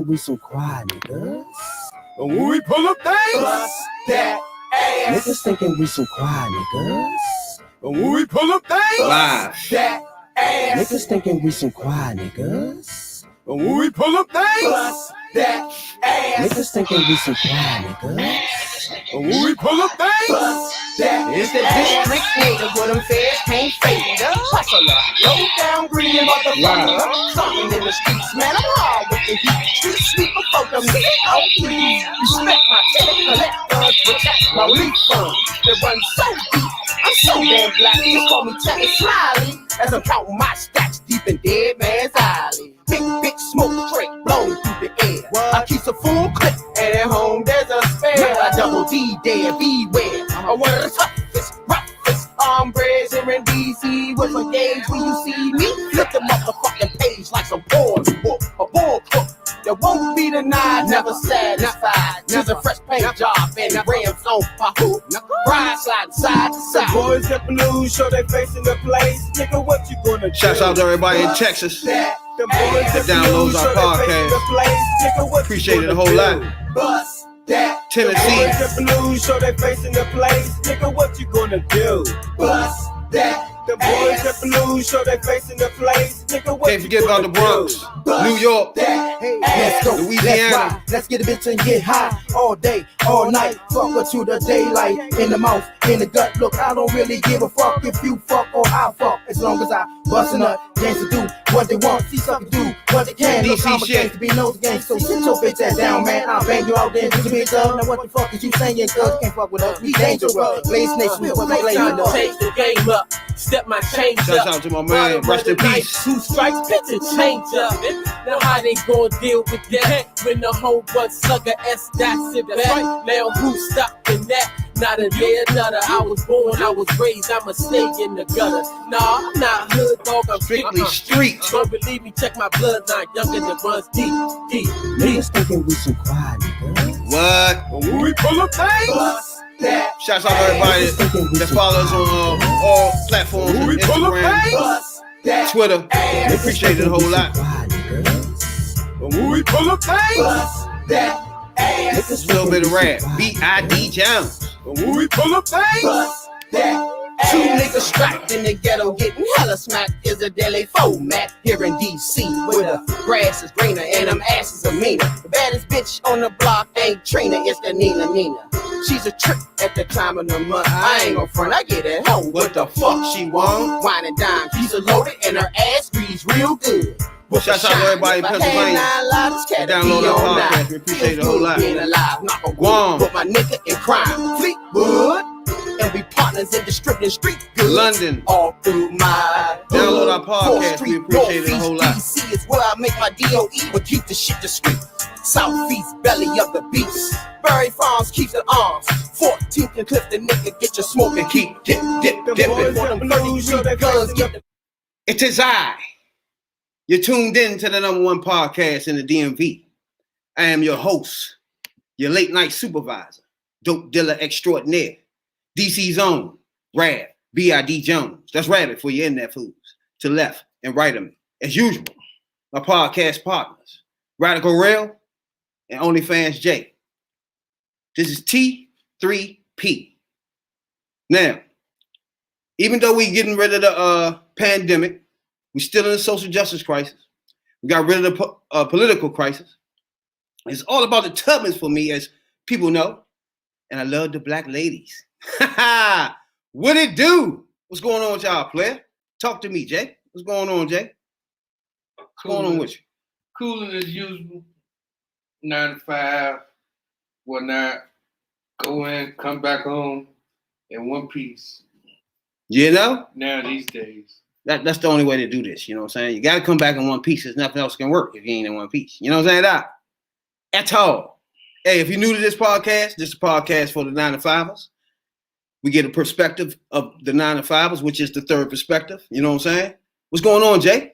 We some quiet niggas. And when we pull up things, bust that ass. Niggas thinking we some quiet niggas. and when we pull up things, Live. That ass. Niggas thinking we some quiet niggas. and when we pull up things, Bust that ass. Niggas thinking we some quiet niggas. and when we pull up things, Bust that It's the ass. district nigga with them feds can't fake it. Hustler, low down green motherfucker. Something in the streets, man. I'm hard with the heat. Street sweeper for them niggas. Oh, please. Respect my tenant, collect funds, protect my leaf funds. They run so deep. I'm so damn black. Just call me Tenant Smiley. As I'm counting my stacks deep in dead man's alley. Big smoke straight blowing through the air. I keep a full clip, and at home there's a spare. I double D there, beware. I'm one of the toughest, roughest hombres here in DC. With a gauge when you see me, flip the motherfucking page like some porn book, a bull crook. There won't be denied, never satisfied. There's a fresh paint job and Rams on my hoop. Ride side to side. boys that blues show their face in the place. Nigga, what you gonna do? Shouts out to everybody in Texas. That The boys that downloads blues our show their face in the podcast. place. Nigga, what Appreciate you it a gonna whole do? lot. bust that Tennessee. Boys that blues show their face in the place. Nigga, what you gonna do? bust that. The boys that blues show their face in the place. Nigga, what Can't you forget about the gonna Bronx, do? New York, Hey, let's go, Louisiana. let's ride, let's get a bitch and get high all day, all night. Fuck her to the daylight, in the mouth, in the gut. Look, I don't really give a fuck if you fuck or I fuck, as long as I bustin' up gangs to do what they want. See something do what they can. Look, DC I'm a shit. gangster, be no gang, so sit your bitch ass down, man. I'll bang you out there, put your bitch up. Now what the fuck is you saying, cuz you can't fuck with us? We dangerous. Blaze Nation, we what they Time blaming to us. change the game up. Step my change Shouts up. out to my man, rest in peace. 2 strikes, pitch and change up. Now how they gon' deal with that? When the whole one slugger S that's it back. Now who stopping that? Not a day another. I was born, I was raised, I'ma stay in the gutter. Nah, I'm not hood dog, I'm Strictly street. Don't believe me, check my bloodline, younger than runs deep. Niggas thinking we some quiet niggas. What? And when we pull up things, Bust that. Shouts out to everybody that follows on all platforms, when we pull up Instagram, things, Bust that. Twitter. We Ass. appreciate it a whole lot. Quiet niggas. and when we pull up things, Bust that. Ass. A little bit of rap. B.I.D. Jones. and when we pull up things, Bust that. 2 niggas strapped in the ghetto getting hella smacked is a daily format here in DC where the grass is greener and them asses are meaner. The baddest bitch on the block ain't Trina, it's the Nina. She's a trick at the time of the month. I ain't gon' front, I get it home. What the fuck she want? Wine and dime, she's a loaded and her ass reads real good. Shouts out to everybody in Pennsylvania. Download our podcast. We appreciate it a whole lot. Being alive, knock on Guam. wood, put my nigga in crime. Fleetwood. And we partners in distributing street goods. London. All through my Download our podcast. We appreciate it a whole lot. DC is where I make my DOE, but keep the shit discreet. Southeast belly of the beast. Berry Farms keeps the arms. 14th and Clifton, nigga, get your smoke and keep dipping for them 33 guns. Get the It is I. You're tuned in to the #1 podcast in the DMV. I am your host, your late night supervisor, dope dealer extraordinaire, DC's own, Rab, B.I.D. Jones. That's Rabbit for your internet foods. To left and right of me. As usual, my podcast partners, Radical Rail and OnlyFans J. This is T3P. Now, even though we getting rid of the pandemic, we still in a social justice crisis. We got rid of the political crisis. It's all about the Tubmans for me, as people know. And I love the black ladies. What it do? What's going on with y'all, player? Talk to me, Jay. What's going on, Jay? What's going on with you? Cooling as usual. 9 to 5, whatnot. Go in, come back home in one piece. You know? Now these days. That's the only way to do this. You know what I'm saying? You got to come back in one piece. There's nothing else can work if you ain't in one piece. You know what I'm saying? That at all. Hey, if you're new to this is a podcast for the 9 to 5ers. We get a perspective of the 9 to 5ers, which is the third perspective. You know what I'm saying? What's going on, Jay?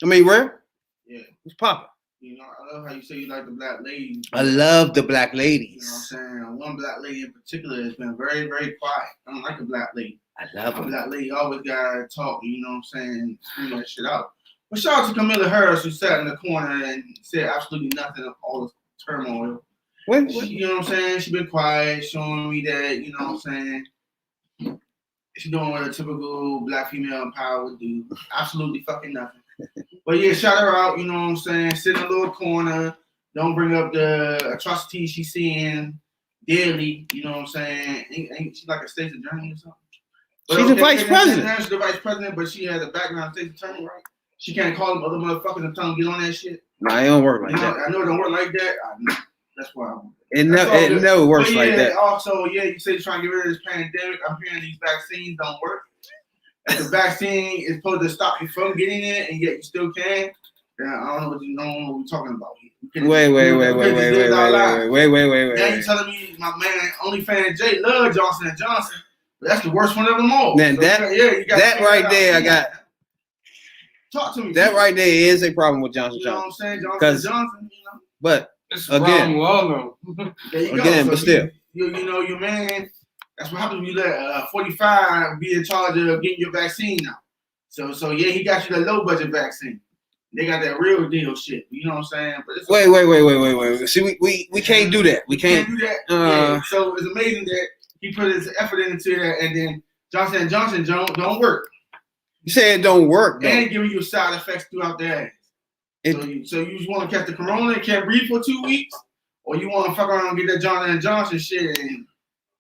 I mean, where? Yeah. What's poppin'? You know, I love how you say you like the black ladies. I love the black ladies. You know what I'm saying? One black lady in particular has been very, very quiet. I don't like a black lady. I love A them. black lady always gotta talk, you know what I'm saying? Scream that shit out. But shout out to Camilla Harris, who sat in the corner and said absolutely nothing of all this turmoil. You know what I'm saying? She been quiet, showing me that, you know what I'm saying? She doing what a typical black female in power would do. Absolutely fucking nothing. But yeah, shout her out, you know what I'm saying? Sit in a little corner. Don't bring up the atrocities she's seeing daily, you know what I'm saying? Ain't she like a state's attorney or something? But she's the vice president. She's the vice president, but she has a background state's attorney, right? She can't call them other motherfuckers and tell them get on that shit. Nah, it don't work like that. I know it don't work like that. I know. That's why it never works like that. Also, you say you're trying to get rid of this pandemic. I'm hearing these vaccines don't work. If the vaccine is supposed to stop you from getting it, and yet you still can, then I don't know what we're talking about here. Wait. Now you telling me my man, OnlyFans Jay, love Johnson & Johnson, but that's the worst one of them all. Man, so that right there, I got. Talk to me. That right there is a problem with Johnson & You know what Johnson. I'm saying? Johnson, you know. But it's again, there you go. Again, so but still, you know your man. That's what happens when you let 45 be in charge of getting your vaccine now. So yeah, he got you that low budget vaccine. They got that real deal shit. You know what I'm saying? But it's wait. See, we can't do that. We can't do that. Yeah. So it's amazing that he put his effort into that, and then Johnson & Johnson don't work. You say it don't work, though. And giving you side effects throughout the ass. So you just want to catch the corona and can't breathe for 2 weeks? Or you want to fuck around and get that Johnson & Johnson shit and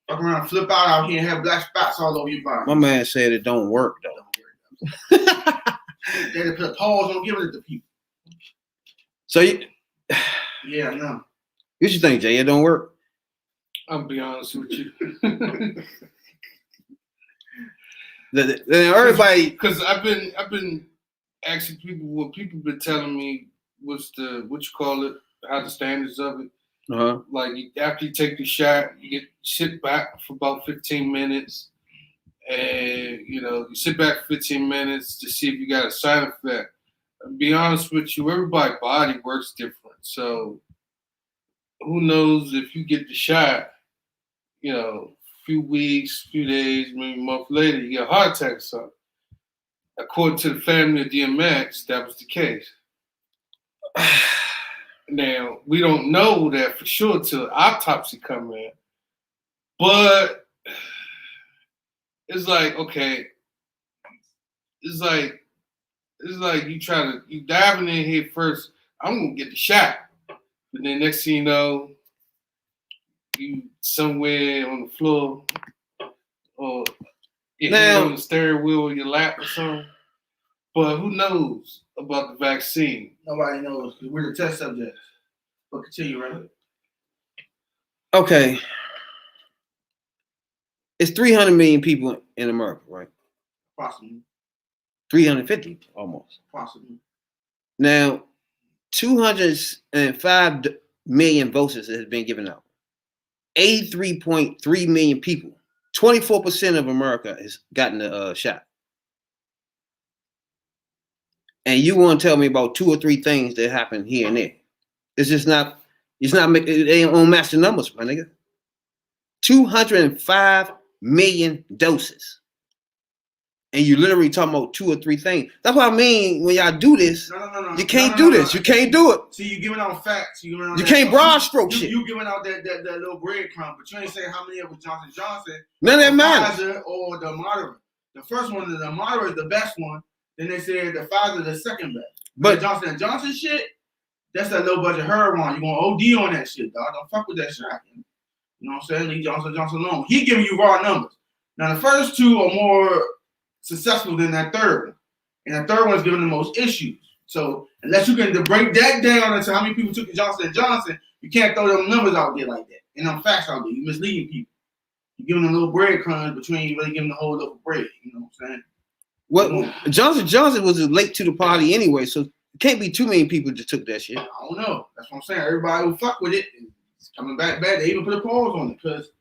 fuck around and flip out here and have black spots all over your body? My man said it don't work, though. They had to put a pause on giving it to people. So you... Yeah, I know. What you think, Jay? It don't work? I'll be honest with you. Everybody, because I've been asking people what people been telling me what's the how the standards of it. Like after you take the shot, you sit back for about 15 minutes, and you sit back for 15 minutes to see if you got a side effect. I'll be honest with you, everybody's body works different, so who knows if you get the shot, few weeks, few days, maybe a month later, you get a heart attack or something. According to the family of DMX, that was the case. Now, we don't know that for sure till autopsy come in. But it's like, okay, it's like you diving in here first, I'm gonna get the shot. But then next thing you know, you somewhere on the floor or on the steering wheel of your lap or something. But who knows about the vaccine? Nobody knows because we're the test subjects. But continue, right? Okay. It's 300 million people in America, right? Possibly. 350 almost. Possibly. Now, 205 million votes has been given out. 83.3 million people. 24% of America has gotten the shot. And you want to tell me about 2 or 3 things that happen here and there? It don't match the numbers, my nigga. 205 million doses. And you literally talking about 2 or 3 things. That's what I mean when y'all do this. No. You can't do this. You can't do it. See, you giving out facts. You can't broad stroke shit. You giving out that little breadcrumb, but you ain't saying how many of it was Johnson. None of that matters. Or the moderate. The first one, the moderate, the best one. Then they said the Pfizer, the second best. But Johnson & Johnson shit, that's that low budget heroin. You want OD on that shit, dog. Don't fuck with that shot. You know what I'm saying? Leave Johnson alone. He giving you raw numbers. Now the first 2 are more successful than that third one. And that third one is giving the most issues. So unless you can break that down into how many people took the Johnson & Johnson, you can't throw them numbers out there like that. And them facts out there. You're misleading people. You're giving them a little breadcrumbs between you really giving the whole loaf of bread. You know what I'm saying? Well, Johnson was late to the party anyway, so it can't be too many people that took that shit. I don't know. That's what I'm saying. Everybody who fuck with it is coming back bad. They even put a pause on it because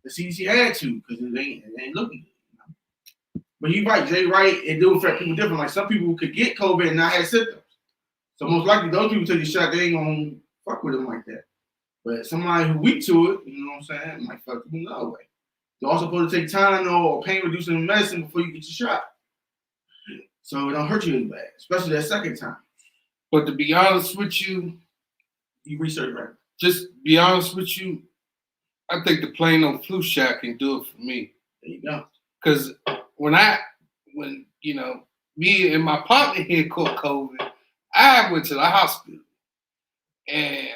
the CDC had to because it ain't looking good. But you're right, Jay, right? It do affect people different. Like some people could get COVID and not have symptoms. So most likely those people take the shot, they ain't gonna fuck with them like that. But somebody who weak to it, you know what I'm saying, might fuck them another way. You're also supposed to take Tylenol or pain reducing medicine before you get your shot. So it don't hurt you as bad, especially that second time. But to be honest with you, you research right. Just be honest with you, I think the plain old flu shot can do it for me. There you go. Because when you know, me and my partner here caught COVID, I went to the hospital. And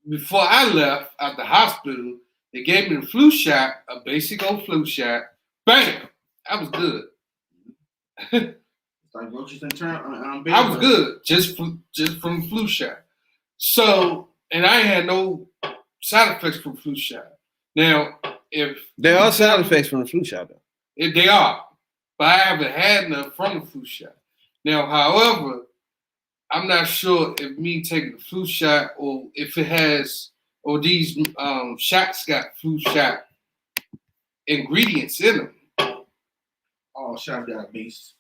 before I left out the hospital, they gave me the flu shot, a basic old flu shot. Bam! I was good. Like roaches and turn. I was good just from the flu shot. So, and I had no side effects from flu shot. Now, if there are side effects from the flu shot, though. They are, but I haven't had none from the flu shot. Now, however, I'm not sure if me taking the flu shot or if it has or these shots got flu shot ingredients in them. All shots got a base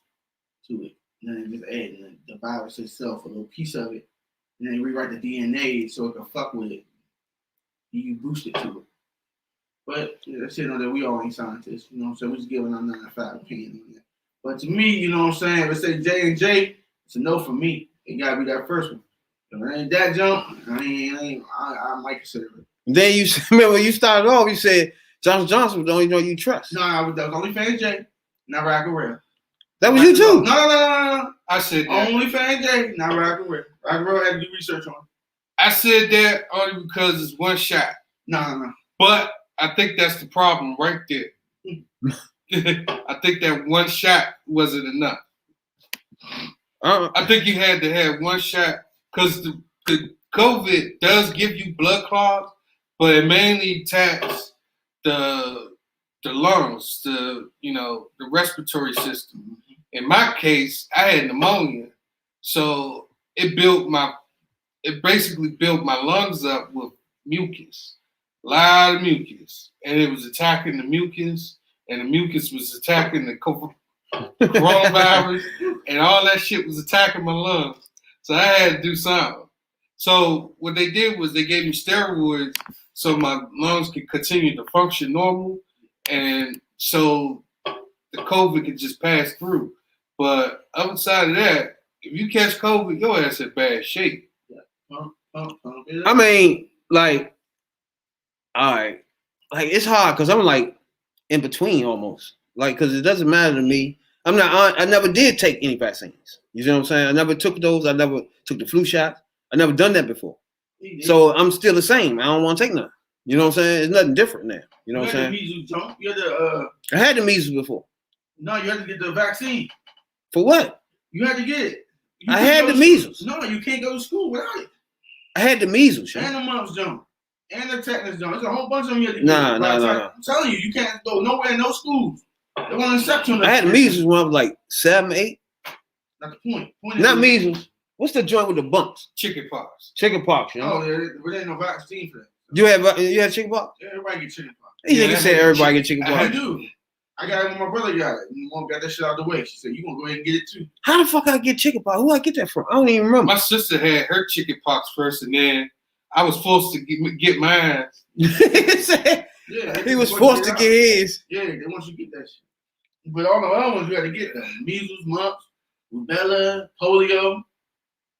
to it. And then just add the virus itself, a little piece of it, and then rewrite the DNA so it can fuck with it. You boost it to it. But that's it, that we all ain't scientists, you know what I'm saying? We're just giving our 9-to-5 opinion on that. But to me, you know what I'm saying? If it say J&J, it's a no for me. It gotta be that first one. If it ain't that jump, I might consider it. Then you remember you started off, you said Johnson was the only one you trust. No, that was only fan J, not Rock and Rail. That was you too. No. I said that. Only fan J, not Rock and Rail. Rock and Rail had to do research on it. I said that only because it's one shot. No. But I think that's the problem right there. I think that one shot wasn't enough. I think you had to have one shot because the COVID does give you blood clots, but it mainly attacks the lungs, the respiratory system. In my case, I had pneumonia, so it basically built my lungs up with mucus, a lot of mucus, and it was attacking the mucus, and the mucus was attacking the coronavirus, and all that shit was attacking my lungs. So I had to do something. So what they did was they gave me steroids so my lungs could continue to function normal, and so the COVID could just pass through. But outside of that, if you catch COVID, your ass in bad shape. I mean, like, all right, like it's hard because I'm like in between almost, like because it doesn't matter to me. I never did take any vaccines. You know what I'm saying? I never took those. I never took the flu shot. I never done that before. So I'm still the same. I don't want to take none. You know what I'm saying? It's nothing different now. You know what I'm saying? You had I had the measles before. No, you had to get the vaccine. For what? You had to get it. I had the measles. No, you can't go to school without it. I had the measles. And the mumps, John. And the tetanus, John. There's a whole bunch of them you had to get. No. I'm telling you, you can't go nowhere, no schools. They want to accept you. I had the measles when I was like 7, 8. Not the point. Not measles. What's the joint with the bumps? Chickenpox. Chickenpox, you know? Oh, there ain't no vaccine for that. You had chickenpox? Yeah, everybody get chickenpox. He said everybody get chickenpox. I do. I got it when my brother got it. My mom got that shit out of the way. She said, you gonna go ahead and get it too. How the fuck I get chickenpox? Who I get that from? I don't even remember. My sister had her chickenpox first, and then I was forced to get mine. He was forced to get his. Yeah, they want you to get that shit. But all the other ones you had to get them. Measles, mumps, rubella, polio.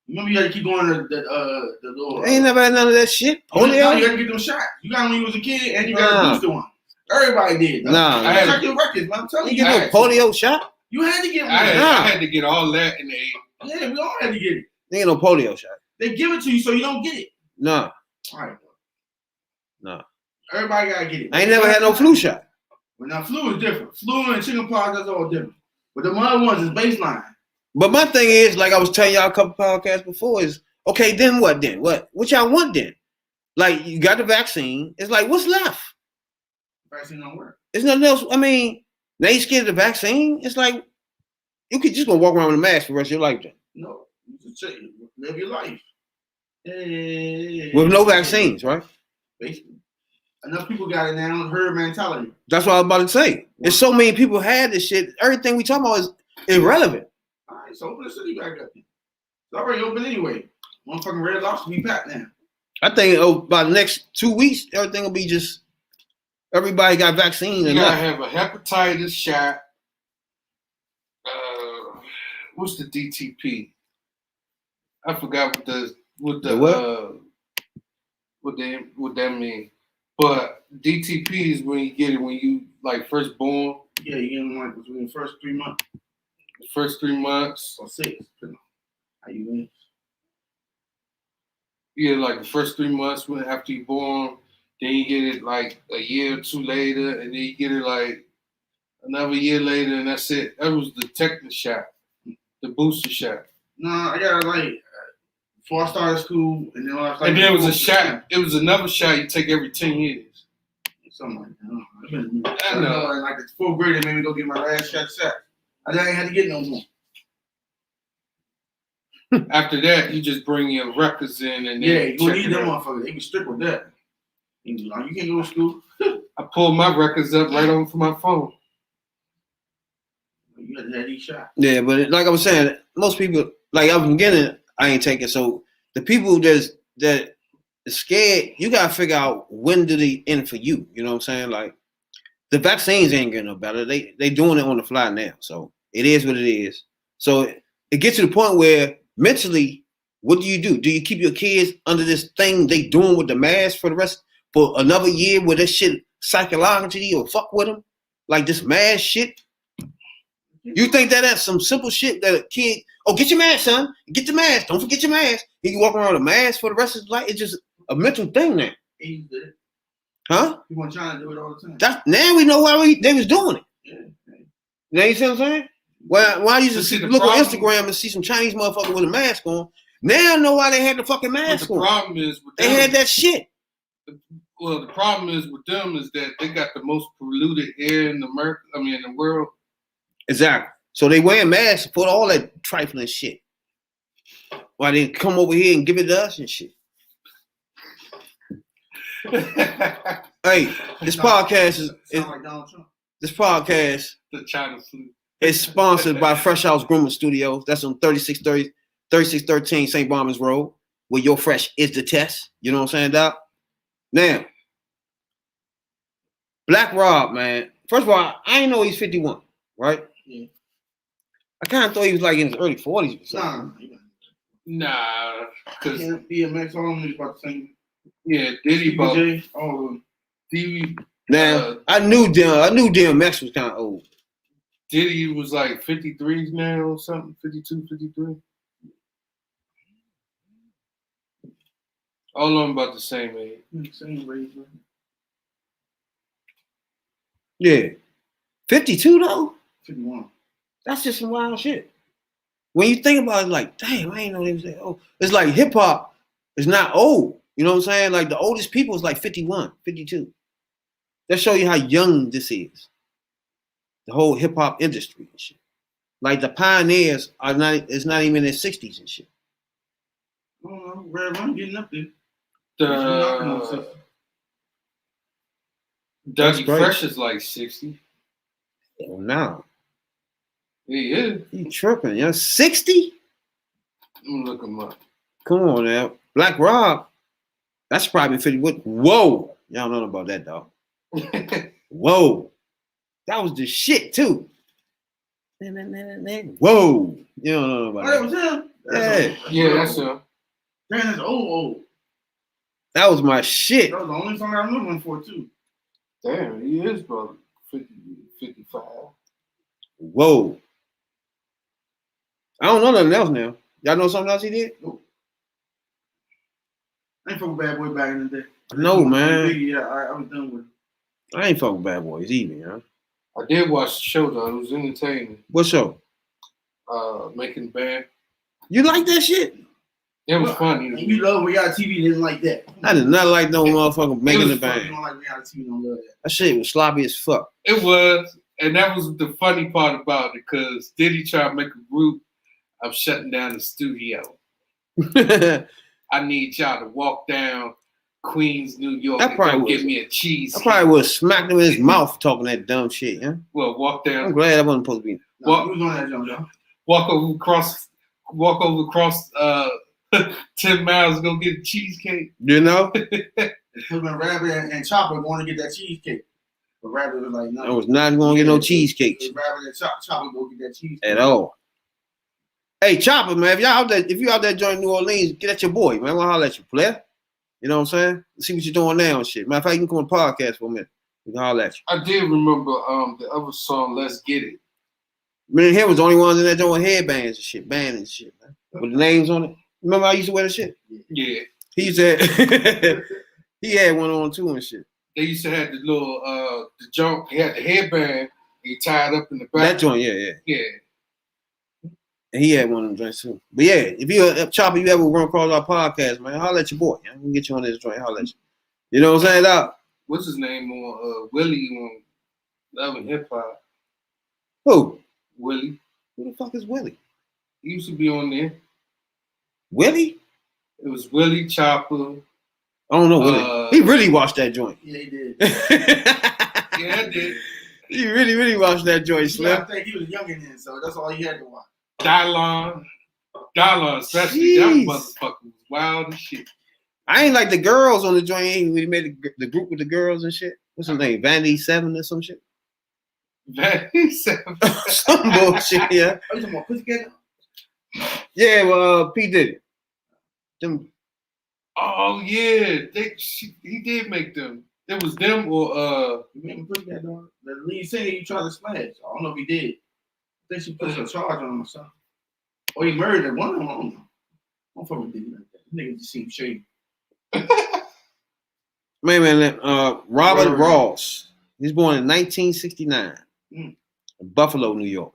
Remember you had to keep going to the little. I ain't never had none of that shit. Polio? Polio? You had to get them shots. You got them when you was a kid, and you got a booster one. Everybody did. Nah, I had to check your records, man. I'm telling you. You get no polio shot? You had to get one. I had to get all that in the age. Yeah, we all had to get it. There ain't no polio shot. They give it to you so you don't get it. No. All right. No. Everybody gotta get it. I ain't never had no flu shot. But now flu is different. Flu and chickenpox, that's all different. But the other ones is baseline. But my thing is, like I was telling y'all a couple podcasts before, is okay, then what then? What y'all want then? Like you got the vaccine. It's like, what's left? The vaccine don't work. There's nothing else. I mean, now you scared of the vaccine? It's like you could just gonna walk around with a mask for the rest of your life then. No. You just live your life. Hey. With no vaccines, right? Basically. Enough people got it now, herd mentality. That's what I was about to say. There's so many people had this shit. Everything we talking about is irrelevant. All right, so open the city back up. It's already open anyway. Motherfucking Red Lobster be packed now. I think by the next 2 weeks, everything will be just everybody got vaccine. You gotta have a hepatitis shot. What's the DTP? I forgot what that mean. But DTP is when you get it when you like first born. Yeah, you get them like between the first 3 months. The first 3 months or 6. How you win? Yeah, like the first 3 months when after you born, then you get it like a year or 2 later, and then you get it like another year later, and that's it. That was the tetanus shot, the booster shot. No, I got like before I started school, and then when I started. And then it was a shot. It was another shot you take every 10 years. Something like that. I know. Like the 4th grade, they made me go get my last shot. I ain't had to get no more. After that, you just bring your records in and then you need them motherfuckers. They be strict with that. You can't go to school. I pulled my records up right on from my phone. You had to have these shots. Yeah, but like I was saying, most people, like I was beginning, I ain't taking. So the people that is scared, you gotta figure out when do they end for you. You know what I'm saying? Like the vaccines ain't getting no better. They doing it on the fly now. So it is what it is. So it gets to the point where mentally, what do? Do you keep your kids under this thing they doing with the mask for another year where that shit psychologically or fuck with them? Like this mask shit? You think that's some simple shit that a kid, get your mask, son. Get the mask. Don't forget your mask. He can walk around with a mask for the rest of his life. It's just a mental thing now. He did it. Huh? He was trying to do it all the time. Now we know why they was doing it. Yeah. Now you see what I'm saying? Why you just look on Instagram and see some Chinese motherfucker with a mask on? Now I know why they had the fucking mask on. The problem is with they had that shit. Well, the problem is with them is that they got the most polluted air in America. I mean, in the world. Exactly. So they wear masks for all that trifling shit. Why they come over here and give it to us and shit? Hey, this podcast is this podcast the China flu. Is sponsored by Fresh House Grooming Studios. That's on 3613 St. Barnabas Road, where your fresh is the test. You know what I'm saying, Doc? Now, Black Rob, man. First of all, I ain't know he's 51, right? Yeah. I kind of thought he was like in his early 40s or something. Nah, because DMX only about the same. Yeah, Diddy about. Now, I knew DMX was kind of old. Diddy was like 53 now or something, 52, 53. All of them about the same age. Same age, man. Yeah. 52 though? 51. That's just some wild shit. When you think about it, like, damn, I ain't know they was that old. It's like hip hop is not old. You know what I'm saying? Like the oldest people is like 51, 52. That show you how young this is. The whole hip hop industry and shit. Like the pioneers are not even in their 60s and shit. I don't know. Red Rum getting up there. Dougie Fresh is like 60. Oh, no. He is. You tripping, yo. 60? Let me look him up. Come on now. Black Rob, that's probably 50. Whoa. Y'all don't know about that, dog. Whoa. That was the shit, too. Whoa. You don't know about that. That was him? That's him. Man, that's old. That was my shit. That was the only song I remember him for, too. Damn, he is probably 50, 55. Whoa. I don't know nothing else now. Y'all know something else he did? Nope. I ain't fuck with Bad Boy back in the day. No, man. Yeah, I was done with it. I ain't fuck with Bad Boys either, you know. I did watch the show, though. It was entertaining. What show? Making the Band. You like that shit? It was funny. And you love reality TV, didn't like that. I did not like no motherfucker Making the Band. You don't like reality TV, don't love that. That shit was sloppy as fuck. It was. And that was the funny part about it, because Diddy tried to make a group of shutting down the studio. I need y'all to walk down Queens, New York, and go get me a cheese. I probably would have smacked him in his mouth talking that dumb shit, yeah? Well, walk down. I'm glad I wasn't supposed to be. No, he was on that jump, though. Walk over across 10 miles, go get a cheesecake. You know? When Rabbit and Chopper going to get that cheesecake. But Rabbit was like, no. I was not going to get no cheesecakes. Rabbit and Chopper go get that cheesecake. At all. Hey, Chopper, man, if you out there joining New Orleans, get at your boy, man. We'll holler at you, player. You know what I'm saying? See what you're doing now and shit. Matter of fact, you can come on the podcast for a minute. We can holler at you. I did remember the other song, Let's Get It. Me and him was the only ones in there doing headbands and shit, bands and shit, man. With the names on it. Remember I used to wear the shit? Yeah. He said he had one on too and shit. They used to have the little the jump. He had the headband. He tied up in the back. That joint, yeah. And he had one of them joints too. But yeah, if you Chopper, you ever run across our podcast, man, holler at your boy. We can get you on this joint. Holler at you. You know what I'm saying, dog? What's his name on Willie on Love and Hip Hop? Who? Willie. Who the fuck is Willie? He used to be on there. Willie? It was Willie Chopper. I don't know Willie. He really watched that joint. Yeah, he did. Yeah, I did. He really watched that joint, Slim. Yeah, I think he was young then, so that's all he had to watch. Dylon especially. That motherfucker was wild as shit. I ain't like the girls on the joint. We made the group with the girls and shit. What's her name? Vanity 7 or some shit? Vanity 7. Some bullshit, yeah. Oh, you talking about Pussycat? Yeah, well, P did it. Them. Oh yeah, he did make them. It was them or You remember Pussycat dog? The lead singer you tried to smash. I don't know if he did. I think she put some charge on him or something. Or he murdered one of them. I don't know. Don't fucking do like that. Nigga just seemed shady. Man, Robert Ross. He's born in 1969 in Buffalo, New York.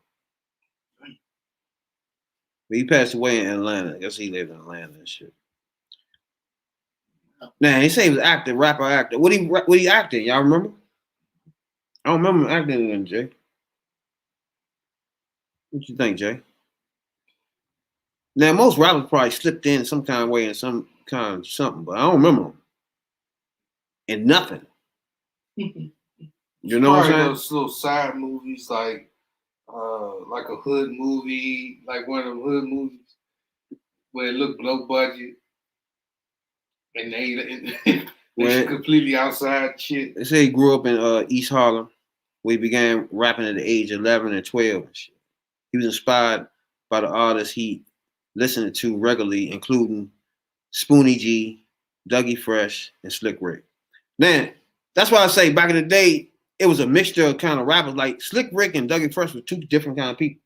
But he passed away in Atlanta. I guess he lived in Atlanta and shit. Now, he said he was actor, rapper, actor. What he acting? Y'all remember? I don't remember him acting in Jay. What you think, Jay? Now, most rappers probably slipped in some kind of way in some kind of something, but I don't remember them. And nothing. You know what I'm saying? Those little side movies like a hood movie, like one of them hood movies where it looked low budget and they completely outside shit. They say he grew up in East Harlem, where he began rapping at the age of 11 and 12 and shit. He was inspired by the artists he listened to regularly, including Spoonie G, Dougie Fresh, and Slick Rick. Now, that's why I say back in the day, it was a mixture of kind of rappers. Like Slick Rick and Dougie Fresh were two different kind of people.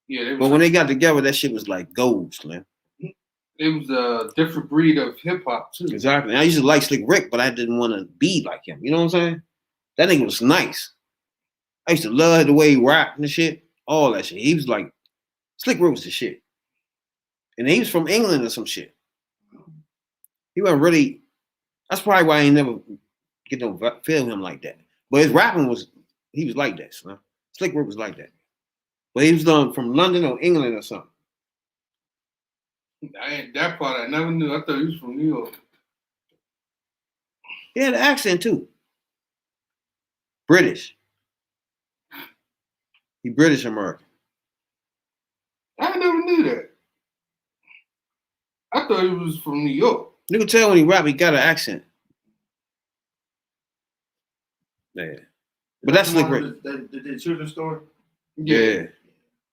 Yeah, but when they got together, that shit was like gold, Slim. It was a different breed of hip hop too. Exactly. And I used to like Slick Rick, but I didn't want to be like him. You know what I'm saying? That nigga was nice. I used to love the way he rapped and shit. All that shit. He was like, Slick Rick was the shit. And he was from England or some shit. He wasn't really, that's probably why I ain't never get to feel him like that. But his rapping he was like that, son. Slick Rick was like that. But he was from London or England or something. That part I never knew. I thought he was from New York. He had an accent too. British. He British American. I never knew that. I thought he was from New York. You can tell when he rap, he got an accent. Yeah. But that's Slick Rick. The children's story? Yeah.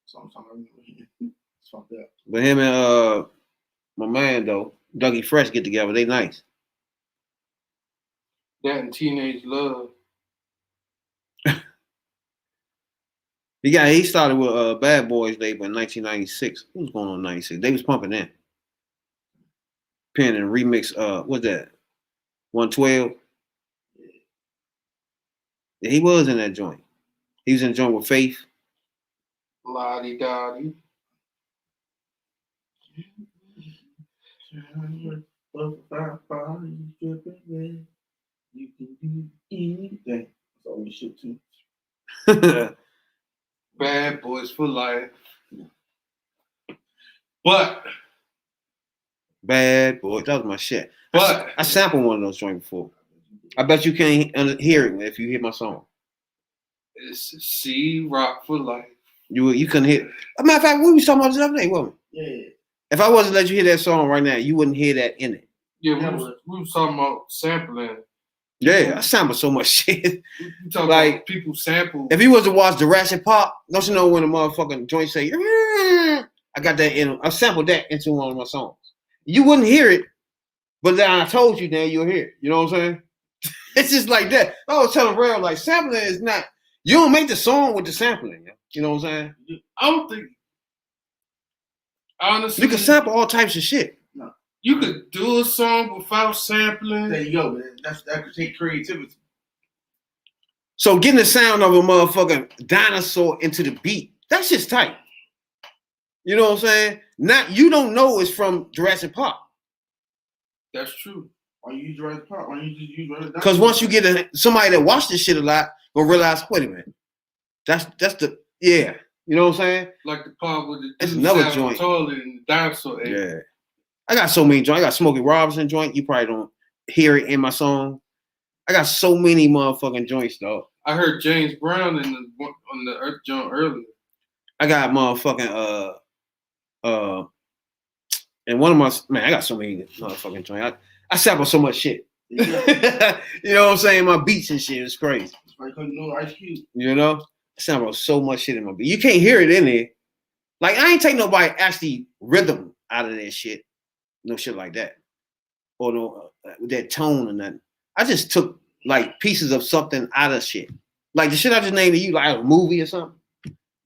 Sometimes it's fucked up. But him and my man though, Dougie Fresh get together. They nice. That and Teenage Love. He started with Bad Boys label in 1996. What was going on in 96? They was pumping in. Pen and remix, what's that? 112? Yeah, he was in that joint. He was in the joint with Faith. Lottie Dottie. You can do anything. That's all we shit too. Bad Boys for Life. But Bad Boy, that was my shit. But I sampled one of those joints before. I bet you can't hear it if you hear my song. It's C Rock for Life. You couldn't hear it. As a matter of fact, we was talking about this other day, wasn't we? Yeah. If I wasn't let you hear that song right now, you wouldn't hear that in it. Yeah, we was talking about sampling. Yeah, I sample so much shit. You talking about people sample. If you was to watch Jurassic Park, don't you know when the motherfucking joint say, I got that in. I sampled that into one of my songs. You wouldn't hear it, but then I told you, now you'll hear it. You know what I'm saying? It's just like that. I was telling Rail, like, sampling is not. You don't make the song with the sampling. You know what I'm saying? I don't think. Honestly, you can sample all types of shit. No. You could do a song without sampling. There you go. That could take creativity. So getting the sound of a motherfucking dinosaur into the beat, that's just tight. You know what I'm saying? Not you don't know it's from Jurassic Park. That's true. Why you use Jurassic Park? Why you just use Jurassic Park? Because once you get somebody that watched this shit a lot, will realize, wait a minute, that's the yeah. You know what I'm saying? Like the part with the it's another joint. Toilet and the dinosaur. Yeah, I got so many joints. I got Smokey Robinson joint. You probably don't hear it in my song. I got so many motherfucking joints, though. I heard James Brown on the Earth joint earlier. I got motherfucking and one of my I got so many motherfucking joints. I sample so much shit. You know what I'm saying? My beats and shit is crazy. Like no Ice Cube. You know, I sample so much shit in my beat. You can't hear it in there. Like I ain't take nobody actually rhythm out of that shit, no shit like that, or no that tone or nothing. I just took like pieces of something out of shit. Like the shit I just named to you, like a movie or something.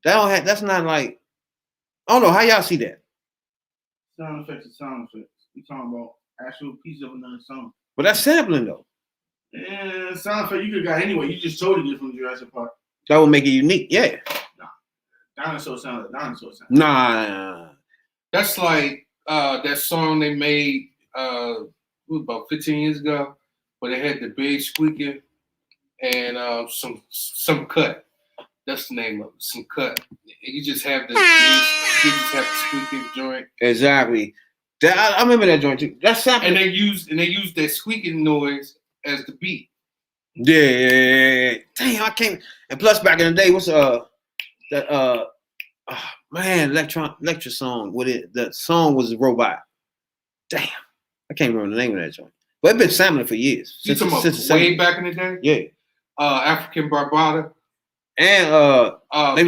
That's not like, I don't know how y'all see that. Sound effects is sound effects. We talking about actual pieces of another song. But that's sampling though. Yeah, sound effect you could got anyway. You just totally get from Jurassic Park. That would make it unique, yeah. Nah. Dinosaur sound like dinosaur sound. Nah. That's like that song they made about 15 years ago, where they had the big squeaker and some cut. That's the name of it, some cut. You just have the squeaking joint. Exactly. I remember that joint too. That's something. And they used that squeaking noise as the beat. Yeah. Damn, I can't. And plus, back in the day, what's electric song with it. The song was a robot. Damn, I can't remember the name of that joint. But it's been sampling for years. You talking about way back in the day? Yeah. African Barbada. And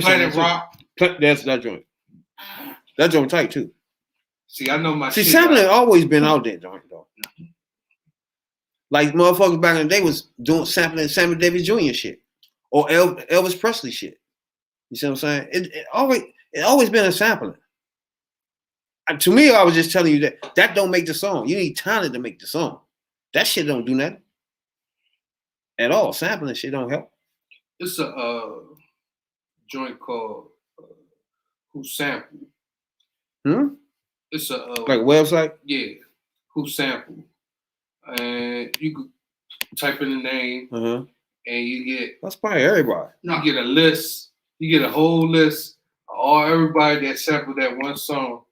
Planet Rock. That's that joint. That joint tight too. See, I know my shit. See, sampling always been out there, joint though. Like motherfuckers back in the day was doing sampling Sammy Davis Jr. shit. Or Elvis Presley shit. You see what I'm saying? It always been a sampling. To me, I was just telling you that don't make the song. You need talent to make the song. That shit don't do nothing. At all. Sampling shit don't help. It's a joint called Who Sampled. It's a like a website? Yeah. Who Sampled. And you could type in the name and you get that's probably everybody. You get a list. You get a whole list of everybody that sampled that one song.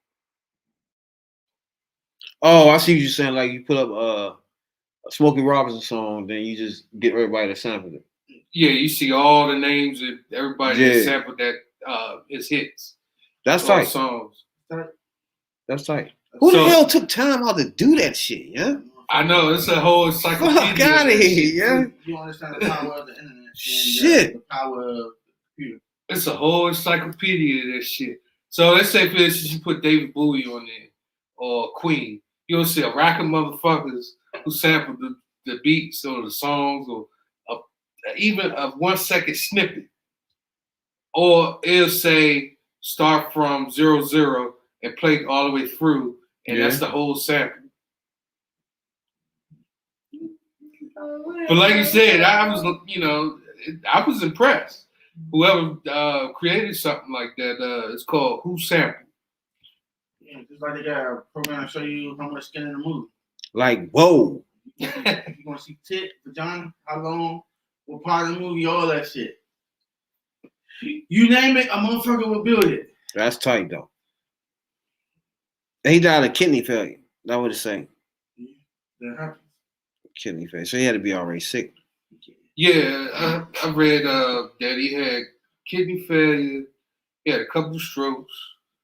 Oh, I see what you're saying. Like you put up a Smokey Robinson song, then you just get everybody that sampled it. Yeah, you see all the names of everybody that sampled that his hits. That's tight. Songs. That's tight. Who the hell took time out to do that shit? Yeah. I know it's a whole encyclopedia. Fuck out of here, yeah. You understand the power of the internet? Shit. The power of the computer. It's a whole encyclopedia of that shit. So let's say, for instance, you put David Bowie on there or Queen. You'll see a rack of motherfuckers who sampled the beats or the songs or even a 1 second snippet. Or it'll say start from 00 and play all the way through, and that's the whole sample. But like you said, I was impressed. Whoever created something like that, it's called Who Sampled. Yeah, just like they got a program to show you how much skin in the movie. Like, whoa. You want to see tit, vagina, how long, what part of the movie, all that shit. You name it, a motherfucker will build it. That's tight, though. He died of kidney failure. That's what it's saying. That happens. Kidney failure. So he had to be already sick. Yeah, I read that he had kidney failure. He had a couple of strokes.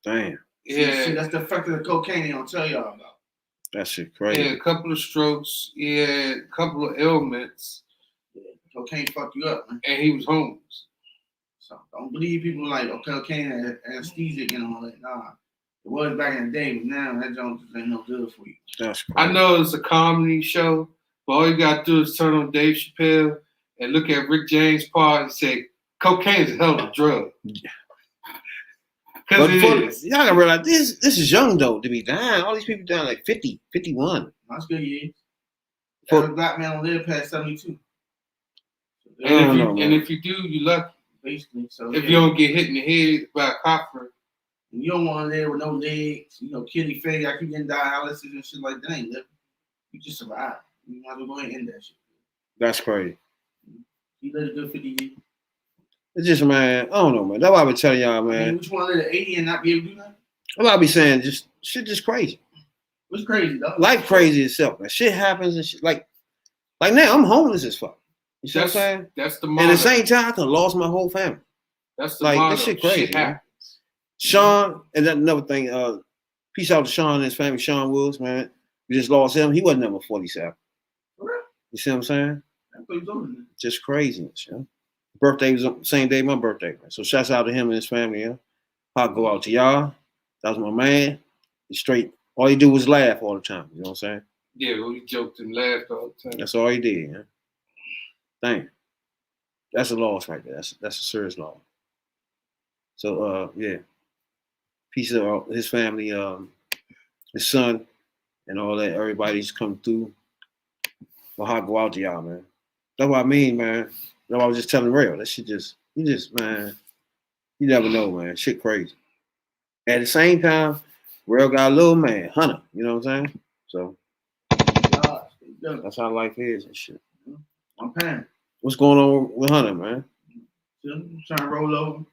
Damn. Yeah, see, that's the effect of the cocaine they don't tell y'all about. That shit crazy. He had a couple of strokes. He had a couple of ailments. Yeah, cocaine fucked you up, man. And he was homeless. So don't believe people like cocaine and anesthetic and all that. Nah, It was back in the day, but now that joint just ain't no good for you. That's crazy. I know it's a comedy show, but all you gotta do is turn on Dave Chappelle and look at Rick James' part and say, cocaine's a hell of a drug. Because it is. Y'all gotta realize this is young though to be dying. All these people dying like 50, 51. That's good, yeah. For a black man don't live past 72. And if you do, you lucky. Basically, so if you don't get hit in the head by a copper. You don't want to live with no legs, kidney failure. I keep getting dialysis and shit like that. Ain't living. You just survive. You might as well go ahead and end that shit. That's crazy. You lived a good 50 years. It's just, man, I don't know, man. That's why I been telling y'all, man. I mean, which one live at 80 and not be able to do nothing? That's why I be saying, shit just crazy. What's crazy, though? Life crazy itself, man. Shit happens and shit. Like now, I'm homeless as fuck. You see what I'm saying? That's the motto. And at the same time, I could have lost my whole family. That's the motto. This shit crazy, shit man. Sean, and that another thing, peace out to Sean and his family, Sean Wills, man. We just lost him. He wasn't number 47. You see what I'm saying? Just craziness, you know? Birthday was the same day my birthday, man. So shouts out to him and his family, yeah. I'll go out to y'all. That was my man. He's straight. All he do was laugh all the time. You know what I'm saying? Yeah, well, he joked and laughed all the time. That's all he did, yeah. Thank you. That's a loss right there. That's a serious loss. So yeah. Peace out his family, his son, and all that. Everybody's come through. My heart go out to y'all, man. That's what I mean, man. That's what I was just telling Rail. That shit man, you never know, man. Shit crazy. At the same time, Rail got a little man, Hunter. You know what I'm saying? So that's how life is and shit. I'm paying. What's going on with Hunter, man? I'm trying to roll over.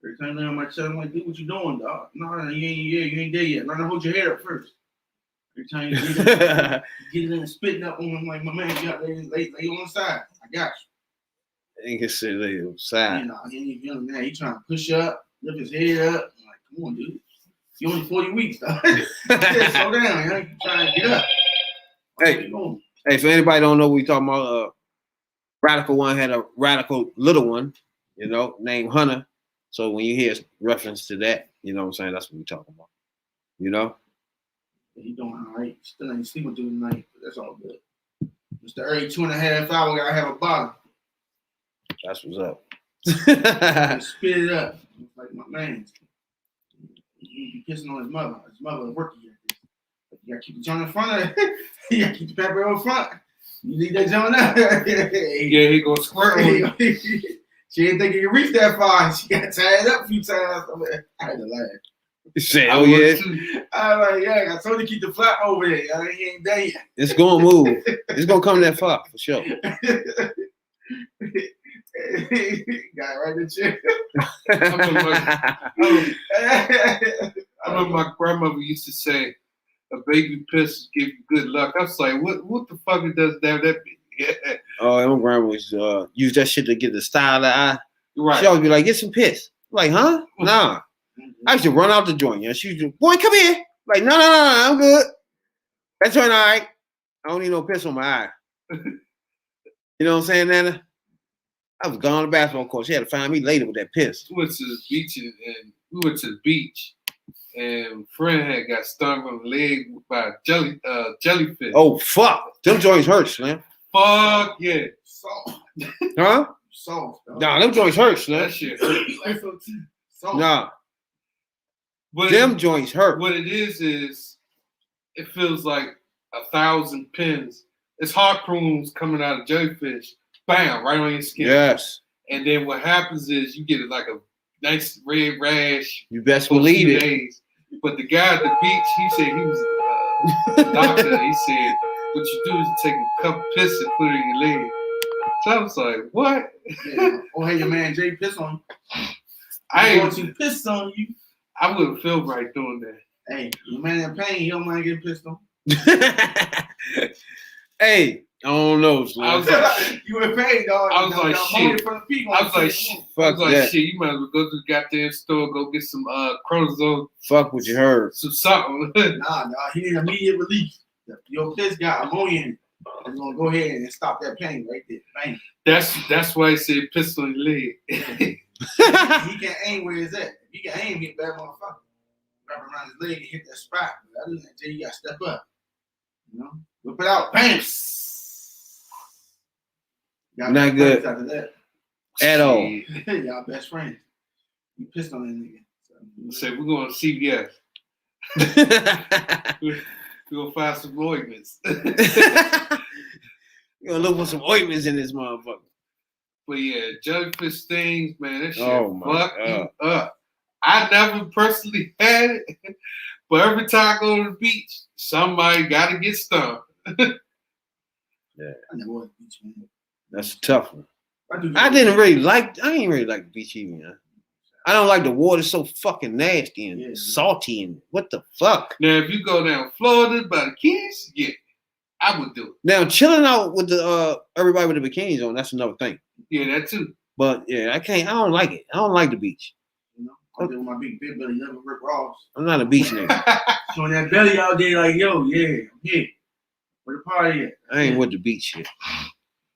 Every time I on my chest, I'm like, dude, what you doing, dog? No, you ain't there yet. Learn to hold your head up first. Every time you get it in and spitting up on him, like, my man, you got lay on the side. I got you. Ain't gonna sit lay on the side. He ain't feeling that. He trying to push up, lift his head up. I'm like, come on, dude. You only 40 weeks, dog. Slow down, you trying to get up. Hey, for anybody don't know what we talking about, Radical One had a radical little one, named Hunter. So when you hear reference to that, you know what I'm saying? That's what we're talking about. You know? He doing all right. Still ain't sleeping through the night, but that's all good. It's the early 2.5 hours, I have a bottle. That's what's up. Spit it up. Like my man. He be kissing on his mother. His mother working at this. You gotta keep the joint in front of it. You gotta keep the pepper in front. You leave that joint up. Yeah, he gonna squirt on you. She didn't think he could reach that far. She got tied up a few times. I had to laugh. Said, oh yeah. I was like, yeah, I told you to keep the flap over there. He ain't there yet. It's gonna move. It's gonna come that far for sure. Got right in the chair. I remember my grandmother used to say, "A baby piss give you good luck." I was like, "What the fuck does that mean?" Yeah. Oh, my grandma used to use that shit to get the style of the eye. Right. She always be like, "Get some piss." I'm like, huh? Nah. I used to run out the joint. Yeah, she used to, boy, come here. Like, no, I'm good. That's all right. I don't need no piss on my eye. You know what I'm saying, Nana? I was gone to the basketball court. She had to find me later with that piss. We went to the beach and friend had got stung on the leg by a jellyfish. Oh fuck! Them joints hurt, man. Fuck yeah. Soft. Huh? Soft. Nah, them joints hurt, man. That shit hurt. Soft. Nah. But them joints hurt. What it is it feels like 1,000 pins. It's harpoons coming out of jellyfish. Bam, right on your skin. Yes. And then what happens is you get like a nice red rash. You best believe it. Days. But the guy at the beach, he said he was a doctor. He said, what you do is you take a cup of piss and put it in your leg. So I was like, what? Yeah. Oh, hey, your man Jay piss on you. I ain't want you piss on you. I wouldn't feel right doing that. Hey, your man in pain, he don't mind getting pissed on. Hey, I don't know. I was like, you in pain, dog. I was like, shit. I was like, shit. You might as well go to the goddamn store, go get some Chronozone. Fuck what you heard. Some something. Nah, he need immediate relief. Your piss got ammonia in it. I'm gonna go ahead and stop that pain right there. Bang. That's why he said piss on your leg. He can aim where it's at. If he can aim, he a bad motherfucker. wrap around his leg and hit that spot. But other than that, you gotta step up. You know, whip it out, bam. Not good after that. at all. Y'all best friends. You pissed on that nigga. Say we're going to CVS. We're gonna find some ointments. You're gonna look for some ointments in this motherfucker. But yeah, jellyfish stings, man, that shit fuck you up. I never personally had it, but every time I go to the beach, somebody gotta get stung. Yeah. I never went to the beach, man. That's a tough one. I ain't really like the beach even. Huh? I don't like the water so fucking nasty and salty and what the fuck. Now, if you go down Florida by the Keys, yeah, I would do it. Now, chilling out with the everybody with the bikinis on, that's another thing. Yeah, that too. But yeah, I don't like it. I don't like the beach. You know, I'm doing my big belly, never Rick Ross. I'm not a beach nigga. Showing that belly out there like, yo, yeah, I'm here. Where the party at? I ain't with the beach shit.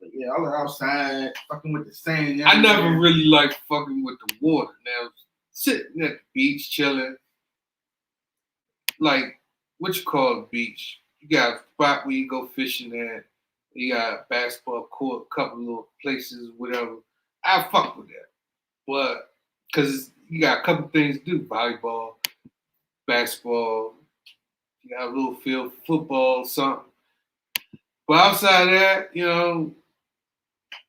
But yeah, I was outside, fucking with the sand. I never really liked fucking with the water. Now, sitting at the beach, chilling, like, what you call the beach? You got a spot where you go fishing at. You got a basketball court, a couple little places, whatever. I fuck with that. But, because you got a couple things to do. Volleyball, basketball, you got a little field, football, something. But outside of that, you know,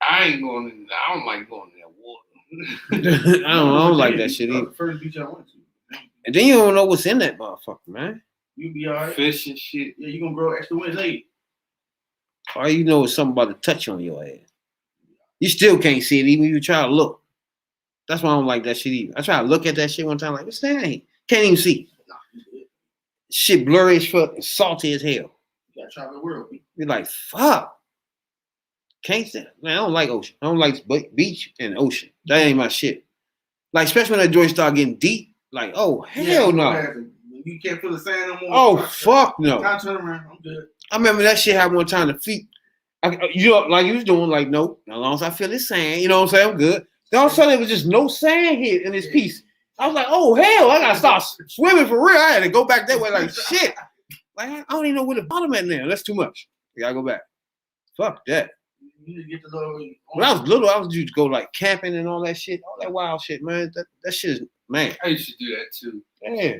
I don't like going in that water. I don't like that shit either. First beach I went to. And then you don't know what's in that motherfucker, man. You be all right. Fish and shit. Yeah, you gonna grow extra wings later. All you know is something about to touch on your ass. You still can't see it even if you try to look. That's why I don't like that shit either. I try to look at that shit one time like, what's that? Can't even see. Shit blurry as fuck and salty as hell. You gotta travel the world. You're like, fuck. Can't stand. Man, I don't like ocean. I don't like beach and ocean. That ain't my shit. Like, especially when that joint start getting deep. Like, oh, hell no. You can't feel the sand no more. Oh, fuck no. Time to turn around. I'm good. I remember that shit happened one time. The feet, you know, like you was doing, like, nope. As long as I feel this sand, you know what I'm saying? I'm good. Then all of a sudden, there was just no sand here in this piece. I was like, oh, hell, I got to start swimming for real. I had to go back that way like, shit. Like, I don't even know where the bottom at now. That's too much. I got to go back. Fuck that. You need to get the little. When I was little, I was used to go, like, camping and all that shit. All that wild shit, man. That shit is, man. I used to do that, too. Yeah.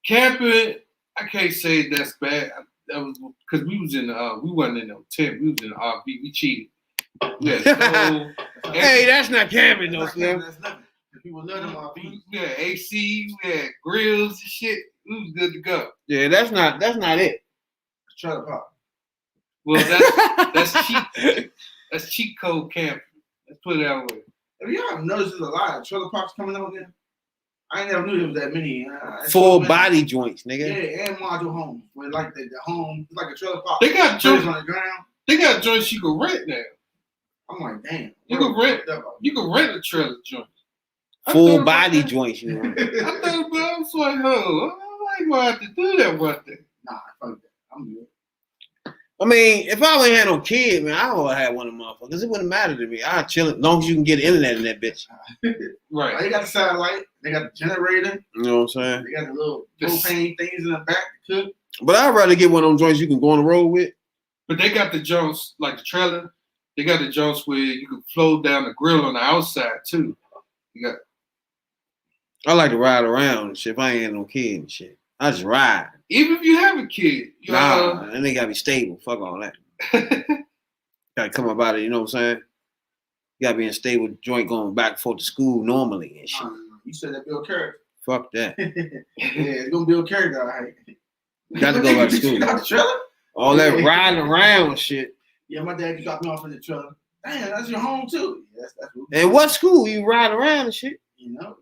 Camping, I can't say that's bad. That was because we wasn't in no tent. We was in the RV. We cheated. Yeah. Hey, that's not camping, though, Slim. People love them RVs. We had AC, we had grills and shit. We was good to go. Yeah, that's not it. Trailer park. Well, that's cheat. That's cheat code camping. Let's put it that way. Have y'all noticed there's a lot of trailer parks coming out there? I ain't never knew there was that many. Full body joints, nigga. Yeah, and module homes. Where like the home, it's like a trailer park. They got joints on the ground. They got joints you can rent now. I'm like, damn. You can rent a trailer joint. Full body joints, you know. I thought about it. I was like, oh, I ain't gonna have to do that one day. Nah, fuck that. I'm good. I mean, if I ain't had no kid, man, I would have had one of them motherfuckers. It wouldn't matter to me. I'd chill as long as you can get internet in that bitch. Right. They got the satellite. They got the generator. You know what I'm saying? They got the little propane things in the back to cook. But I'd rather get one of them joints you can go on the road with. But they got the joints, like the trailer, they got the joints where you can float down the grill on the outside, too. I like to ride around and shit. If I ain't had no kid and shit, I just ride. Even if you have a kid. And they gotta be stable. Fuck all that. Gotta come up out of it, you know what I'm saying? You gotta be in a stable joint going back and forth to school normally and shit. You said that build character. Fuck that. Yeah, it's gonna build character, all right. Got to go back to school. You got the trailer? All that riding around and shit. Yeah, my dad just dropped me off in the trailer. Damn, that's your home too. Yeah, that's and what school you ride around and shit? You know.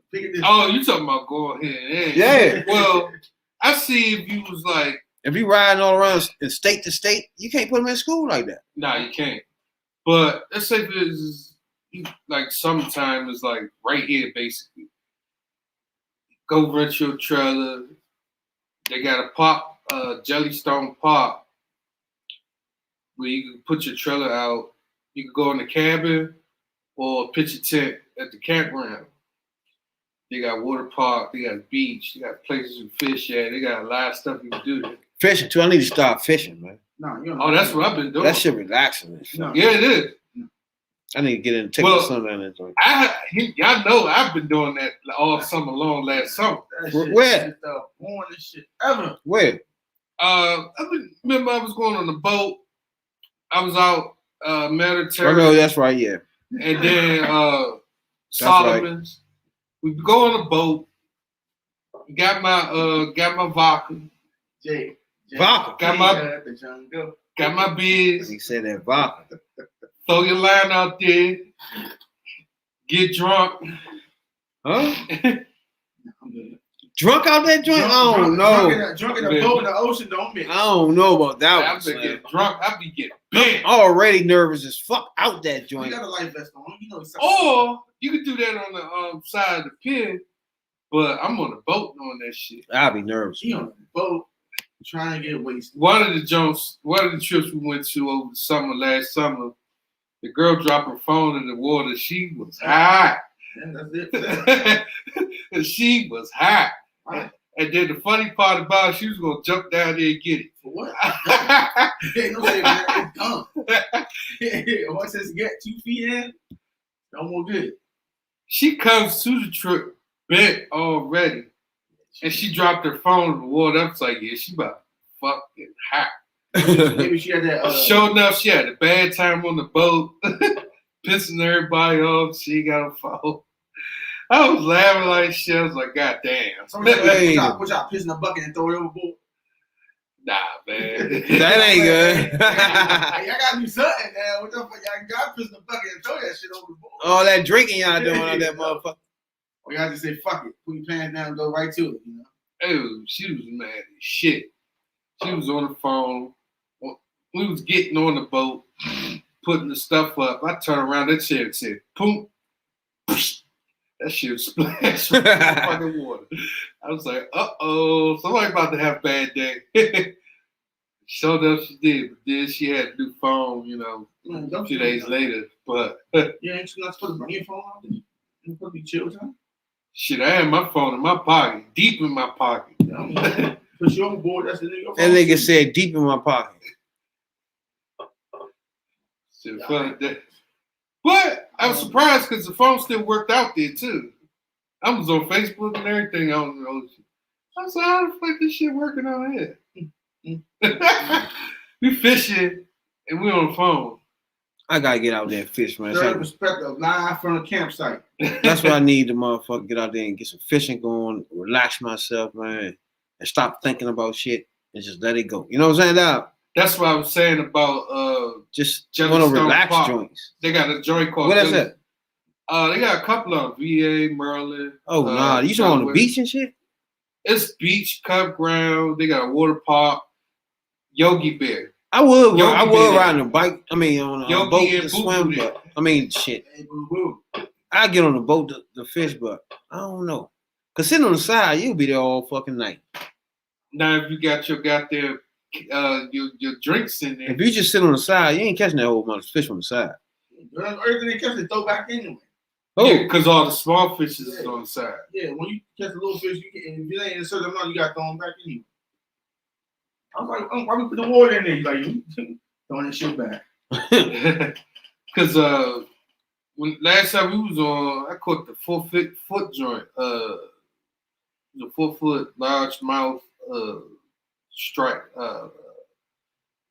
Oh, you talking about going here? Yeah. Well, I see if you was like. If you riding all around state to state, you can't put them in school like that. Nah, you can't. But let's say this like summertime is like right here basically. Go rent your trailer. They got a park, Jellystone Park, where you can put your trailer out. You can go in the cabin or pitch a tent at the campground. They got water park. They got beach. They got places to fish at. They got a lot of stuff you can do there. Fishing too. I need to start fishing, man. No, you don't. Oh, that's what I've been doing. That shit relaxing. And shit. No. Yeah, it is. I need to get in and take the sun down there. Joint. Y'all know I've been doing that all summer long last summer. Where? Is the boringest shit ever. Where? Remember I was going on the boat. I was out Mediterranean. Oh no, that's right. Yeah. And then Solomon's. Right. We go on the boat. Got my vodka. Jay. Vodka. Got my beers. He said that vodka. Throw your line out there. Get drunk. Huh? Drunk out that joint? I don't know. Drunk in the boat in the ocean don't mix. I don't know about that I one. be getting drunk. I be getting bent. I'm already nervous as fuck out that joint. You got a life vest on. You know. Or you could do that on the side of the pier, but I'm on the boat doing that shit. I'll be nervous. You on the boat trying to get wasted. One of the trips we went to over the summer, last summer, the girl dropped her phone in the water. She was hot. Yeah, that's it. She was hot. Right. And then the funny part about it, she was gonna jump down there and get it. For what? No say man, it's dumb. Once it's get 2 feet in, no more good. She comes to the trip bent already, and she dropped her phone in the water. I was like, yeah, she about fucking hot. Maybe she had that. Sure enough, she had a bad time on the boat, pissing everybody off. She got a phone. I was laughing like shit. I was like, God damn. Somebody put y'all piss in a bucket and throw it overboard. Nah, man. That ain't good. Y'all gotta do something now. What the fuck? Y'all gotta piss in the bucket and throw that shit overboard. All that drinking y'all doing on that motherfucker. Or y'all just say, fuck it. Put your pants down and go right to it, you know? Hey, she was mad as shit. She was on the phone. We was getting on the boat, putting the stuff up. I turned around, that shit said, boom. That shit splashed in the fucking water. I was like, uh-oh, somebody about to have a bad day. Showed up she did, but then she had a new phone, you know, a few days later. But yeah, ain't you not supposed to bring your phone out? You supposed to be chill time? Shit, I had my phone in my pocket, deep in my pocket. Put you on board, that's the nigga. That nigga said deep in my pocket. Shit, fun that. But I was surprised because the phone still worked out there too. I was on Facebook and everything. I don't know. I was like, how the fuck this shit working on here? We fishing and we on the phone. I gotta get out there and fish, man. Third perspective, live from the campsite. That's what I need to motherfucker get out there and get some fishing going, relax myself, man, and stop thinking about shit and just let it go. You know what I'm saying, dog? That's what I was saying about just want to relax Park. joints. They got a joint called. What is that? They got a couple of VA, Maryland. Oh nah, you talking on the beach and shit? It's beach, campground. They got a water park. Yogi Bear. I would ride on a bike. I mean, on a boat to swim, but I mean, shit. Hey, boo-boo. I get on the boat to fish, but I don't know. Cause sitting on the side, you'll be there all fucking night. Now, if you got your goddamn your drinks in there, if you just sit on the side, you ain't catching that whole bunch of fish on the side. Everything they catch, they throw back anyway. Oh, yeah, because all the small fishes is on the side. Yeah, when you catch a little fish, you can, if it ain't a certain amount, you got to throw them back anyway. I was like, why we put the water in there? He's like, you throwing that shit back. Because when last time we was on, I caught the 4 foot joint. The 4 foot largemouth strike.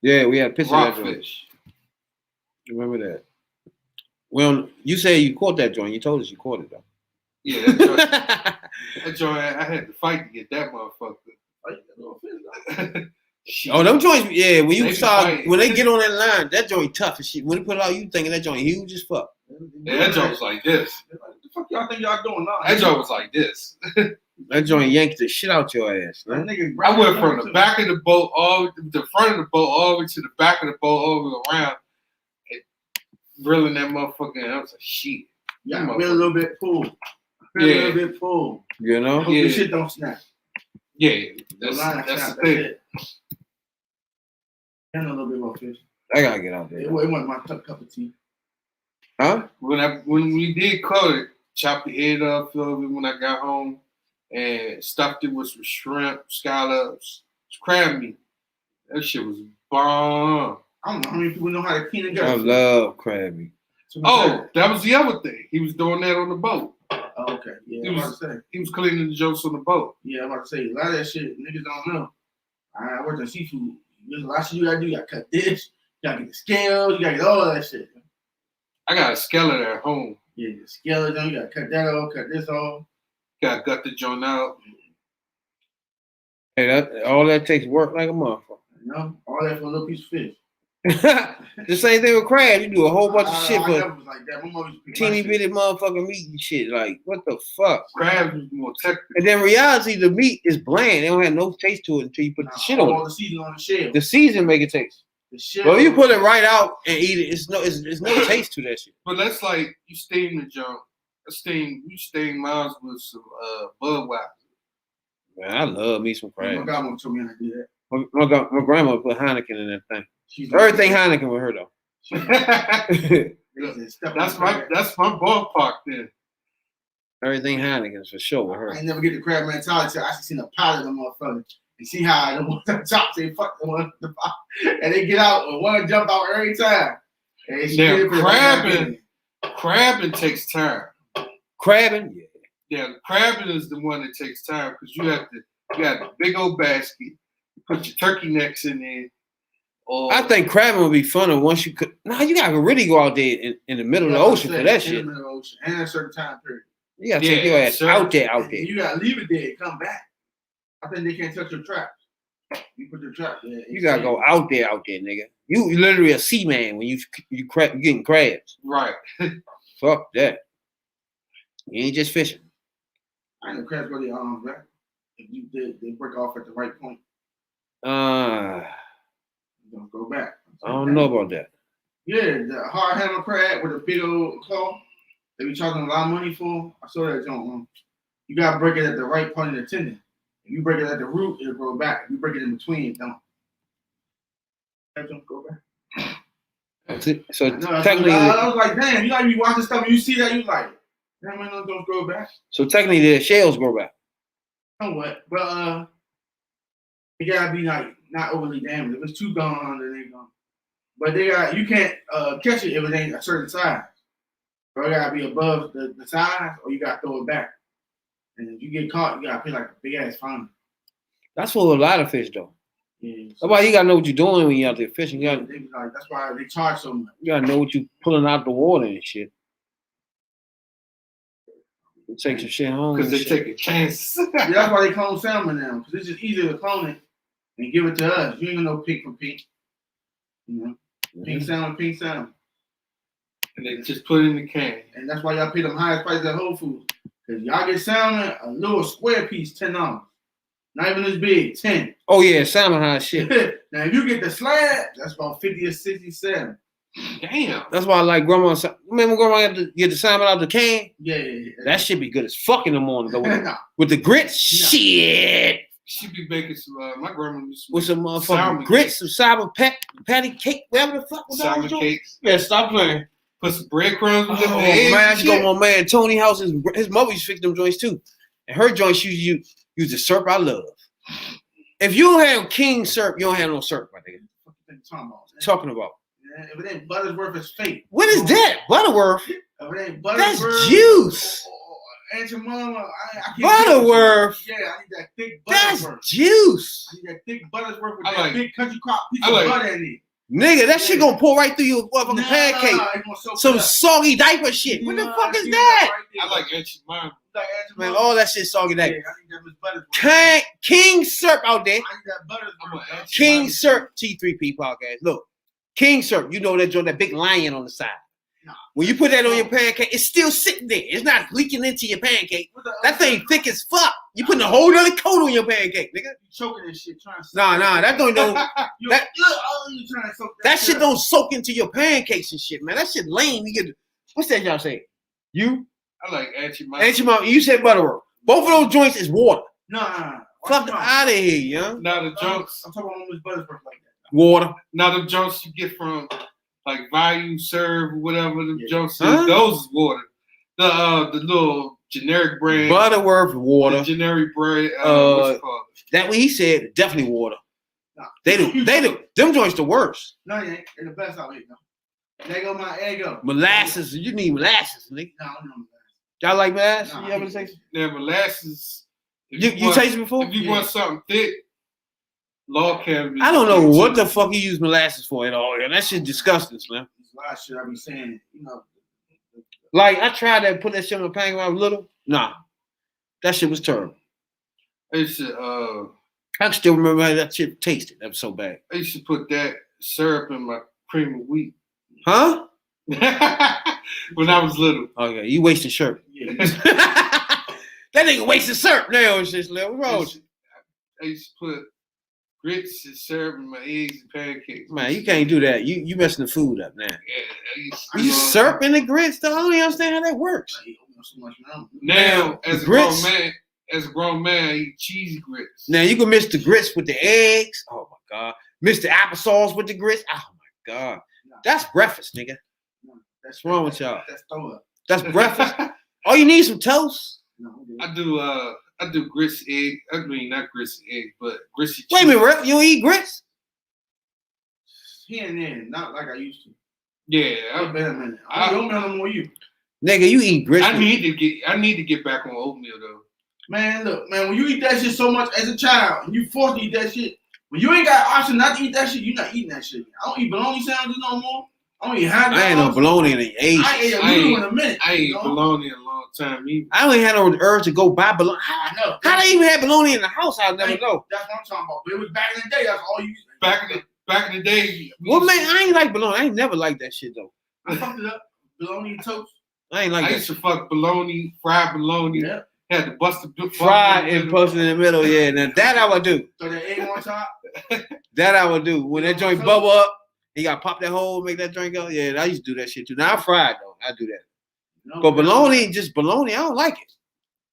yeah, we had a picture of that joint. Rockfish. Remember that? Well, you say you caught that joint. You told us you caught it though. Yeah, that joint, I had to fight to get that motherfucker. Oh, them joints, yeah. When you They start, when they get on that line, that joint tough as shit. When they put it out, you thinking that joint huge as fuck. Yeah, that joint was like this. What the fuck y'all think y'all doing now? That joint was like this. That joint yanked the shit out your ass, man. I went from the back of the boat all the front of the boat all the way to the back of the boat all the way around, and reeling that motherfucker in. I was like, shit. Yeah, we're a little bit full. A little bit full. You know? Hope this shit don't snap. Yeah, that's the thing. And a little bit more fish. I gotta get out there. It wasn't my cup of tea. Huh? When we did call it, chopped the head off of it when I got home and stuffed it with some shrimp, scallops, crab meat. That shit was bomb. I don't know how many people know how to clean it I up. love crab meat. Oh, that was the other thing. He was doing that on the boat. Oh, okay. Yeah, he was cleaning the jokes on the boat. Yeah, I'm about to say, a lot of that shit niggas don't know. I worked in seafood. There's a lot of shit you gotta do. You gotta cut this, you gotta get the scales, you gotta get all of that shit. I got a skeleton at home. Yeah, the skeleton, you gotta cut that off, cut this off. Gotta gut the joint out. Hey, all that takes work like a motherfucker. You know, all that for a little piece of fish. The same thing with crab. You do a whole bunch of shit I for never was like that. My mom used to teeny bitty motherfucking meat and shit. Like, what the fuck? Crab is more technical. And then reality, the meat is bland. It don't have no taste to it until you put the shit on all it. the seasoning on the shell. The season make it taste. The shell. Well, you put it right out and eat it. It's no taste to that shit. But that's like you steam the junk. You steam mine with some Budweiser. Man, I love me some crab. My godmother told me how to do that. My grandma put Heineken in that thing. Everything Heineken with her though. That's my ballpark then. Everything Heineken for sure with her. I ain't never get the crab mentality. I actually seen a pilot of them motherfuckers and see how the ones at the top say fuck the one at the bottom. And they get out and one jump out every time. Now crabbing takes time. Crabbing? Yeah, crabbing is the one that takes time because you got a big old basket, you put your turkey necks in there. I think crabbing would be funner once you could. No, you gotta really go out there in the middle of the ocean for that shit. In the middle of the ocean and at a certain time period. You gotta take your ass out there. You gotta leave it there and come back. I think they can't touch your traps. You put your trap there. You gotta go out there, nigga. You literally a seaman when you getting crabs. Right. Fuck that. You ain't just fishing. I know crabs go their arms back. If they break off at the right point. Don't go back. I don't know about that. Yeah, the hard hammer crab with a big old claw. They be charging a lot of money for. I saw that joint. You gotta break it at the right point of the tendon. If you break it at the root, it'll grow back. If you break it in between, it don't. That don't go back. So no, technically, I was like, damn, you gotta be watching stuff and you see that, you like, damn, man, those don't grow back. So technically, the shells grow back. Somewhat, but it gotta be like not overly damaged. If it's too gone, then they gone. But you can't catch it if it ain't a certain size. Or it gotta be above the size, or you gotta throw it back. And if you get caught, you gotta pay like a big ass fine. That's for a lot of fish, though. Yeah. That's why you gotta know what you're doing when you're out there fishing. That's why they charge so much. You gotta know what you're pulling out the water and shit. You take your shit home. Because they take a chance. Yeah, that's why they clone salmon now. Because it's just easier to clone it and give it to us. You ain't gonna know pink from pink. You know? Pink salmon. And they just put it in the can. And that's why y'all pay them highest prices at Whole Foods. Because y'all get salmon, a little square piece, $10. Not even as big, 10. Oh yeah, salmon high shit. Now if you get the slab, that's about 50 or 67. Damn. That's why I like grandma. Remember grandma had to get the salmon out of the can? Yeah. That shit be good as fuck in the morning though. With the grits, shit. She be baking some. My grandma used to with some motherfucking grits, some sour patty cake, whatever the fuck was sour cakes. Yeah, stop playing. Put some breadcrumbs with Oh man, I just go to my man Tony house. His mother used to fix them joints too, and her joints use the syrup I love. If you don't have King syrup, you don't have no syrup, my nigga. What you talking about? Yeah, if it ain't Butterworth, it's fake. What is that? Butterworth? If it ain't Butterworth, that's juice. Aunt your mama, I can't Butterworth. Yeah, I need that thick Butterworth. That's juice. I need that thick Butterworth with that big country crop piece of butter in it. Nigga, that shit gonna pour right through your motherfucking pancake. Some soggy diaper shit. What the fuck is that? I like Aunt your mama. Man, all that shit soggy diaper. King syrup out there. I need that Butterworth. King syrup T3P podcast. Look, King syrup. You know that big lion on the side. When you put that on your pancake, it's still sitting there. It's not leaking into your pancake. That thing thick as fuck. You putting a whole other coat on your pancake, nigga. You choking this shit, trying to Nah, that don't know. that shit don't soak into your pancakes and shit, man. That shit lame. You get what's that y'all say? You? I like Aunt your mama. Aunt your mama. You said Butterworth. Both of those joints is water. Nah. Fuck out of here, young. Now the junks. I'm talking about Miss Butterworth like that. Water. Now the junks you get from like Value Serve or whatever the junks is, those is water. The little generic brand. Butterworth water. The generic brand. What's it called? That what he said, definitely water. No. They do. Them joints the worst. No, they ain't. They're the best out here, though. There go my ego. Molasses. You need molasses, nigga. No, I don't know molasses. Y'all like molasses? No, you ever taste it? Yeah, molasses. You tasted it before? If you want something thick, log cabin. I don't know what the fuck you use molasses for at all. That shit disgusting, man. There's a lot of shit I be saying, Like, I tried to put that shit on the pan when I was little. Nah. That shit was terrible. I used to, I can still remember how that shit tasted. That was so bad. I used to put that syrup in my cream of wheat. Huh? When I was little. Okay, you wasting syrup. Yeah. That nigga wasting syrup now. It's just little road. I used to put grits and syrup in my eggs and pancakes. Man, you can't do that. You messing the food up now. Yeah, You syrup in the grits though? I don't even understand how that works. Now, as a grown man, I eat cheesy grits. Now you can mix the grits with the eggs. Oh my god. Mix the applesauce with the grits. Oh my god. That's breakfast, nigga. What's wrong with y'all? That's throw up. That's breakfast. Oh, you need some toast? No, I do grits egg. I mean not grits egg, but grits. Wait a minute, Rep. You don't eat grits? Here and there, not like I used to. Yeah, I've been a minute. I don't know no more you. Nigga, you eat grits. I need to get back on oatmeal though. Man, look, man, when you eat that shit so much as a child and you forced to eat that shit, when you ain't got an option not to eat that shit, you're not eating that shit. I don't eat bologna sandwiches no more. I don't eat hot dogs. I ain't no bologna in the age. I ate a noodle in a minute. I ain't bologna in a long time either. I don't even have no urge to go buy bologna. I know. How they even have bologna in the house? I'll never know. That's what I'm talking about. But it was back in the day. That's all you. Back in the day. Well, man, I ain't like bologna. I ain't never liked that shit though. I fucked it up. Bologna and toast. I ain't like that. I used to fuck bologna, fried bologna. Yeah. Had to bust the fried and posted in the middle. Yeah, now that I would do. So the egg on top. That I would do. When that joint bubble up, you gotta pop that hole, make that joint go. Yeah, I used to do that shit too. Now I fried though. I do that. No, but bologna, just bologna, I don't like it.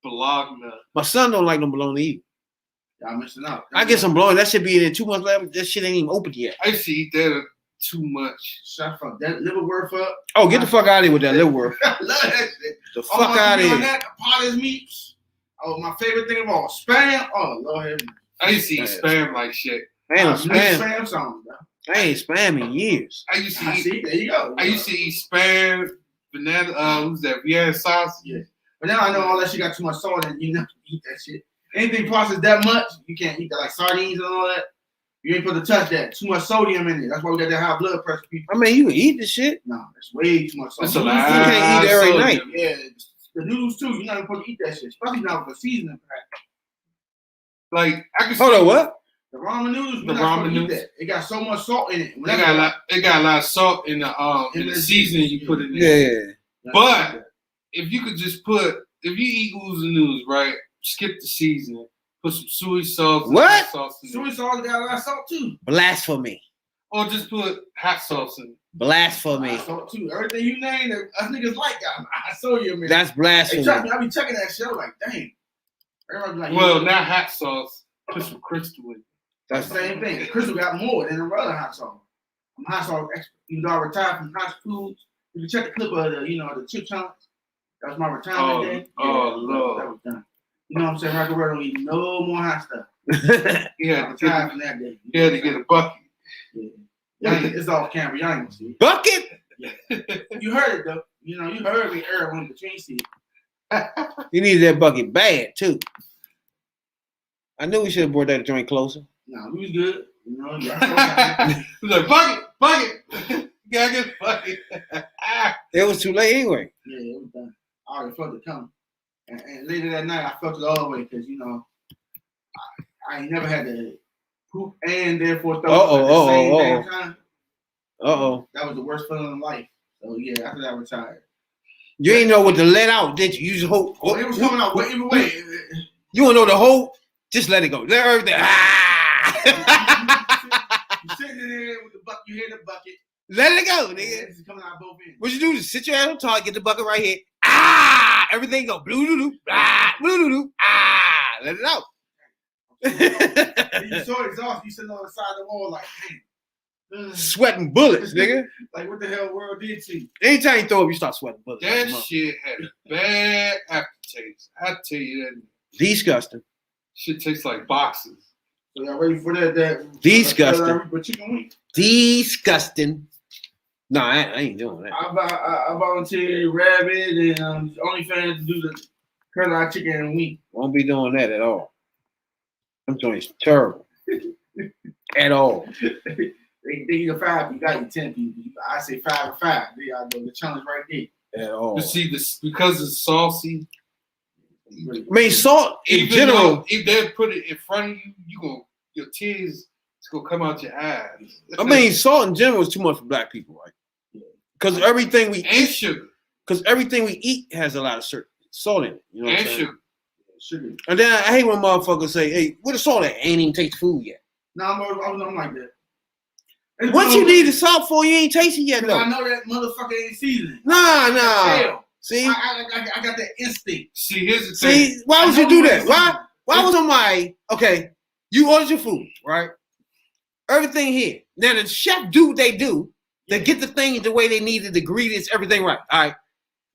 Bologna. My son don't like no bologna either. Y'all missing out. I get some bologna. That should be in 2 months later. That shit ain't even opened yet. I used to eat that too much. Shut up. That liverwurst up. Oh, get the fuck out of here with that liverwurst. I love that shit. The fuck out of here. That, potted meats. Oh, my favorite thing of all. Spam. Oh, Lord. I used to eat spam like shit. I ain't no spam. Spam songs, bro. I ain't spam in years. I used to eat. See, there you go. I used to eat spam, banana. Who's that? Vienna sauce. Yeah. But now I know all that shit got too much salt in it. You never eat that shit. Anything processed that much, you can't eat that. Like sardines and all that. You ain't supposed to touch that. Too much sodium in it. That's why we got that high blood pressure. People. I mean, you can eat the shit. No, it's way too much salt. You can't eat every night. Yeah, the noodles too. You're not supposed to eat that shit, especially not with the seasoning pack. Like I can. Hold on, what? The ramen noodles. The ramen noodles. It got so much salt in it. It got a lot of salt in the seasoning you put in there. Yeah. But if you could just if you eat oozing noodles, right? Skip the seasoning. Put some soy sauce. What? Soy sauce got a lot of salt too. Blasphemy. Or just put hot sauce in it. Blasphemy. Salt too. Everything you name, us niggas like I saw you, man. That's blasphemy. Hey, trust me, I be checking that show like, dang. Everybody be like, well, not hot sauce. Put some crystal in it. That's the same thing. Crystal got more than the other hot sauce. I'm a hot sauce expert. Even though I retired from hot foods, you can check the clip of the chip chunks. That was my retirement day. Oh, Lord. That was done. You know what I'm saying? Rocket World don't eat no more hot stuff. Yeah, retired from that day. He had to get a bucket. Yeah, it's off camera. Y'all ain't gonna see it. Bucket? Yeah. You heard it though. You know, you heard me earlier when the train see it. You needed that bucket bad too. I knew we should have brought that joint closer. No, we was good. You know, he was like, bucket. You gotta get a bucket. It was too late anyway. Yeah, it was done. I already felt it coming. And later that night, I felt it all the way because, you know, I ain't never had to poop and therefore throw at the same damn time. That was the worst feeling in life. So, yeah, after that, I retired. You ain't know what to let out, did you? You just hope. Oh, it was coming out way, either way. You don't know the whole. Just let it go. Let everything. You sitting in there with the bucket. You hear the bucket. Let it go, nigga. It's coming out both ends. What you do is sit your ass on top, get the bucket right here. Everything go blue doo doo. Blue doo doo. Let it out. You saw it exhaust. You sitting on the side of the wall like, damn. Sweating bullets, nigga. Like what the hell world did to you? Anytime you throw up, you start sweating bullets. That shit had a bad aftertaste. I tell you that. Disgusting. Shit tastes like boxes. So y'all ready for that Disgusting. But chicken wing? Disgusting. No, I ain't doing that. I volunteered Rabbit and OnlyFans to do the curly chicken and wing. Won't be doing that at all. Them joints terrible. At all. They eat a 5, you got 10 people. I say 5 and 5. They are the challenge right there. At all. You see this because it's saucy. I mean, salt in Even general. though if they put it in front of you, your tears is gonna come out your eyes. I mean, salt in general is too much for black people, right? Because everything we and eat, sugar. because everything we eat has a lot of salt in it. You know what And I'm saying? sugar. And then I hate when motherfuckers say, "Hey, where the salt at? Ain't even taste food yet." No, I'm like that. It's What you need the salt for? You ain't tasted yet, I though. know that motherfucker ain't seasoned. Nah. Hell. See, I got that instinct. See, here's the thing. see, why would you do that? Why was somebody okay? You ordered your food, right? Everything here. Now the chef do what they do. They get the thing the way they need it, the ingredients, everything right. All right.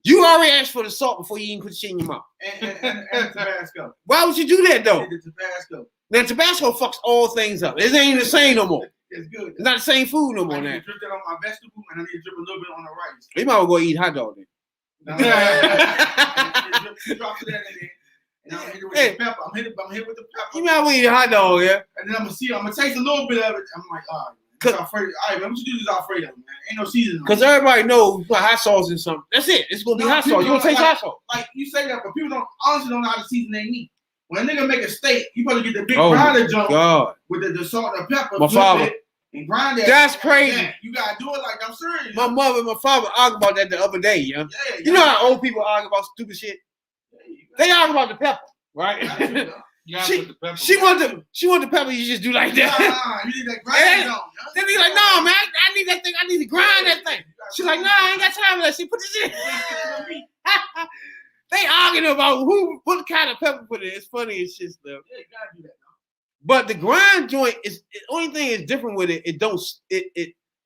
You already asked for the salt before you even put the shit in your mouth. And Tabasco. Why would you do that though? The Tabasco. Now Tabasco fucks all things up. It ain't the same no more. It's good. It's not the same food no more I need now. to drip that on my vegetable and I need to drip a little bit on the rice. You might as well go eat hot dog then. Now, drop that in there. And I'm hit with the pepper. I'm hit with the pepper. You might as well eat a hot dog, yeah. And then I'm gonna taste a little bit of it. I'm like, all right, Alfredo. All right, man, what you do is Alfredo, man. Ain't no seasoning. Because everybody knows you put hot sauce in something. That's it. It's gonna be hot sauce. You gonna taste hot sauce. Like you say that, but people honestly don't know how to season their meat. When a nigga make a steak, you probably get the big grinder jump God. with the salt and pepper. My father. And grind that. That's crazy. Yeah, you gotta do it like I'm serious. My mother and my father argued about that the other day, yeah. Yeah, You know how old people argue about stupid shit? They argue about the pepper, right? You gotta put the pepper. She want the pepper. You just do like that. Nah, you need that grind on. Then be like, no, man, I need that thing. I need to grind that thing. She's like, nah, I ain't got time for that shit. Put this in. They arguing about what kind of pepper put in. It's funny as shit stuff. Yeah, you gotta do that. But the grind joint is the only thing is different with it. It don't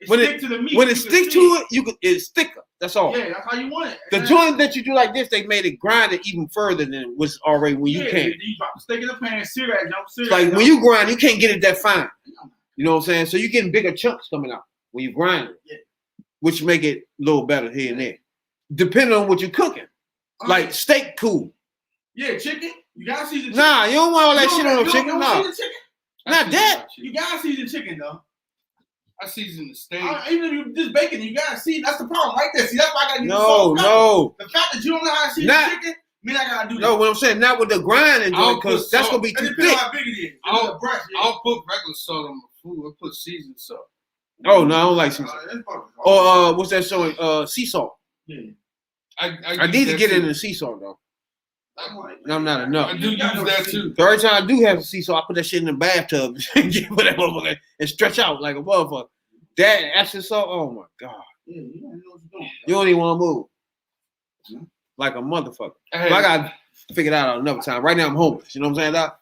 when stick to the meat. When it stick to it, it's thicker. That's all. Yeah, that's how you want it. The joint that you do like this, they made it grind it even further than it was already when you can. You drop the steak in the pan, sear that, jump sear. Like when you grind, you can't get it that fine. You know what I'm saying? So you're getting bigger chunks coming out when you grind it, which make it a little better here and there, depending on what you're cooking. Like steak, cool. Yeah, chicken. You gotta season chicken. Nah, you don't want all that shit on the chicken. Nah, not that. You gotta season chicken though. I season the steak. Even if you just bacon, you gotta see. That's the problem right there. See, that's why I gotta do No. The fact that you don't know how to season chicken, mean I gotta do that. No, what I'm saying, not with the grinding joint, because that's gonna be too thick. How big it is. I'll put regular salt on my food. I put seasoned salt. Oh no, I don't like sea salt. Or what's that showing? Sea salt. Yeah. I need to get into sea salt though. I'm not enough. I do use that too. So every time I do have sea salt, I put that shit in the bathtub and get whatever and stretch out like a motherfucker. That Epsom salt, oh my god. Yeah, you don't know what you're doing. You don't even want to move. Like a motherfucker. Hey. But I gotta figure it out another time. Right now I'm homeless. You know what I'm saying, Doc?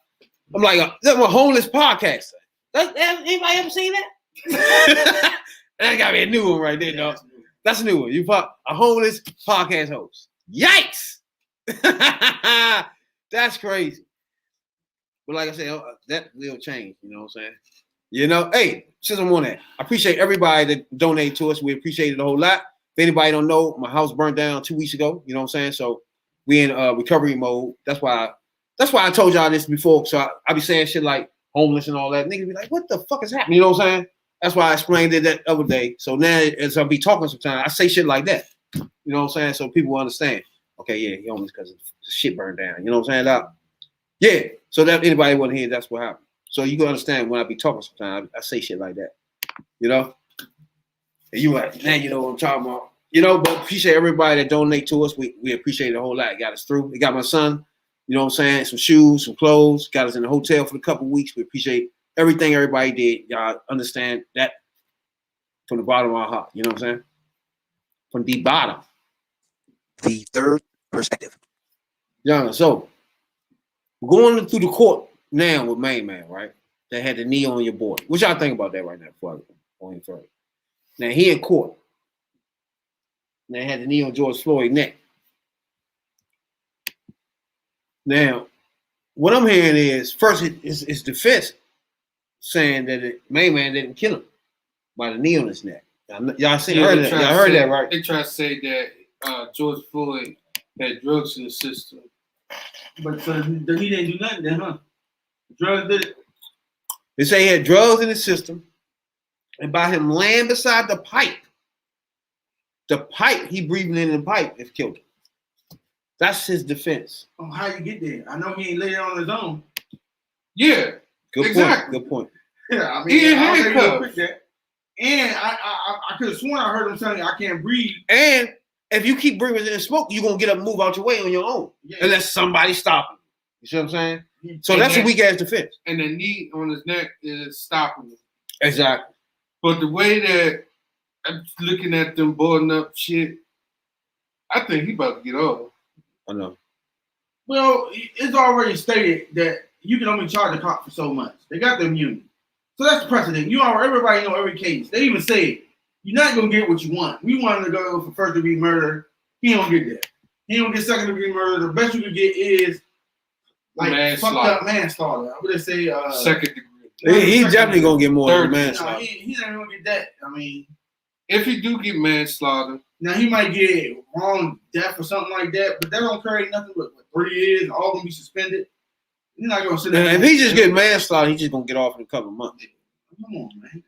I'm like I'm a homeless podcaster. Anybody ever seen that? That gotta be a new one right there, dog. That's a new one. You a homeless podcast host. Yikes! That's crazy. But like I said, that will change. You know what I'm saying? You know, hey, since I'm on that, I appreciate everybody that donate to us. We appreciate it a whole lot. If anybody don't know, my house burned down 2 weeks ago. You know what I'm saying? So we in recovery mode. That's why I told y'all this before. So I be saying shit like homeless and all that. Niggas be like, what the fuck is happening? You know what I'm saying? That's why I explained it that other day. So now as I be talking sometimes, I say shit like that. You know what I'm saying? So people understand. Okay, yeah, he homeless because the shit burned down. You know what I'm saying, Doc? Yeah. So that anybody wasn't here, that's what happened. So you can understand when I be talking sometimes, I say shit like that. You know? And you like, now you know what I'm talking about. You know, but appreciate everybody that donate to us. We appreciate it a whole lot. It got us through. It got my son, you know what I'm saying, some shoes, some clothes, got us in the hotel for a couple of weeks. We appreciate everything everybody did. Y'all understand that from the bottom of our heart. You know what I'm saying? From the bottom. The third perspective. Yeah, so we're going through the court now with Main Man, right? That had the knee on your boy. What y'all think about that right now? Before on him first. Now he in court. Now he had the knee on George Floyd's neck. Now, what I'm hearing is first it's defense saying that the main man didn't kill him by the knee on his neck. Y'all heard that? Y'all heard that, right? They try to say that George Floyd had drugs in the system. But so he didn't do nothing then, huh? Drugs did it. They say he had drugs in the system, and by him laying beside the pipe he breathing in the pipe has killed him. That's his defense. Oh, how you get there? I know he ain't laid it on his own. Yeah, good exactly. Point. Good point. Yeah, I mean, he in I'll handcuffs. that. And I could have sworn I heard him telling you I can't breathe. And if you keep breathing in smoke, you're gonna get up and move out your way on your own. Yeah. Unless somebody stop him. You see what I'm saying? Yeah. So that's a weak ass defense. And the knee on his neck is stopping him. Exactly. But the way that I'm looking at them boarding up shit, I think he about to get off. I know. Well, it's already stated that you can only charge a cop for so much. They got the immunity. So that's the precedent. Everybody know every case. They even say you're not gonna get what you want. We want him to go for first degree murder. He don't get that. He don't get second degree murder. The best you can get is like fucked up manslaughter. I would say second degree. He's definitely gonna get more than manslaughter. He's not gonna get that. I mean, if he do get manslaughter, now he might get wrong death or something like that, but that don't carry nothing but 3 years. All gonna be suspended. You're not gonna sit there. If he just get manslaughter, he's just gonna get off in a couple of months. Come on, man.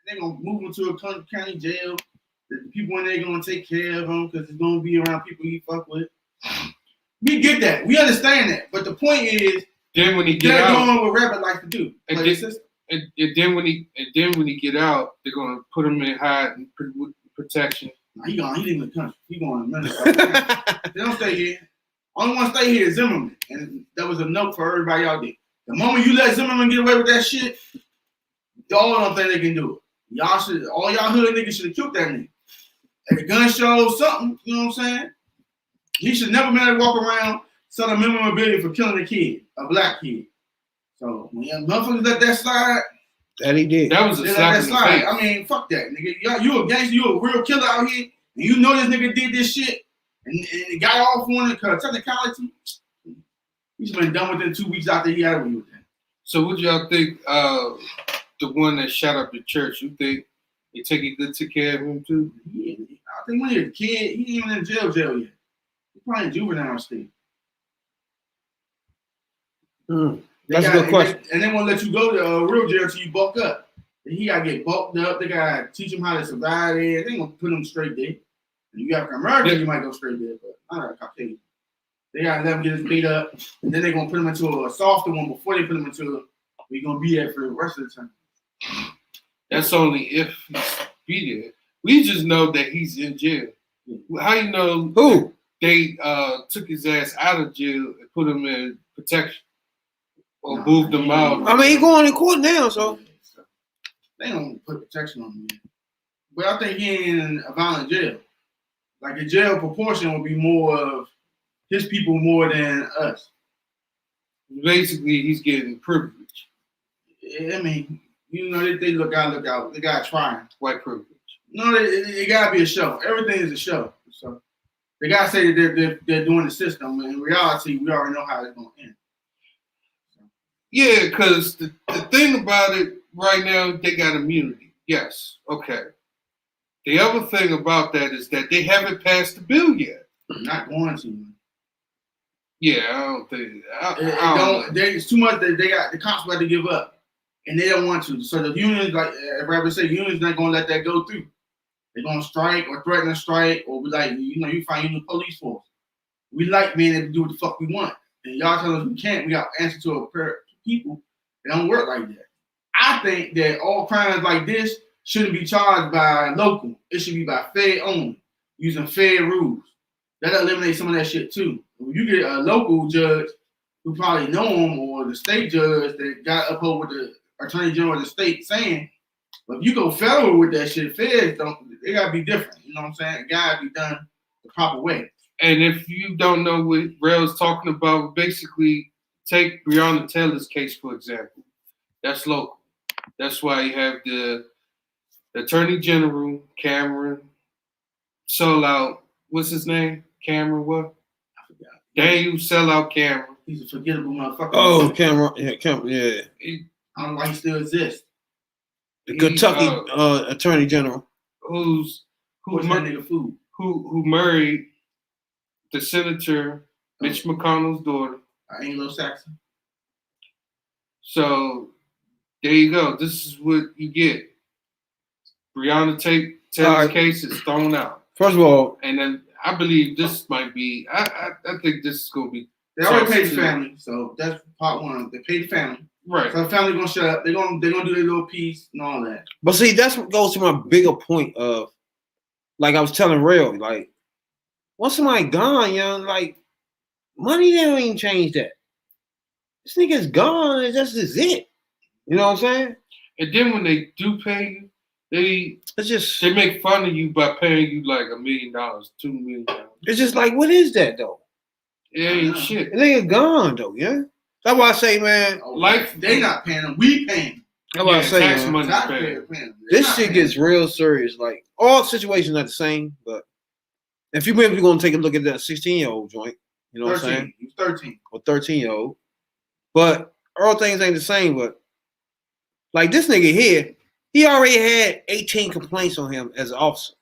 They're gonna move him to a county jail. The people in there gonna take care of him because he's gonna be around people he fuck with. We get that. We understand that. But the point is, then when he get they're out, doing what Rabbit likes to do. And then when he get out, they're gonna put him in hide and protection. Nah, he leaving the country. He going to Minnesota. They don't stay here. Only one stay here is Zimmerman, and that was a note for everybody out there. The moment you let Zimmerman get away with that shit, y'all don't think they can do it. All y'all hood niggas should have killed that nigga. At the gun show, something, you know what I'm saying? He should never been able to walk around selling memorabilia for killing a kid, a black kid. So when motherfuckers let that slide, that he did. That was a slap in the face. I mean, fuck that, nigga. You a gangster, you a real killer out here, and you know this nigga did this shit, and he got off on it because technicality, he's been done within 2 weeks after he got away with that. So what y'all think? The one that shot up the church, you think they took care of him too? Yeah, I think when he was a kid, he ain't even in jail yet. He's probably in juvenile state. That's a good question. And they won't let you go to real jail until you bulk up. And he got to get bulked up. They got to teach him how to survive there. They ain't going to put him straight there. And you got American, you might go straight there, but not a Caucasian. They got to let him get his beat up. And then they're going to put him into a softer one before they put him into we're going to be there for the rest of the time. That's only if he's be there. We just know that he's in jail. How you know who? They took his ass out of jail and put him in protection or moved him out. I mean, he going in court now, so they don't put protection on him. But I think he ain't in a violent jail. Like a jail proportion would be more of his people more than us. Basically, he's getting privilege. I mean, you know, they look out. They got trying. White privilege. No, it gotta be a show. Everything is a show. So they gotta say that they're doing the system. In reality, we already know how it's gonna end. Yeah, because the thing about it right now, they got immunity. Yes, okay. The other thing about that is that they haven't passed the bill yet. They're not going to. Yeah, I don't think. It's too much that they got. The cops got to give up, and they don't want to. So the unions, like Rabbit said, unions not gonna let that go through. They're gonna strike or threaten to strike, or be like, you find your new police force. We like being able to do what the fuck we want, and y'all tell us we can't. We got to answer to a pair of people. It don't work like that. I think that all crimes like this shouldn't be charged by local. It should be by Fed only, using Fed rules. That eliminates some of that shit too. When you get a local judge who probably know him, or the state judge that got uphold with the attorney general of the state saying, but if you go federal with that shit, Feds they gotta be different. You know what I'm saying? It gotta be done the proper way. And if you don't know what Rail's talking about, basically take Breonna Taylor's case, for example. That's local. That's why you have Attorney General Cameron, sellout. What's his name? Cameron what? I forgot. Daniel sellout Cameron. He's a forgettable motherfucker. Oh, Cameron. Yeah, Cameron. Yeah. I don't know why he still exists. The Kentucky Attorney General. Who married the Senator Mitch McConnell's daughter. Anglo-Saxon. So there you go. This is what you get. Breonna Taylor's case is thrown out. First of all, and then I believe this might be. I think this is going to be. They already paid the family, so that's part one. They paid the family, right? So the family gonna shut up. They're gonna do their little piece and all that. But see, that's what goes to my bigger point of, like I was telling Rail, like once somebody gone, young, like money don't even change that. This nigga's gone, and this is it. You know what I'm saying? And then when they do pay you, they make fun of you by paying you like $1 million, $2 million. It's just like, what is that though? It ain't shit. The nigga gone though, yeah. That's why I say, man, they not paying them, we paying. That's why I say, man, this shit gets real serious. Like all situations are the same, but if you're gonna take a look at that 16-year-old joint, you know 13, what I'm saying? He's 13 or 13-year-old, but all things ain't the same. But like this nigga here, he already had 18 complaints on him as an officer,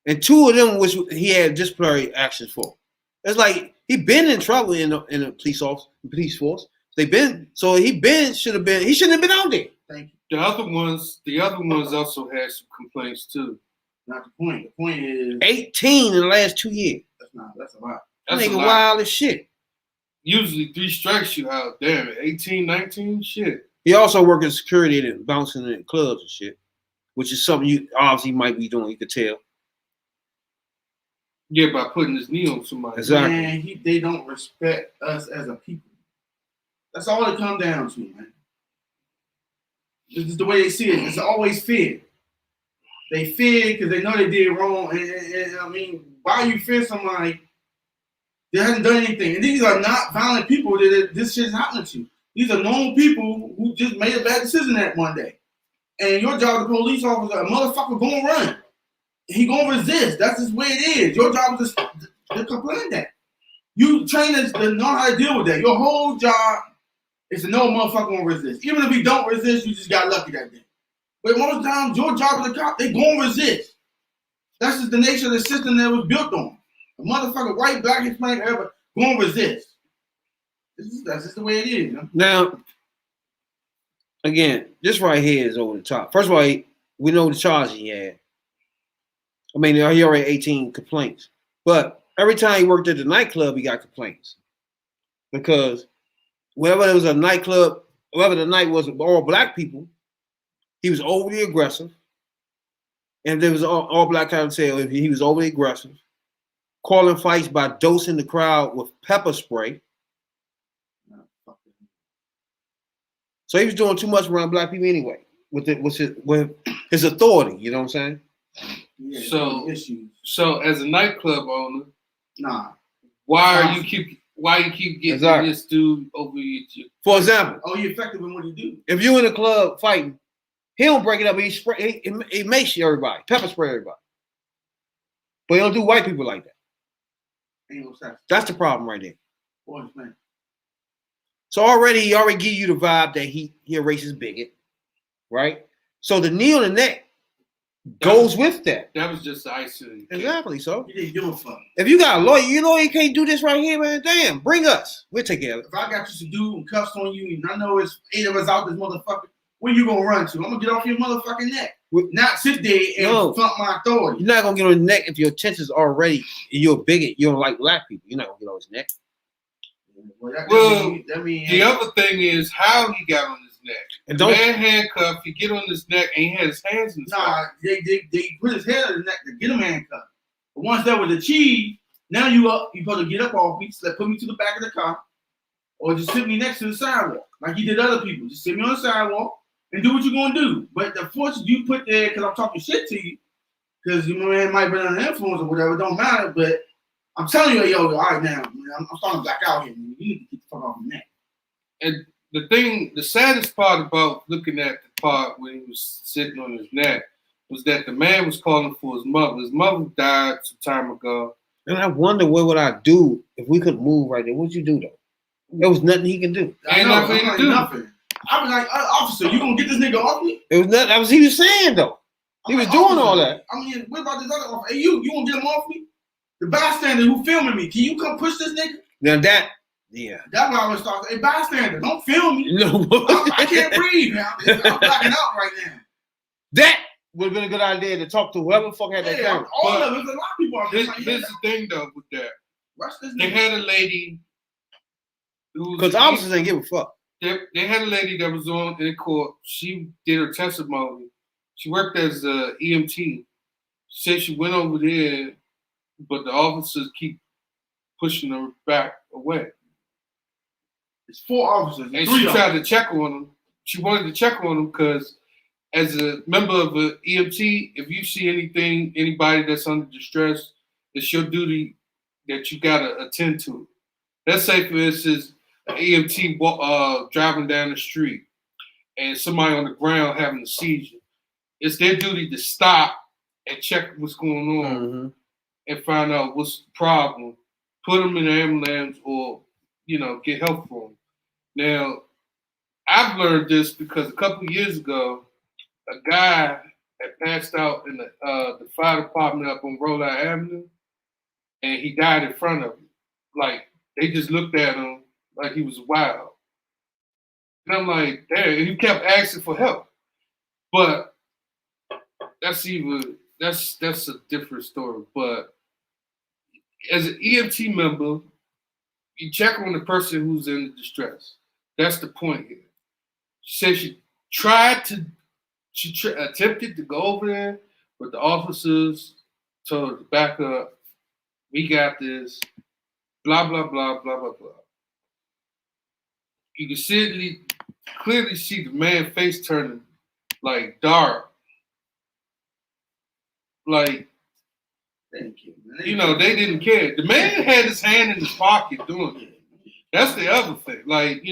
and 2 of them which he had disciplinary actions for. It's like he been in trouble in the police force. He shouldn't have been out there. Thank you. The other ones also had some complaints too. Not the point. The point is 18 in the last 2 years. That's a lot. That's nigga wild as shit. Usually 3 strikes you out. Damn it, 18, 19, shit. He also worked in security and bouncing in clubs and shit, which is something you obviously might be doing. You could tell. Yeah, by putting his knee on somebody. Exactly. Man, they don't respect us as a people. That's all it comes down to, man. This is the way they see it. It's always fear. They fear because they know they did wrong. And I mean, why you fear somebody that hasn't done anything? And these are not violent people that this shit's happening to. These are normal people who just made a bad decision that one day. And your job as a police officer, a motherfucker gonna run. He gonna resist. That's just the way it is. Your job is to complain that. You train us to know how to deal with that. Your whole job is to know a motherfucker gonna resist. Even if he don't resist, you just got lucky that day. But most of the time, your job as a cop, they gonna resist. That's just the nature of the system that was built on. A motherfucker, white, black, Hispanic, whatever, gonna resist. That's just the way it is. You know? Now, again, this right here is over the top. First of all, we know the charge he had. I mean, he already had 18 complaints. But every time he worked at the nightclub, he got complaints. Because whenever there was a nightclub, wherever the night was all black people, he was overly aggressive. And there was all black clientele, he was overly aggressive. Calling fights by dosing the crowd with pepper spray. So he was doing too much around black people anyway, with his authority, you know what I'm saying? Yeah, so as a nightclub owner, why you keep getting this dude over you? For example, you effective in what you do. If you in a club fighting, he don't break it up. He makes you everybody, pepper spray everybody, but he don't do white people like that. That's the problem right there. So he already give you the vibe that he a racist bigot, right? So the knee on the neck goes with that. That was just the icing. Exactly. So you didn't give a fuck. If you got a lawyer, you know you can't do this right here, man. Damn, bring us. We'll take care of it. If I got you to do and cuffs on you, and I know it's 8 of us out this motherfucker, where you gonna run to? I'm gonna get off your motherfucking neck. Not sit there and flunk my authority. You're not gonna get on his neck if your attention's already and you're a bigot. You don't like black people. You're not gonna get on his neck. The other thing is how he got on his neck. And the man handcuffed, he get on his neck and he had his hands in his pocket. They put his head on his neck to get him handcuffed. But once that was achieved, now you supposed to get up off me, put me to the back of the car, or just sit me next to the sidewalk, like you did other people. Just sit me on the sidewalk and do what you're gonna do. But the force you put there, because I'm talking shit to you, because you man might be under influence or whatever, it don't matter, but I'm telling you, all right now, man, I'm starting to black out here, man. You need to get the fuck off my neck. And the saddest part about looking at the part when he was sitting on his neck was that the man was calling for his mother. His mother died some time ago. And I wonder what would I do if we couldn't move right there. What'd you do though? There was nothing he can do. Ain't nothing he can do. Nothing. I was like, officer, you gonna get this nigga off me? It was nothing. That was he was saying though. He was doing all that. I mean, what about this other officer? Hey, you gonna get him off me? The bystander who filming me, can you come push this nigga? Now that, yeah. That's why I was talking. Hey, bystander, don't film me. No, I can't breathe, man. I'm blacking out right now. That would have been a good idea to talk to whoever the fuck had that camera. All of it. There's a lot of people out there. Here's the thing though with that. Rush this They nigga. had a lady Because officers ain't give a fuck. They had a lady that was on in court. She did her testimony. She worked as a EMT. She said she went over there, but the officers keep pushing her back away. It's 4 officers. And she tried to check on them. She wanted to check on them because as a member of an EMT, if you see anybody that's under distress, it's your duty that you gotta attend to. Let's say, for instance, an EMT driving down the street and somebody on the ground having a seizure. It's their duty to stop and check what's going on and find out what's the problem. Put them in an ambulance or, get help for them. Now, I've learned this because a couple of years ago, a guy had passed out in the fire department up on Rhode Island Avenue, and he died in front of him. Like, they just looked at him like he was wild. And I'm like, damn, he kept asking for help. But that's a different story. But as an EMT member, you check on the person who's in distress. That's the point here. She said she attempted to go over there, but the officers told her to back up. We got this. Blah, blah, blah, blah, blah, blah. You can clearly see the man's face turning like dark. Like, they didn't care. The man had his hand in his pocket doing it. That's the other thing. Like,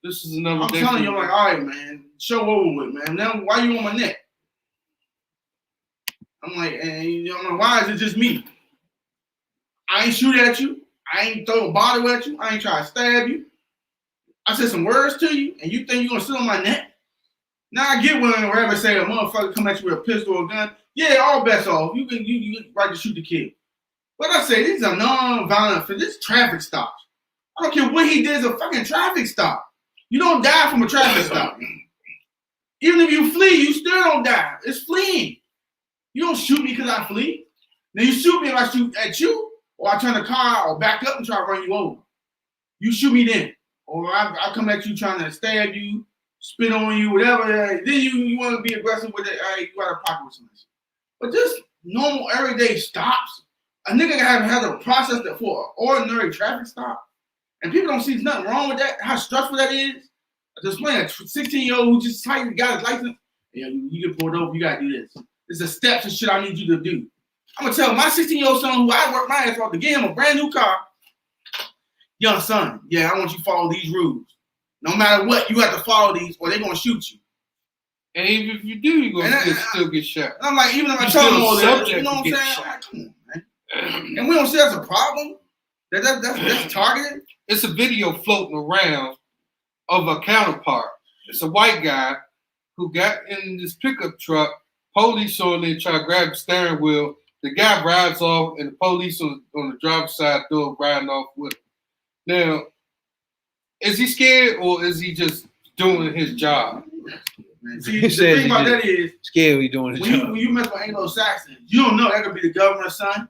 this is another day. I'm telling you, I'm like, all right, man, show over with, man. Now, why you on my neck? I'm like, why is it just me? I ain't shoot at you. I ain't throw a bottle at you. I ain't try to stab you. I said some words to you, and you think you're going to sit on my neck? Now I get when wherever say a motherfucker come at you with a pistol or a gun. Yeah, all bets off. You right to shoot the kid. But I say, these are non-violent for this traffic stops. I don't care what he did, it's a fucking traffic stop. You don't die from a traffic stop. Even if you flee, you still don't die. It's fleeing. You don't shoot me because I flee. Now you shoot me if I shoot at you, or I turn the car or back up and try to run you over. You shoot me then. Or I come at you trying to stab you, spit on you, whatever. Then you want to be aggressive with it. You got to pocket with some shit. But just normal everyday stops. A nigga has a process that for an ordinary traffic stop. And people don't see there's nothing wrong with that. How stressful that is. Just playing a 16-year-old who just got his license. You get pulled over, you got to do this. There's a steps and shit I need you to do. I'm going to tell my 16-year-old son who I work my ass off to get him a brand new car. Young son, I want you to follow these rules. No matter what, you have to follow these or they're going to shoot you. And even if you do, you're going to still get shot. I'm like, even if I tell them all that, you know what I'm saying? Like, come on, man. And we don't see that's a problem. That's targeted. It's a video floating around of a counterpart. It's a white guy who got in this pickup truck. Police on there try to grab the steering wheel. The guy rides off, and the police on the driver's side door riding off with him. Now, is he scared or is he just doing his job? See, the thing about that is scared he doing his job. When you mess with Anglo-Saxons, you don't know that could be the governor's son.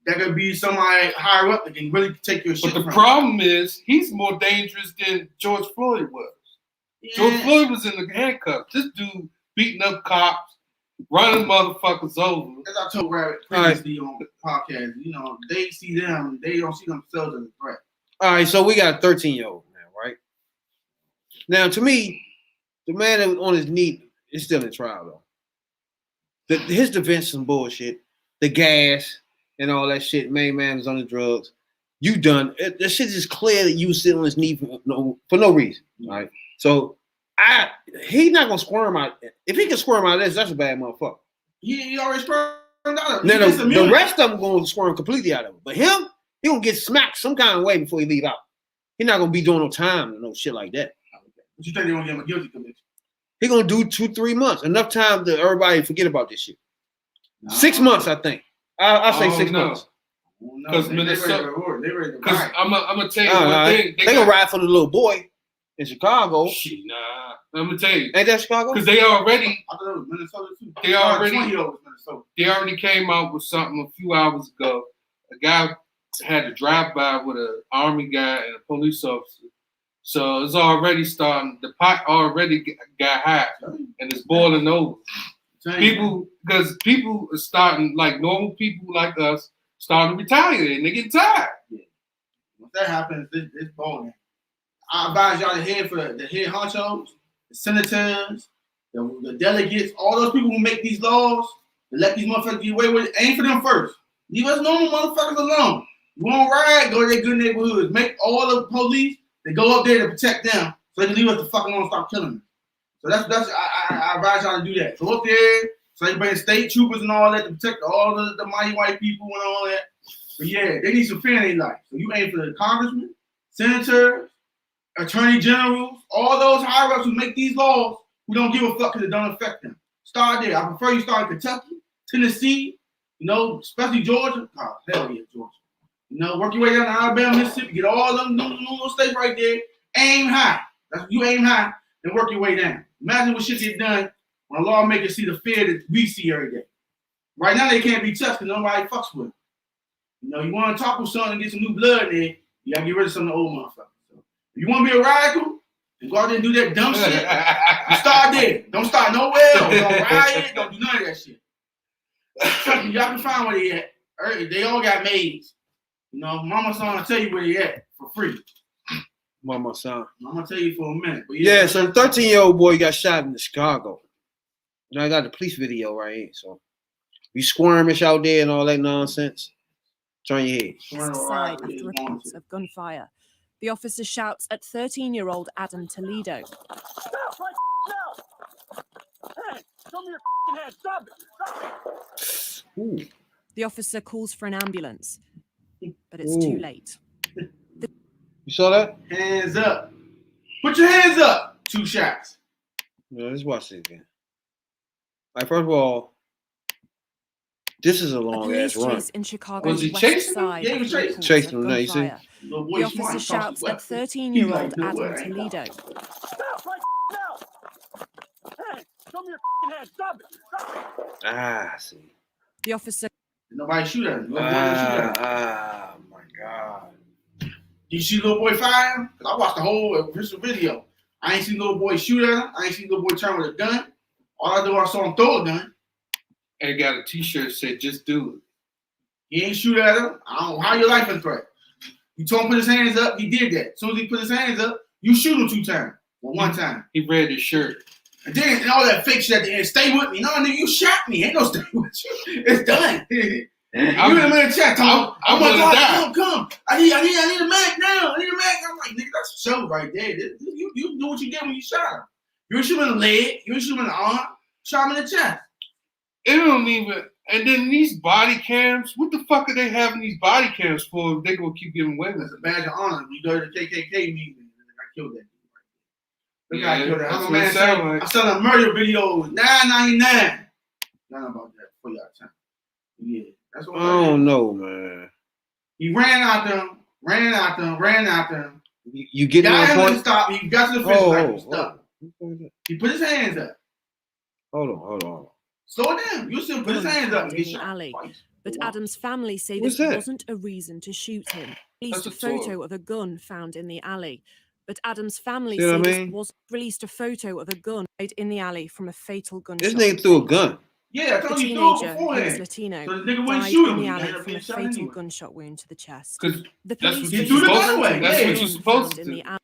That could be somebody higher up that can really take your shit. But the problem is he's more dangerous than George Floyd was. Yeah. George Floyd was in the handcuffs. This dude beating up cops, running motherfuckers over. As I told Rabbit previously on the podcast, they see them, they don't see themselves as a threat. All right, so we got a 13-year-old now, right? Now, to me, the man that was on his knee is still in trial, though. His defense is some bullshit. The gas and all that shit. Main man was on the drugs. you done. The shit is clear that you sit on his knee for no reason. Right. So he not gonna squirm out. If he can squirm out of this, that's a bad motherfucker. He already squirmed out of it. No, the rest of them gonna squirm completely out of it. But him, he gonna get smacked some kind of way before he leave out. He not gonna be doing no time or no shit like that. But you think they're gonna give him a guilty conviction? He gonna do 2-3 months. Enough time to everybody forget about this shit. 6 months, I think. I'll say 6 months. Because Minnesota. Because I'm gonna tell you one thing. They gonna ride for the little boy in Chicago. Shit, nah. I'm gonna tell you. Ain't that Chicago? Because they already. I thought it was Minnesota too. They already. 20 was Minnesota. They already came out with something a few hours ago. A guy had to drive by with an army guy and a police officer. So it's already starting. The pot already got hot, and it's boiling over. Because people are starting, like normal people like us, starting to retaliate, and they get tired. Yeah. Once that happens, it's boiling. I advise y'all to head for the head honchos, the senators, the delegates, all those people who make these laws, to let these motherfuckers get away with it. Aim for them first. Leave us normal motherfuckers alone. You want to ride? Go to their good neighborhoods. Make all the police. They go up there to protect them, so they can leave us the fuck alone and stop killing them. So that's I advise y'all to do that. Go up there, so they bring state troopers and all that to protect all the mighty white people and all that. But yeah, they need some fear in their life. So you aim for the congressmen, senators, attorney generals, all those higher ups who make these laws who don't give a fuck because it don't affect them. Start there. I prefer you start in Kentucky, Tennessee, especially Georgia. Oh, hell yeah, Georgia. Work your way down to Alabama, Mississippi, get all them little states right there. Aim high. You aim high, then work your way down. Imagine what shit get done when a lawmaker see the fear that we see every day. Right now, they can't be touched because nobody fucks with them. You want to talk with someone and get some new blood in there, you got to get rid of some of the old motherfuckers. So, if you want to be a radical and go out there and do that dumb shit, you start there. Don't start nowhere. Don't riot. Don't do none of that shit. Trust me, y'all can find where they at. They all got maids. Mama son will tell you where they at for free. Mama son. I'm gonna tell you for a minute. But yeah, so the 13-year-old boy got shot in Chicago. I got the police video right here. So you squirmish out there and all that nonsense. Turn your head. Side after reports of gunfire. The officer shouts at 13-year-old Adam Toledo. Stop right now! Hey, show me your head. Stop it! Ooh. The officer calls for an ambulance, but it's too late. You saw that? Hands up. Put your hands up. 2 shots. Yeah, let's watch it again. Like, first of all, this is a long ass run. In Chicago's Was he west chasing him? side Yeah, he was chasing him. Chasing him, now you see? The officer shouts at 13-year-old Adam Toledo. Stop right now! Hey, show me your head. Stop it! Stop it! Ah, I see. The officer. Nobody shoot at him. Oh my God. Did you see little boy fire him? Because I watched the whole official video. I ain't seen little boy shoot at him. I ain't seen little boy turn with a gun. All I do, I saw him throw a gun. And got a t-shirt that said, just do it. He ain't shoot at him. I don't know how your life in threat. You told him to put his hands up. He did that. As soon as he put his hands up, you shoot him 2 times. Or 1 time. He read his shirt. And then and all that fake shit at the end. Stay with me. No, nigga, you shot me. Ain't no stay with you. It's done. You in the chat. I'm gonna die. Come. I need a mag now. I need a mag. I'm like, nigga, that's a show right there. You do what you did when you shot him. You shoot him in the leg. You shoot him in the arm. Shot him in the chest. It don't even. And then these body cams. What the fuck are they having these body cams for? If they gonna keep giving women. That's a badge of honor. You go to the KKK meeting. I killed that. Yeah, I killed that. that's I'm what it sound like. I saw a murder video. $9.99. Nothing about that for y'all time. Yeah, that's what. I don't know, man. He ran out them. You get got my him to point? stop. He got to the finish line. Stop. He put his hands up. Hold on. Slow it down. You see him put his hands up. In the alley. But Adam's family say this wasn't a reason to shoot him. Released a photo of a gun found in the alley. But Adam's family say this was released a photo of a gun in the alley from a fatal gunshot. This nigga threw a gun. Yeah, I the told you threw it teenager, who beforehand. was Latino, So the nigga wouldn't died shoot in him. the He alley ended up from getting a shot fatal anyway. gunshot wound to the chest. Because The that's police what he threw the gun away. That's Yeah. what you're supposed to in do. the alley.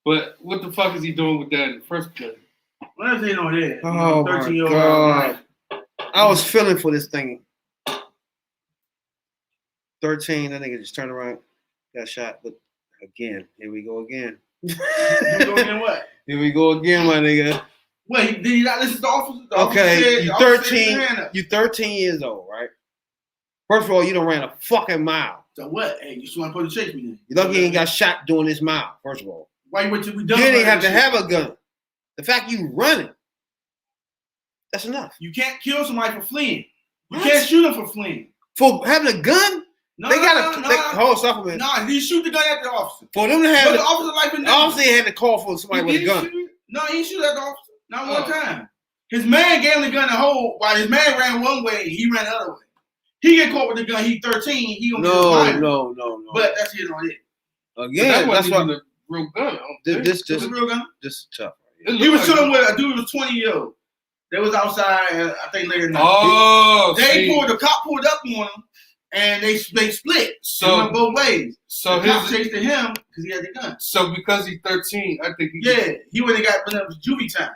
But what the fuck is he doing with that in the first place? What else ain't on there? Oh, my 13-year-old God. I was feeling for this thing. 13, that nigga just turned around. got shot, but again, here we go again. You go again what? Here we go again, my nigga. Wait, did you not listen to the officer? Okay, you 13. You 13 years old, right? First of all, you done ran a fucking mile. So what? Hey, you just want to put the chase me then? You lucky you ain't got shot doing this mile. First of all, why you wait till we you done? didn't have to have a gun. The fact you running, that's enough. You can't kill somebody for fleeing. You can't shoot them for fleeing. For having a gun? No, they got to hold supplement. No, he shoot the gun at the officer. For them to have the officer life and death. Obviously, had to call for somebody with a gun. No, he didn't shoot at the officer. Not one time. His man gave him the gun to hold while his man ran one way, he ran the other way. He get caught with the gun. He 13. He gonna get his no. But that's it on it. Again, that's why the real gun. This a real gun. This is tough. He was chilling with a dude who was 20-year-old. They was outside, I think later in the night. Oh, the cop pulled up on him, and they split. So they went both ways. So the cop chased him because he had the gun. So because he's 13, I think he went and got put up with juvie time.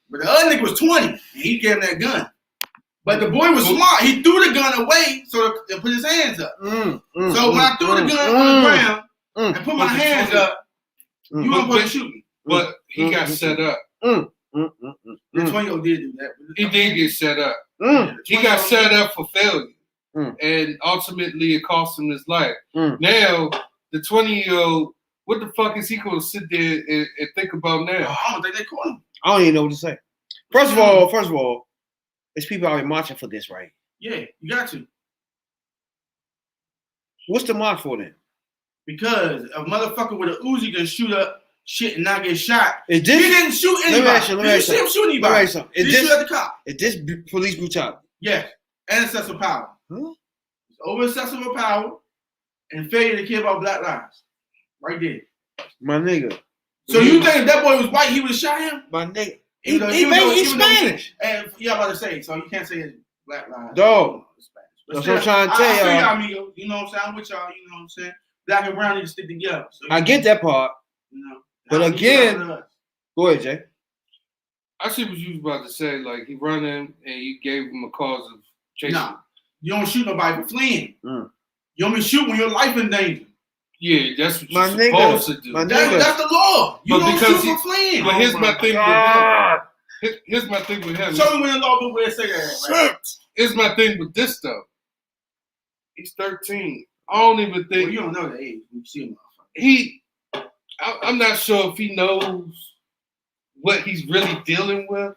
But the other nigga was 20, and he gave him that gun. But the boy was smart. He threw the gun away so to put his hands up. So when I threw the gun on the ground and put my hands up, you weren't supposed to shoot me. But he got set up. The 20-year-old did do that. He did get set up. He got set up for failure. And ultimately it cost him his life. Now, the 20-year-old, what the fuck is he going to sit there and think about now? I don't think they caught him. I don't even know what to say. First of all, there's people out here marching for this, right? Yeah, you got to. What's the march for then? Because a motherfucker with an Uzi can shoot up shit and not get shot. He didn't shoot anybody. Let me see him shoot anybody. He didn't shoot at the cop. Is this police brutality? Yes. And excessive power. Huh? It's over excessive power and failure to care about black lives. Right there. My nigga. So you think if that boy was white, he would have shot him? My nigga. He's Spanish. And yeah, I'm about to say, so you can't say it's black lives. Dog. That's what I'm trying to tell y'all. Amigo. You know what I'm saying? I'm with y'all, you know what I'm saying? Black and brown need to stick together. So, I get that part. You know, but again, go ahead, Jay. I see what you was about to say. Like, he running and you gave him a cause of chasing. Nah, you don't shoot nobody for fleeing. You only shoot when your life in danger. Yeah, that's what you're supposed to do. That's the law. You don't shoot for fleeing. But here's my thing with him. Here's my thing with him. Show me when the law book where it say that. Right? Here's my thing with this stuff. He's 13. I don't even think. Well, you don't know the age. You see him. I'm not sure if he knows what he's really dealing with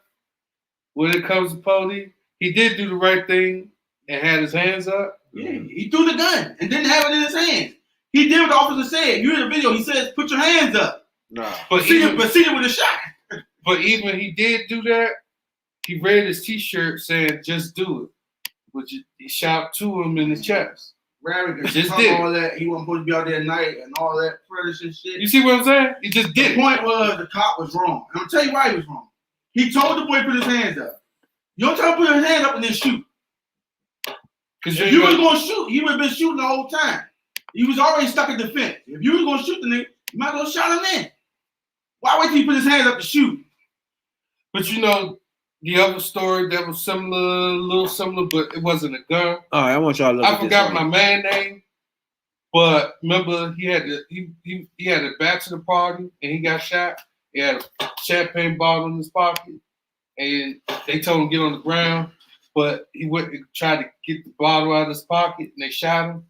when it comes to police. He did do the right thing and had his hands up. Yeah, he threw the gun and didn't have it in his hands. He did what the officer said. You hear the video. He says, "Put your hands up." No. But see him with a shot. But even he did do that, he read his T-shirt saying, "Just do it," which he shot to him in the chest. Just did all that. He wasn't supposed to be out there at night and all that predators and shit. You see what I'm saying? He just did. The point was the cop was wrong. And I'm gonna tell you why he was wrong. He told the boy to put his hands up. You don't tell him to put his hand up and then shoot. If you was gonna shoot, he would have been shooting the whole time. He was already stuck at the fence. If you was gonna shoot the nigga, you might as well shot him in. Why wait till he put his hands up to shoot? But you know, the other story that was similar, a little similar, but it wasn't a gun. All right, I want y'all to look at this. I forgot my man name, but remember he had a bachelor party and he got shot. He had a champagne bottle in his pocket, and they told him to get on the ground, but he went and tried to get the bottle out of his pocket, and they shot him.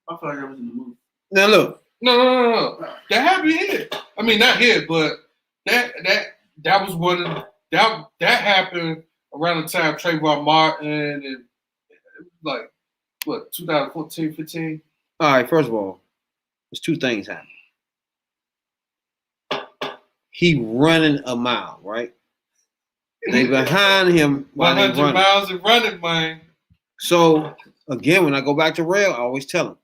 I feel like that was in the movie. Now look. No. That happened here. I mean, not here, but that was one of that happened around the time Trayvon Martin and like what 2014, 15. All right, first of all, there's two things happening. He running a mile, right? They behind him while they 100 miles of running, man. So again, when I go back to rail, I always tell them.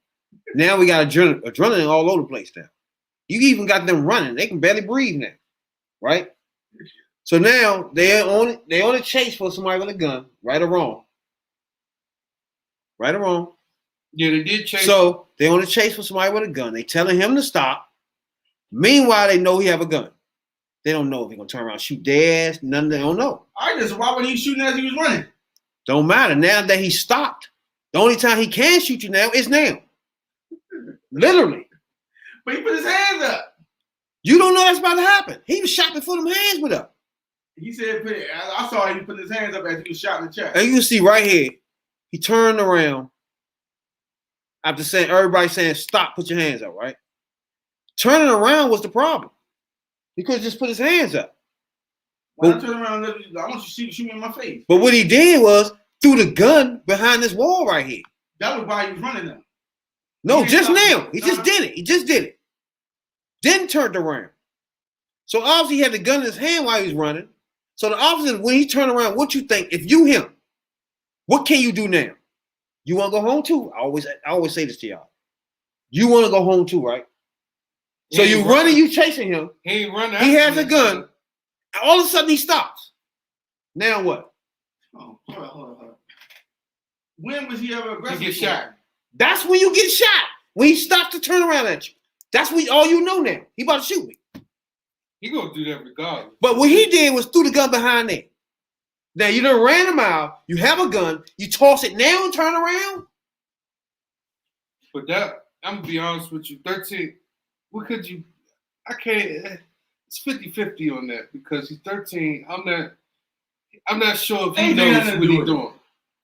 Now we got adrenaline all over the place now. You even got them running. They can barely breathe now, right? So now they on a chase for somebody with a gun, right or wrong. Right or wrong. Yeah, they did chase. So they on a chase for somebody with a gun. They telling him to stop. Meanwhile, they know he have a gun. They don't know if he's gonna turn around and shoot their ass. None. They don't know. All right, so why would he shooting as he was running? Don't matter. Now that he stopped, the only time he can shoot you now is now. Literally. But he put his hands up. You don't know that's about to happen. He was shot before them hands went up. He said, I saw him putting his hands up as he was shot in the chest. And you can see right here, he turned around after saying, everybody saying, stop, put your hands up, right? Turning around was the problem. He could have just put his hands up. When I turn around, I want you to shoot me in my face. But what he did was threw the gun behind this wall right here. That was why he was running now. No, just now. He just did it. He just did it. Then turned around. So obviously he had the gun in his hand while he was running. So the officer, when he turned around, what you think? If you him, what can you do now? You want to go home too? I always say this to y'all. You want to go home too, right? So you running, you chasing him. He ain't running. He has a gun. All of a sudden he stops. Now what? Oh, hold on. When was he ever aggressive? He get shot. That's when you get shot. When he stops to turn around at you. That's when all you know now. He about to shoot me. He gonna do that regardless. But what he did was threw the gun behind there. Now you done ran him out. You have a gun. You toss it now and turn around. But that, I'm gonna be honest with you. 13. What could you? I can't. It's 50-50 on that because he's 13. I'm not sure if he knows what he's doing.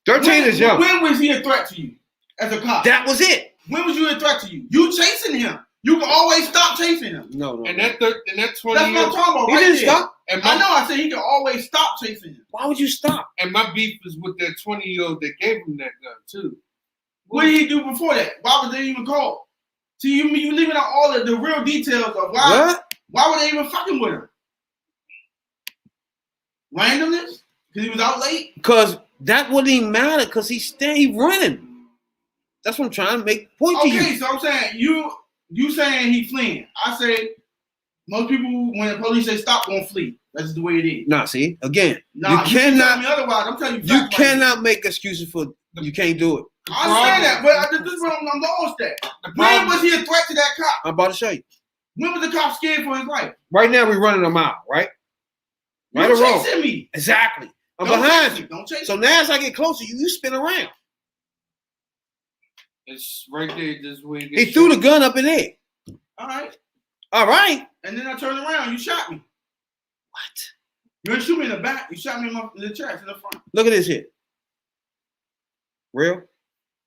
13 is young. When was he a threat to you as a cop? That was it. When was you a threat to you? You chasing him. You can always stop chasing him. No. And that 20 That's what I'm talking about. He right didn't there. stop. And I know. I said he can always stop chasing him. Why would you stop? And my beef is with that 20-year-old that gave him that gun too. What did he do before that? Why was they even called? See, you leaving out all of the real details of why. What? Why were they even fucking with him? Randomness? Because he was out late? Because that wouldn't even matter because he stayed running. That's what I'm trying to make point to you. Okay, so I'm saying you saying he fleeing. I say most people when the police say stop gonna flee. That's just the way it is. Nah, see, again, Nah, you cannot. Me otherwise. I'm telling you. You cannot make excuses for you can't do it. I understand that, but this is where I'm lost at. When was he a threat to that cop? I'm about to show you. When was the cop scared for his life? Right now, we're running a mile, right? You're chasing me. Exactly. I'm Don't behind chase you. me. Don't chase So me. now as I get closer, you spin around. It's right there. This way. He threw the gun up in there. All right. All right. And then I turned around. You shot me. What? You didn't shoot me in the back. You shot me in the chest, in the front. Look at this here. Real?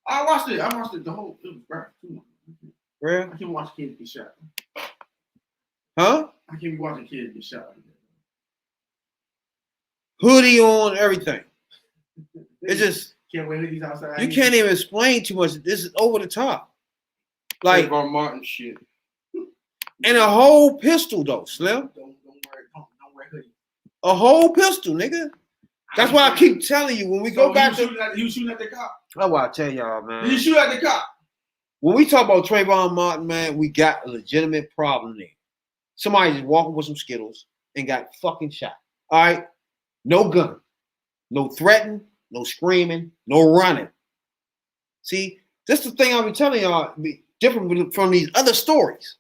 I watched it. The whole. It was bad. Real? I can't watch kids get shot. Huh? I can't be watching kids get shot. Hoodie on, everything. It's just Can't wear hoodies outside. you can't even explain too much. This is over the top. Like Trayvon Martin shit. And a whole pistol though, Slim. Don't wear hoodies. A whole pistol, nigga. That's why I keep telling you when we go back to. You shooting at the cop. That's why I tell y'all, man. Did you shoot at the cop? When we talk about Trayvon Martin, man, we got a legitimate problem there. Somebody just walking with some Skittles and got fucking shot. All right, no gun, no threatening, no screaming, no running. See, this is the thing I'll be telling y'all. Be different from these other stories.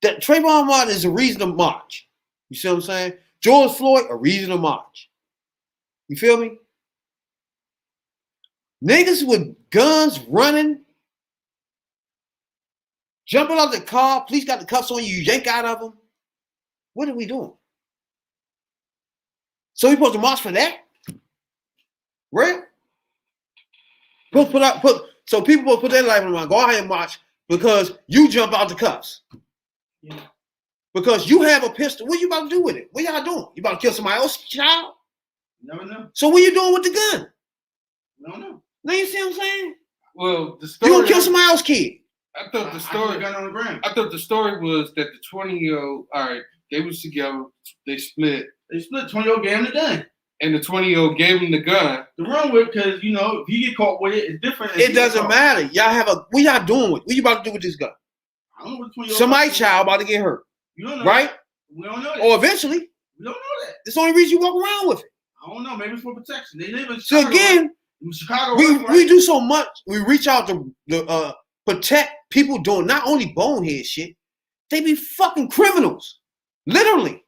That Trayvon Martin is a reason to march. You see what I'm saying? George Floyd, a reason to march. You feel me? Niggas with guns running, jumping out the car, police got the cuffs on you, you yank out of them. What are we doing? So we supposed to march for that? Right? So people will put their life on the line, go ahead and march because you jump out the cuffs. Yeah. Because you have a pistol. What you about to do with it? What y'all doing? You about to kill somebody else's child? Never know. So what you doing with the gun? We don't know. Now you see what I'm saying? Well, the story. You gonna kill somebody else's kid? I thought the story. Gun on the ground. I thought the story was that the 20-year-old. All right, they was together. They split. They split. 20-year-old gave him the gun. And the 20-year-old gave him the gun. The wrong with because if you get caught with it, it's different. It doesn't matter. Y'all have what y'all doing with? What you about to do with this gun? I don't know what the 20-year-old. Somebody's child about to get hurt. You don't know. Right? That. We don't know that. Or eventually. We don't know that. That's the only reason you walk around with it. I don't know. Maybe it's for protection. They live in Chicago. So again, in Chicago, we do so much. We reach out to protect people doing not only bonehead shit, they be fucking criminals, literally,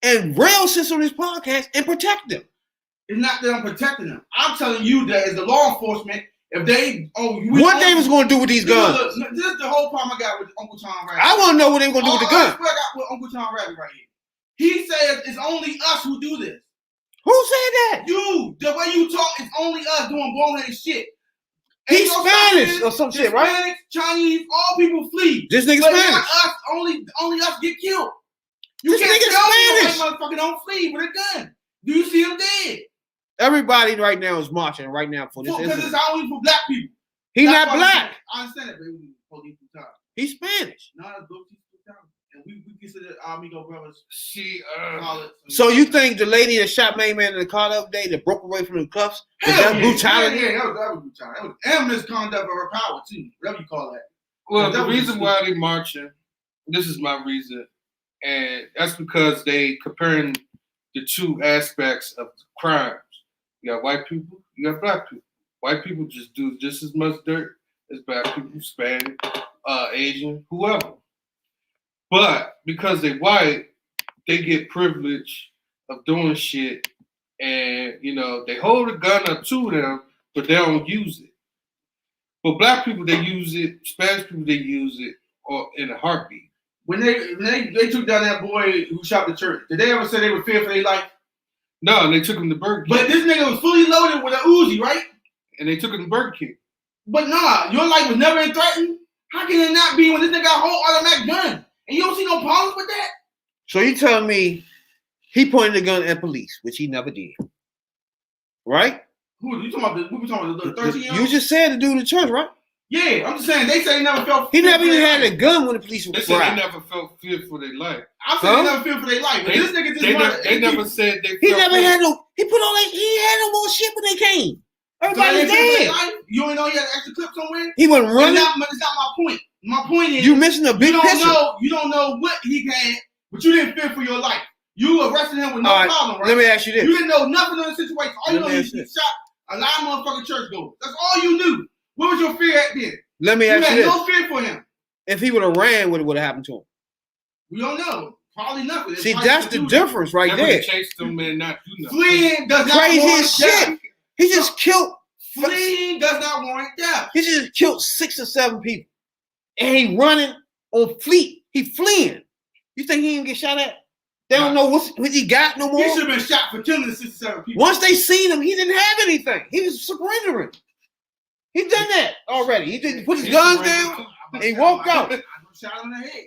and rail sits on this podcast and protect them. It's not that I'm protecting them. I'm telling you that as the law enforcement, If they, what they was gonna do with these guns? Look, this is the whole problem I got with Uncle Tom Rabbit. I want to know what they were gonna do with the gun. That's what I got with Uncle Tom Rabbit right here. He says it's only us who do this. Who said that? You. The way you talk, it's only us doing bonehead shit. He's Spanish or some shit, right? Hispanics, Chinese, all people flee. This nigga But Spanish. not us. Only us get killed. You This can't nigga tell me Spanish. that motherfucker don't flee with a gun. Do you see him dead? Everybody right now is marching right now for this. Because it's only for black people. He's That's not why black. I understand that, baby. Police brutality. He's Spanish. No, that's police brutality. And we consider our amigo brothers. So you think the lady that shot Main Man in the car the other day that broke away from the cuffs? Was that brutality? Yeah, that was brutality. That was and misconduct of her power too. Whatever you call that. Well, the reason why they marching, this is my reason, and that's because they comparing the two aspects of crimes. You got white people, you got black people. White people just do just as much dirt as black people, Hispanic, Asian, whoever. But because they white, they get privilege of doing shit, and they hold a gun up to them, but they don't use it. But black people, they use it. Spanish people, they use it in a heartbeat. When they took down that boy who shot the church, did they ever say they were feared for their life? No, they took him to Burger King. But this nigga was fully loaded with an Uzi, right? And they took him to Burger King. But nah, your life was never threatened. How can it not be when this nigga got a whole automatic gun? And you don't see no problems with that? So you telling me he pointed the gun at police, which he never did. Right? Who you talking about? We talking about the 13-year-old? You just said the dude in the church, right? Yeah, I'm just saying, they say he never felt He never even had a gun when the police were They said they never felt fear for their life. I'm saying they never feel for their life. But this nigga just they never said they He felt never fear. had no, he had no more shit when they came. Everybody's dead. You ain't know he had an extra clip somewhere? He wasn't running. It's not my point. My point is You missing a big picture. You don't know what he had, but you didn't fear for your life. You arrested him with no problem, right? Let me ask you this. You didn't know nothing of the situation. All you know is he shot a lot of motherfucking churchgoers. That's all you knew. What was your fear at then? Let me ask you this. You had no fear for him. If he would have ran, what would have happened to him? We don't know. Probably nothing. See, that's the difference right there. Chased him and not do nothing. Fleeing does not Crazy warrant as shit. death. He just killed. Fleeing does not warrant death. He just killed 6 or 7 people. And he running on fleet. He fleeing. You think he didn't get shot at? They don't know what he got no more. He should have been shot for killing the 67 people. Once they seen him, he didn't have anything. He was surrendering. He done that already. He didn't put his guns down and he walked out. I shot him in the head.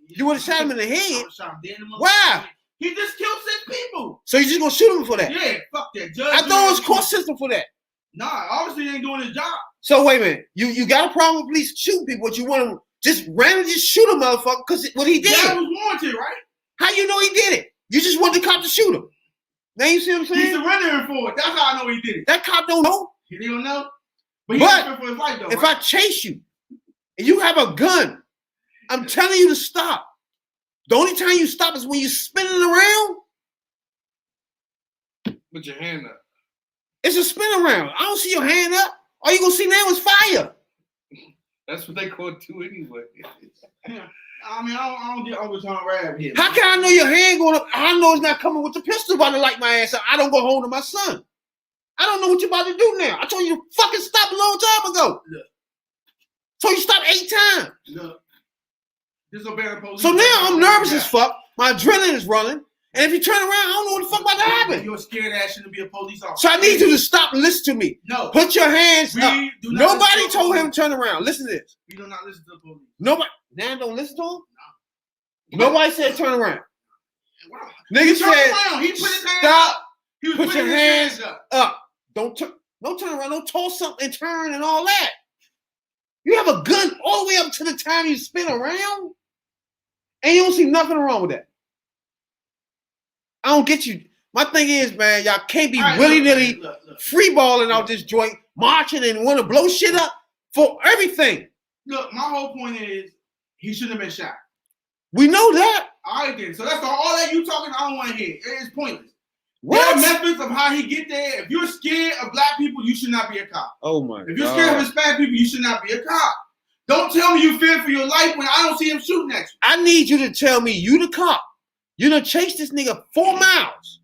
You would have shot him in the head? Why? Why? He just killed 6 people. So you just gonna shoot him for that? Yeah, fuck that. Judge, I thought it was court system for that. Nah, obviously he ain't doing his job. So wait a minute. You got a problem with police shooting people, but you want to just randomly just shoot a motherfucker because what he did. That was warranted, right? How you know he did it? You just want the cop to shoot him. Now you see what I'm saying? He's surrendering for it. That's how I know he did it. That cop don't know. He don't know. But he for his life though. If I chase you and you have a gun, I'm telling you to stop. The only time you stop is when you're spinning around. Put your hand up. It's a spin around. I don't see your hand up. All you gonna see now is fire. That's what they call it too anyway. I mean, I don't get Uncle Tom Rabbit here. How can I know your hand going up? I know it's not coming with the pistol about to light my ass up. I don't go home to my son. I don't know what you're about to do now. I told you to fucking stop a long time ago. Look. So you stopped 8 times. Look. Disobey the police. So now I'm nervous as fuck. My adrenaline is running. And if you turn around, I don't know what the fuck about to happen. You're scared ass shouldn't be a police officer. So I need you to stop and listen to me. No. Put your hands up. Nobody told him to turn around. Listen to this. We do not listen to the police. Nobody. Now don't listen to him? No. Nobody said turn around. Wow. Nigga said he put his hands stop. up. He was Put putting your his hands up. up. Don't turn around. Don't toss something and turn and all that. You have a gun all the way up to the time you spin around, and you don't see nothing wrong with that. I don't get you. My thing is, man, y'all can't be willy-nilly free balling out this joint, marching and want to blow shit up for everything. Look, my whole point is he shouldn't have been shot. We know that. All right, then. So that's all that you talking. I don't want to hear. It is pointless. What? There are methods of how he get there. If you're scared of black people, you should not be a cop. Oh my God. If you're scared of Hispanic people, you should not be a cop. Don't tell me you fear for your life when I don't see him shooting at you. I need you to tell me you the cop. You done chased this nigga 4 miles.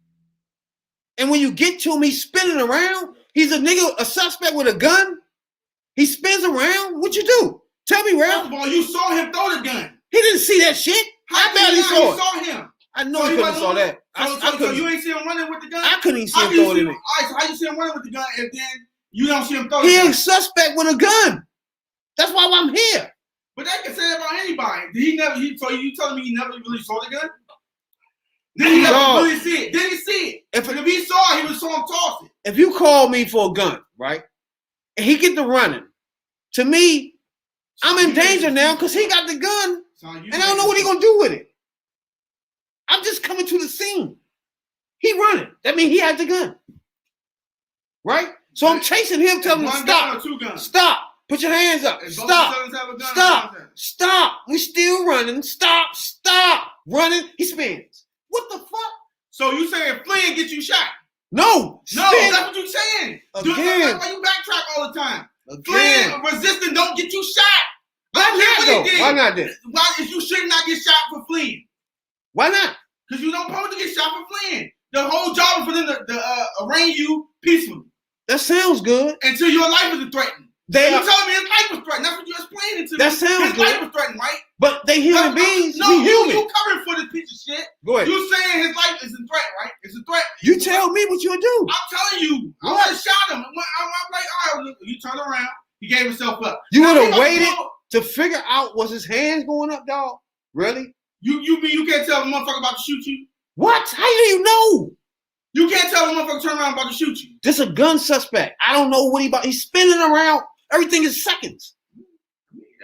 And when you get to him, he's spinning around. He's a nigga, a suspect with a gun. He spins around. What you do? Tell me, Ralph. First of all, you saw him throw the gun. He didn't see that shit. I barely saw it. You saw him. I know he couldn't saw that. So you ain't see him running with the gun? I couldn't even see him throwing it. All right, so how you see him running with the gun and then you don't see him throw He the gun? ain't suspect with a gun. That's why I'm here. But they can say that about anybody. So you telling me he never really saw the gun? Then he never really see it. Then he see it. If he saw it, he would saw him toss it. If you call me for a gun, right, and he get to running, to me, I'm in danger now because he got the gun, and I don't know what he gonna do with it. I'm just coming to the scene. He running. That means he had the gun, right? So I'm chasing him, telling him stop, stop, put your hands up, stop. We still running. Stop running. He spins. What the fuck? So you saying fleeing get you shot? No, that's what you saying. Again. That's why you backtrack all the time. Again. Fleeing, resisting don't get you shot. Why not then? Why if you should not get shot for fleeing? Why not? Because you don't supposed to get shot for fleeing. The whole job is for them to arraign you peacefully. That sounds good. Until your life is threatened. You telling me his life was threatened. That's what you're explaining to me. That sounds good. His life was threatened, right? But they human beings. No, we human. You covering for this piece of shit. Go ahead. You saying his life is in threat, right? It's a threat. You tell me what you'll do. I'm telling you. I would have shot him. I'm like, all right, you turn around. He gave himself up. You would have waited to figure out was his hands going up, dog? Really? You mean you can't tell the motherfucker about to shoot you? What? How do you know? You can't tell the motherfucker turn around about to shoot you. This a gun suspect. I don't know what he about. He's spinning around. Everything is seconds.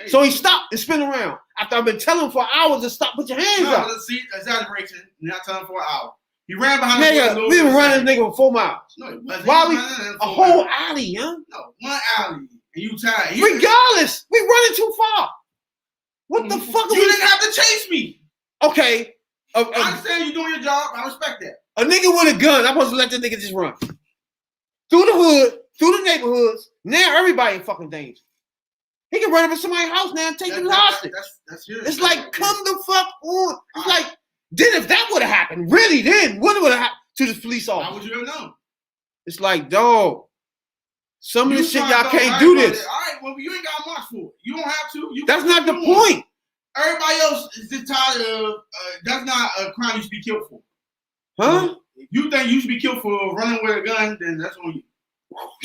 So he stopped and spin around. After I've been telling him for hours to stop, put your hands up. See, exaggeration. You're not telling him for an hour. He ran behind the we been running this nigga for 4 miles. No, he wasn't. Why a whole alley, huh? No, one alley. And you tired. Regardless, we running too far. What the fuck? You didn't have to chase me. Okay. I understand you doing your job. I respect that. A nigga with a gun, I'm supposed to let that nigga just run. Through the hood, through the neighborhoods. Now everybody in fucking danger. He can run up in somebody's house now and take them hostage. It's like, come the fuck on. It's like, then if that would have happened, really then, what would have happened to the police officer? How would you have known? It's like, dog, some of this shit y'all can't do this. All right, well, you ain't got much for it. You don't have to. That's not the point. Everybody else is just tired of, that's not a crime you should be killed for. Huh? If you think you should be killed for running with a gun, then that's on you.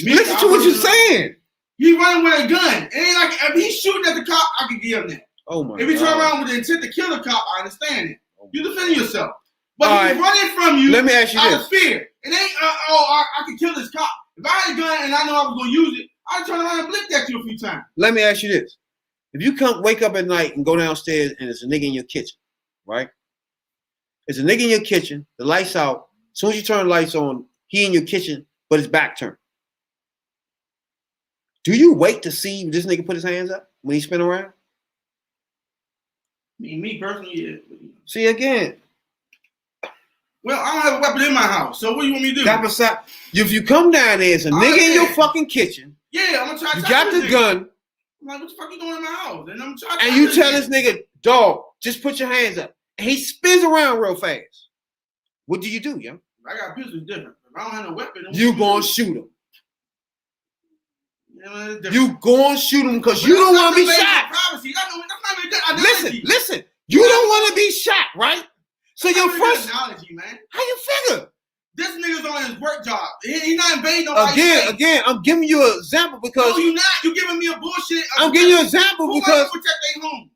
Listen to what you're saying. He running with a gun. It ain't like if he's shooting at the cop, I can give him that. Oh my God. If he turn around with the intent to kill the cop, I understand it. You defending yourself. But he's running from you. Let me ask you out this. of fear. It ain't I can kill this cop. If I had a gun and I know I was gonna use it, I'd turn around and blinked at you a few times. Let me ask you this. If you wake up at night and go downstairs and there's a nigga in your kitchen, right? There's a nigga in your kitchen, the lights out. As soon as you turn the lights on, he in your kitchen, but his back turned. Do you wait to see this nigga put his hands up when he spin around? Me personally, yeah. See again. Well, I don't have a weapon in my house, so what do you want me to do? That beside, if you come down there, there's a nigga in your fucking kitchen. Yeah, I'm gonna try. You got the gun. I'm like, what the fuck you doing in my house? And I'm trying. And you tell this nigga, dog, just put your hands up. And he spins around real fast. What do you do, yo? I got pistols different. If I don't have no weapon, you gonna shoot him. Yeah, you gonna shoot him because you don't want to be shot. Privacy. That's not even Listen. You don't want to be shot, right? So your first analogy, man. How you figure? This nigga's on his work job. He's not invading nobody. Again, I'm giving you an example because no, you're not. You're giving me a bullshit. I'm giving you an example who because protect their home.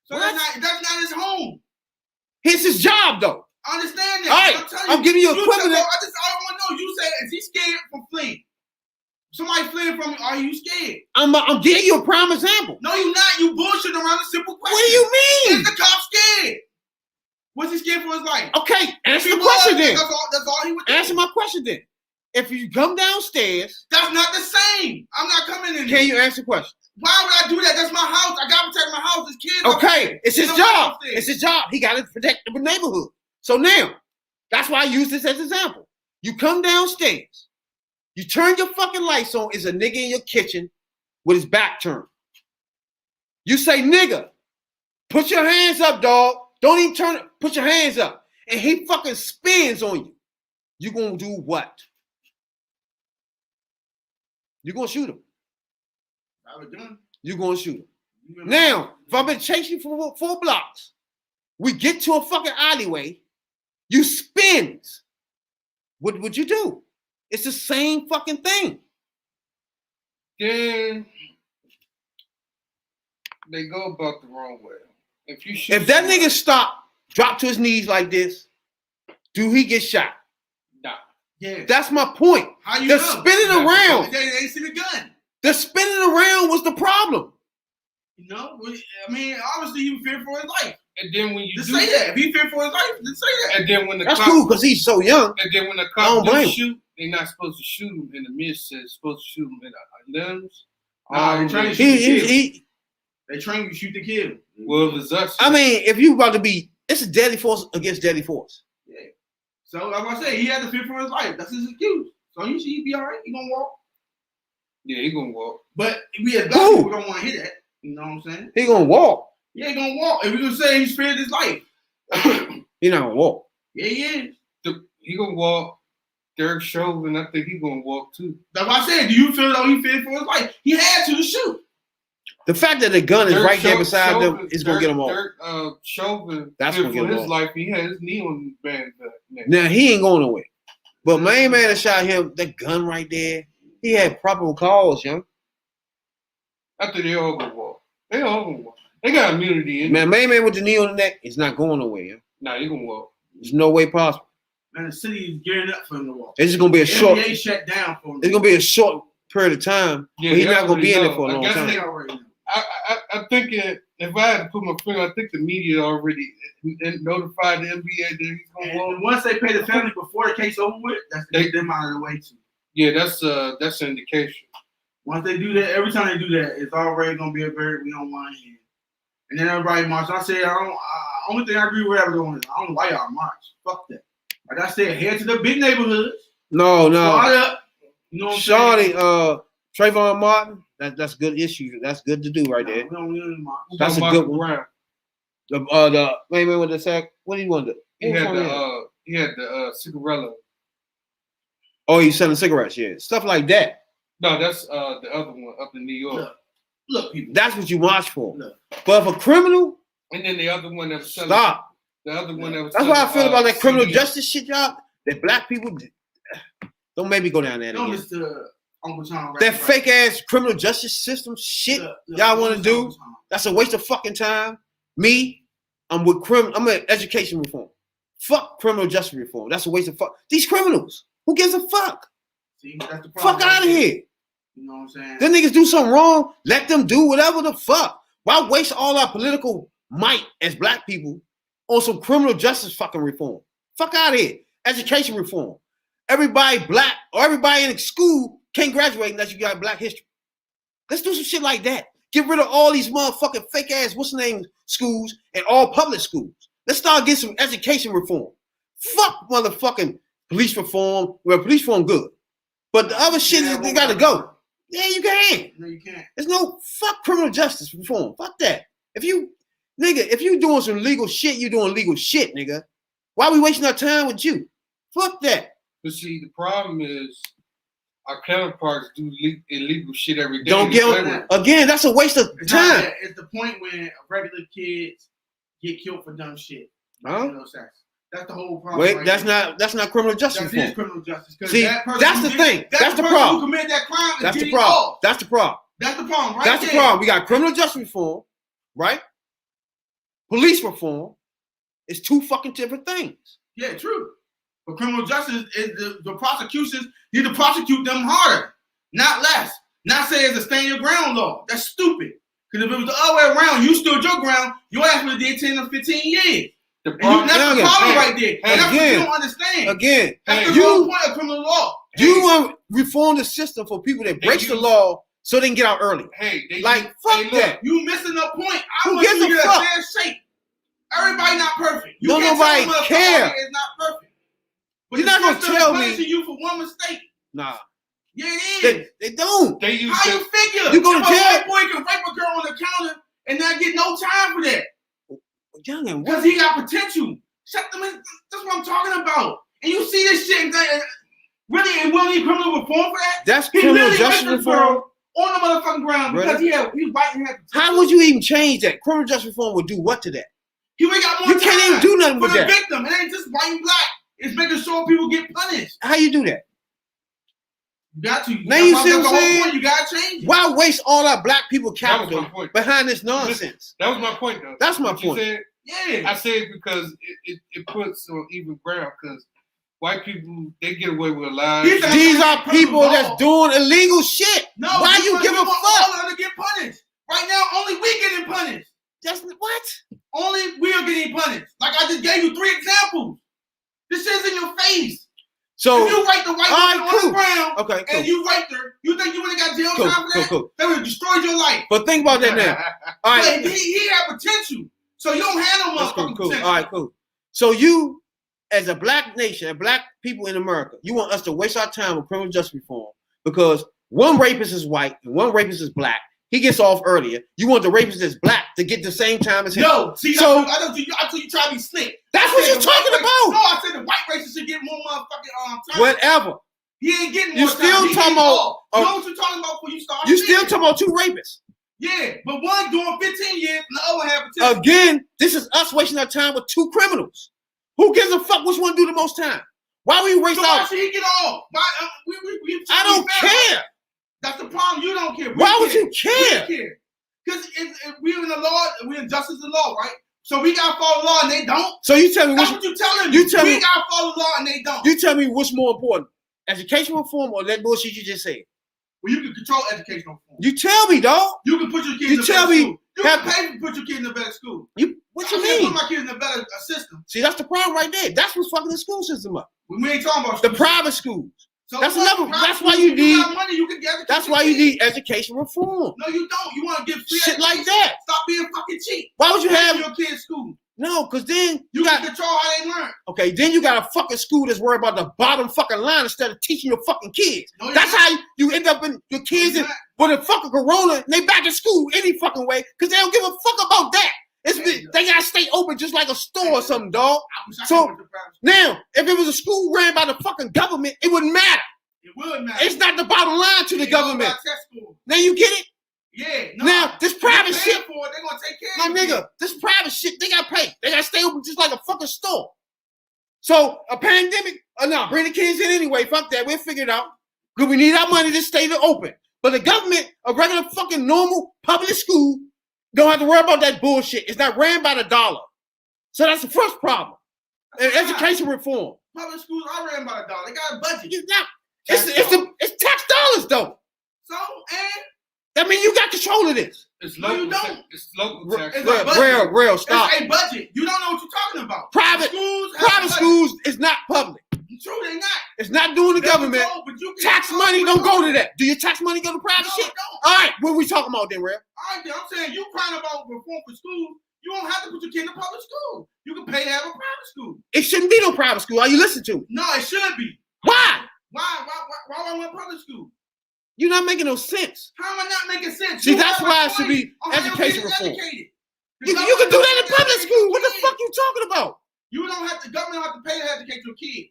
So that's not his home. It's his job, though. I understand that. All right, I'm giving you equivalent. I want to know. You said, is he scared from fleeing? Somebody fleeing from you, are you scared? I'm giving you a prime example. No, you're not. You bullshitting around a simple question. What do you mean? Is the cop scared? Was he scared for his life? Okay, answer the question then. That's all he would do. Answer my question then. If you come downstairs. That's not the same. I'm not coming in. Can you answer the question? Why would I do that? That's my house. I gotta protect my house. His kids. Okay, it's his job. It's his job. He gotta protect the neighborhood. So now, that's why I use this as an example. You come downstairs. You turn your fucking lights on. Is a nigga in your kitchen with his back turned. You say, nigga, put your hands up, dog. Don't even turn it. Put your hands up. And he fucking spins on you. You gonna do what? You gonna shoot him. I have a gun. You gonna shoot him. Now, if I've been chasing you for 4 blocks, we get to a fucking alleyway, you spins. What would you do? It's the same fucking thing. Then they go about the wrong way. If that nigga drop to his knees like this, do he get shot? Nah. Yeah. That's my point. How you the know? Spinning around. They ain't see the gun. The spinning around was the problem. You know, I mean, obviously he feared for his life. And then when you say that, if he feared for his life, then say that. And then when that's cool because he's so young. And then when the cops do shoot, they're not supposed to shoot him in the midst. They're supposed to shoot him in the limbs. They train you to shoot They train you to shoot the kid. Well, if it's us. I mean, if you about to be, it's a deadly force against deadly force. Yeah. So like I said, he had to fear for his life. That's his excuse. So you see, he be all right. He gonna walk. Yeah, he gonna walk. But we as black people don't want to hear that. You know what I'm saying? He gonna walk. Yeah, he gonna walk. If we gonna say he spared his life, he not gonna walk. Yeah, he is. He gonna walk. Derek Chauvin, I think he gonna walk too. That's what I said. Do you feel though he feared for his life? He had to shoot. The fact that the gun is right there beside them is gonna get him off. Derek Chauvin, that's gonna get him his off. life. He had his knee on the band. Now he ain't going nowhere. But main man that shot him, that gun right there, he had probable cause, young. I think they all gonna walk. They all gonna walk. They got immunity in man. Main man with the knee on the neck is not going nowhere, young. Nah, he gonna walk. There's no way possible. Man, the city is gearing up for him to walk. It's just gonna be a short. NBA shut down for him. It's gonna be a short period of time. Yeah, but he's not gonna be in there for a long time. I think if I had to put my finger, I think the media already notified the NBA that he's gonna walk. Once they pay the family before the case over with, that's to get them out of the way too. Yeah, that's an indication. Once they do that, every time they do that, it's already gonna be a very we don't want to hear. And then everybody march. I said, only thing I agree with everyone is I don't know why y'all march. Fuck that. Like I said, head to the big neighborhoods. No. Up, you know what I'm saying? Trayvon Martin, that's good issue. That's good to do right there. That's a good one. The main man with the sack. What do you want to do? He had the cigarette. Oh, he's selling cigarettes, yeah. Stuff like that. No, that's the other one up in New York. Look, people. That's what you watch for. Look. But if a criminal, and then the other one that was selling. Stop. The other one that was. That's why I feel about that criminal justice shit, y'all. That black people don't make me go down there again. That fake ass criminal justice system shit y'all want to do. That's a waste of fucking time. Me, I'm with I'm at education reform. Fuck criminal justice reform. That's a waste of fuck. These criminals. Who gives a fuck? See, that's the problem. Fuck out of here. You know what I'm saying? Them niggas do something wrong. Let them do whatever the fuck. Why waste all our political might as black people on some criminal justice fucking reform? Fuck out of here. Education reform. Everybody black or everybody in school can't graduate unless you got black history. Let's do some shit like that. Get rid of all these motherfucking fake ass schools and all public schools. Let's start getting some education reform. Fuck motherfucking police reform. Well, police reform good. But the other shit, they gotta go. Yeah, you can. No, you can't. There's no fuck criminal justice reform. Fuck that. If you doing some legal shit, you doing legal shit, nigga. Why are we wasting our time with you? Fuck that. But see, the problem is our counterparts do illegal shit every day. Don't get again. That's a waste of time. It's the point when regular kids get killed for dumb shit. Huh? That's the whole problem. Wait, right that's there. not criminal justice. That is criminal justice. See, that's the thing. That's the problem. Who committed that crime? That's the problem. That's the problem. That's the problem, right? That's the problem. We got criminal justice reform, right? Police reform. It's two fucking different things. Yeah, true. But criminal justice is the prosecutions need to prosecute them harder, not less. Not say it's a stand your ground law. That's stupid. Because if it was the other way around, you stood your ground, your ass would have did 10 or 15 years. That's the problem right there. And that's what you don't understand. Again, that's the whole point of criminal law. You want to reform the system for people that breaks the law so they can get out early. Fuck that. You missing the point. Who gives a fuck? Shape. Everybody not perfect. Don't nobody care. It's not perfect. But you're not gonna tell me you for one mistake. Nah. Yeah, it is. They don't. How you figure? You go to jail. A boy can rape a girl on the counter and not get no time for that. Youngin, because he got potential. Shut them in. That's what I'm talking about. And you see this shit and really, and will need criminal reform for that? That's criminal justice reform. on the motherfucking ground because he was biting him. How would you even change that? Criminal justice reform would do what to that? He would got more You can't even do nothing for with the that. victim. It ain't just white and black. It's making sure people get punished. How you do that? You got to. Now you see what I'm saying? You got to change it. Why waste all our black people capital behind this nonsense? That was my point, though. That's my point. Yeah. I said because it puts on even ground because white people, they get away with lies. These are people that's doing illegal shit. No, why you give a fuck? All of them to get punished. Right now, only we getting punished. That's what? Only we are getting punished. Like I just gave you 3 examples. This shit's in your face. So if you write the white woman on the ground, okay, and you raped her, you think you would have got jail time for that? Cool. They would have destroyed your life. But think about that now. All right, but he had potential, so you don't have no motherfucking potential. All right, cool. So you, as a black nation, and black people in America, you want us to waste our time with criminal justice reform because one rapist is white and one rapist is black. He gets off earlier. You want the rapist that's black to get the same time as him. No, see, so I thought you try to be slick. That's what you're talking about. No, I said the white racist should get more motherfucking time. Whatever. He ain't getting you more still time. Talking about. You know what you're talking about before you start? You still talking about 2 rapists. Yeah, but one doing 15 years and the other half potential. Again, this is us wasting our time with 2 criminals. Who gives a fuck which one do the most time? Why we waste our? Why should he get off? Why, I don't care. That's the problem. You don't care. Why would you care? Because if we're in the law, we're in justice and law, right? So we gotta follow the law and they don't. So you tell me that's what you telling me. You tell we me gotta follow the law and they don't. You tell me what's more important, education reform or that bullshit you just said? Well, you can control educational reform. You tell me, dog. You can put your kids in a better school. You can pay to put your kids in a better school. What you mean? Put my kids in a better system. See, that's the problem right there. That's what's fucking the school system up. We ain't talking about the private schools. So that's another. That's why you need. Money, you can get that's why you need education reform. No, you don't. You want to get free shit like that. Stop being fucking cheap. Why would you have your kids' school? No, because then you got control how they learn. Okay, then you got a fucking school that's worried about the bottom fucking line instead of teaching your fucking kids. No, that's how you end up in your kids in, with a fucking corona and they back in school any fucking way because they don't give a fuck about that. They gotta stay open just like a store or something, dog. So now, if it was a school ran by the fucking government, it wouldn't matter. It would matter. It's not the bottom line to the government. Now you get it? Yeah. No, now this private shit. They're gonna take care my nigga, this private shit, they gotta pay. They gotta stay open just like a fucking store. So a pandemic, no, bring the kids in anyway. Fuck that. We'll figure it out. Because we need our money to stay open. But the government, a regular fucking normal public school, don't have to worry about that bullshit. It's not ran by the dollar. So that's the first problem. And education reform. Public schools are ran by the dollar. They got a budget. It's tax dollars though. So and I mean, you got control of this. It's local. No, you don't. It's local tax. Real, stop. It's a budget. You don't know what you're talking about. Private schools is not public. True, they not. It's not doing the government. Tax money don't go to that. Do your tax money go to private shit? All right, what are we talking about then, Real? All right, I'm saying you crying about reform for school. You don't have to put your kid in a public school. You can pay to have a private school. It shouldn't be no private school. Are you listening to me? No, it should be. Why? Why I want public school? You're not making no sense. How am I not making sense? See, that's why it should be education reform. You can do that in public school. What the fuck you talking about? You don't have to. Government don't have to pay to educate your kid.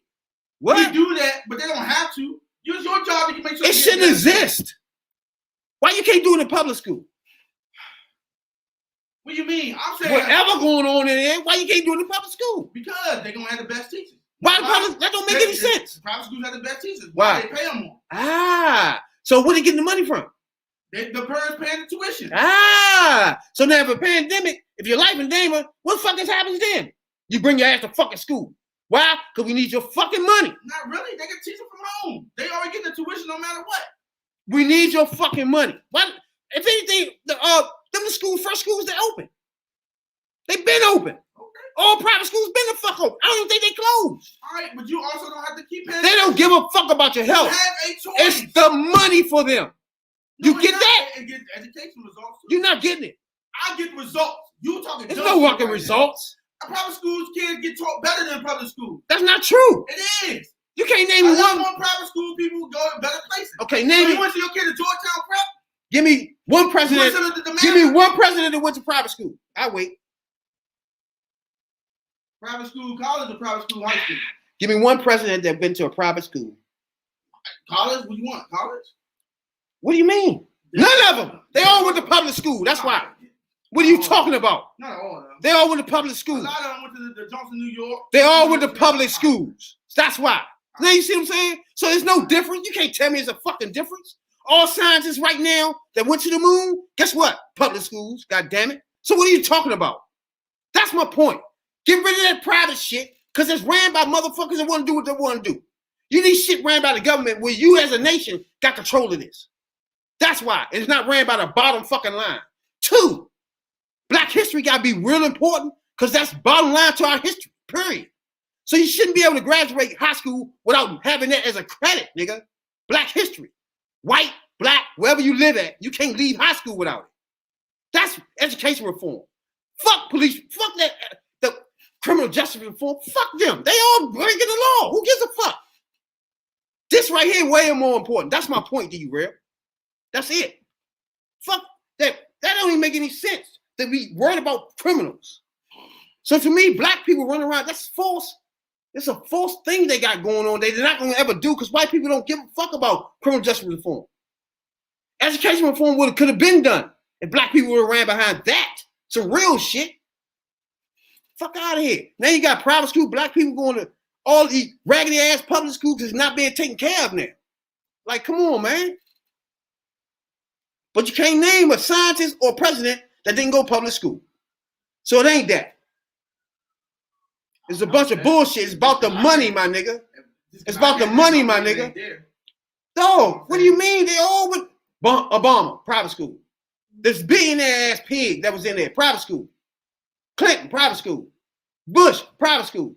What? We do that, but they don't have to. It's your job to make sure. It shouldn't exist. Why you can't do it in public school? What do you mean? I'm saying whatever going on in there. Why you can't do it in public school? Because they're gonna have the best teachers. Why public? That don't make any sense. Private schools have the best teachers. Why? They pay them more. So where they getting the money from? The parents paying the tuition. So now if a pandemic, if your life in danger, what fucking happens then? You bring your ass to fucking school. Why? Because we need your fucking money. Not really. They can teach them from home. They already get the tuition no matter what. We need your fucking money. Why? If anything, them schools, first schools, they're open. They've been open. Okay. All private schools been the fuck open. I don't even think they closed. All right, but you also don't have to keep paying. They don't give a fuck about your health. You have a choice. It's the money for them. No, you get that? And get education results too. You're not getting it. I get results. You talking? There's no fucking results. Private schools kids get taught better than public schools. That's not true. It is. You can't name one. More private school people go to better places. Okay, name you went to your kid to Georgetown Prep. Give me one president. Give me one president that went to private school. I wait. Private school, college, or private school, high school? Give me one president that been to a private school. College? What do you want? College? What do you mean? None of them. They all went to public school. That's why. What are you talking about? Not all of them. They all went to public A school. lot of them went to the Johnson, New York. They all went to public schools. That's why. Now you see what I'm saying? So there's no difference. You can't tell me there's a fucking difference. All scientists right now that went to the moon, guess what? Public schools, god damn it. So what are you talking about? That's my point. Get rid of that private shit, because it's ran by motherfuckers that want to do what they want to do. You need shit ran by the government where you as a nation got control of this. That's why. It's not ran by the bottom fucking line. 2, Black history got to be real important, because that's bottom line to our history, period. So you shouldn't be able to graduate high school without having that as a credit, nigga. Black history. White, black, wherever you live at, you can't leave high school without it. That's education reform. Fuck police. Fuck that. The criminal justice reform. Fuck them. They all breaking the law. Who gives a fuck? This right here way more important. That's my point to you, real. That's it. Fuck that. That don't even make any sense to be worried about criminals. So to me, black people running around, that's false. It's a false thing they got going on. They're not going to ever do, because white people don't give a fuck about criminal justice reform. Education reform could have been done if black people would have ran behind that. Some real shit. Fuck out of here. Now you got private school, black people going to all these raggedy ass public schools that's not being taken care of now. Like, come on, man. But you can't name a scientist or president that didn't go public school. So it ain't that. It's a bunch of bullshit. It's about the money, my nigga. It's about the money, my nigga. No, what do you mean? They all went Obama, private school. This billionaire ass pig that was in there, private school. Clinton, private school. Bush, private school.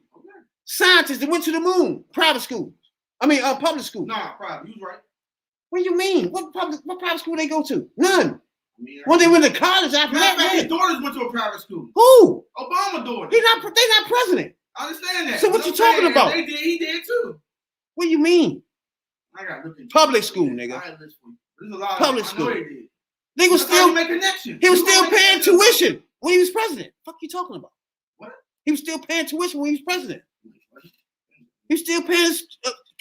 Scientists that went to the moon, private school. Public school. Nah, private. You was right. What do you mean? What private school they go to? None. When they went to college after that, his daughters went to a private school. Who? Obama daughter. They not president. I understand that. So what you talking about? They did. He did too. What do you mean? I got to look into public school, nigga. There's a lot public of school. I know they did. They was still make connections. He was still paying tuition when he was president. Fuck you talking about? What? He was still paying tuition when he was president. He was still paying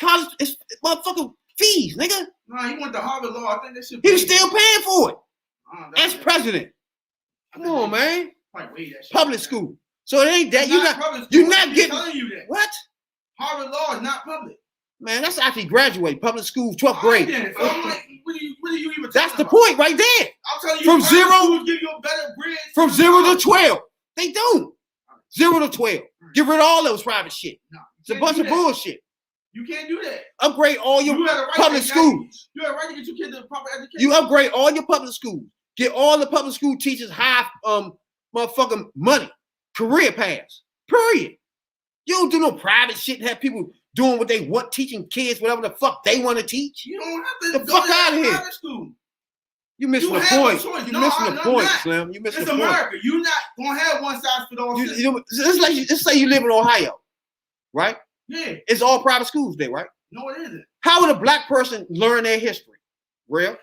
college motherfucking fees, nigga. Nah, he went to Harvard Law. I think that shit. He was still paying for it as president. Come on, man. Public school. So it ain't that. You're not getting. Telling you that. What? Harvard Law is not public. Man, that's actually graduate public school, 12th grade. So I'm like, what are you even? That's the point right there. I'm telling you, from zero, give you a better grade. From 0 to 12, they don't. 0 to 12. Get rid of all those private shit. No, it's a bunch of bullshit. You can't do that. Upgrade all your public schools. You have a right to get your kids a proper education. You upgrade all your public schools. Get all the public school teachers high motherfucking money. Career paths. Period. You don't do no private shit and have people doing what they want, teaching kids whatever the fuck they want to teach. You don't have to the fuck out of here. School. You missing the point. You missing the point, Slim. You missing the point. It's America. You're not gonna have one size fit all. Let's say you live in Ohio, right? Yeah. It's all private schools there, right? No, it isn't. How would a black person learn their history? Real?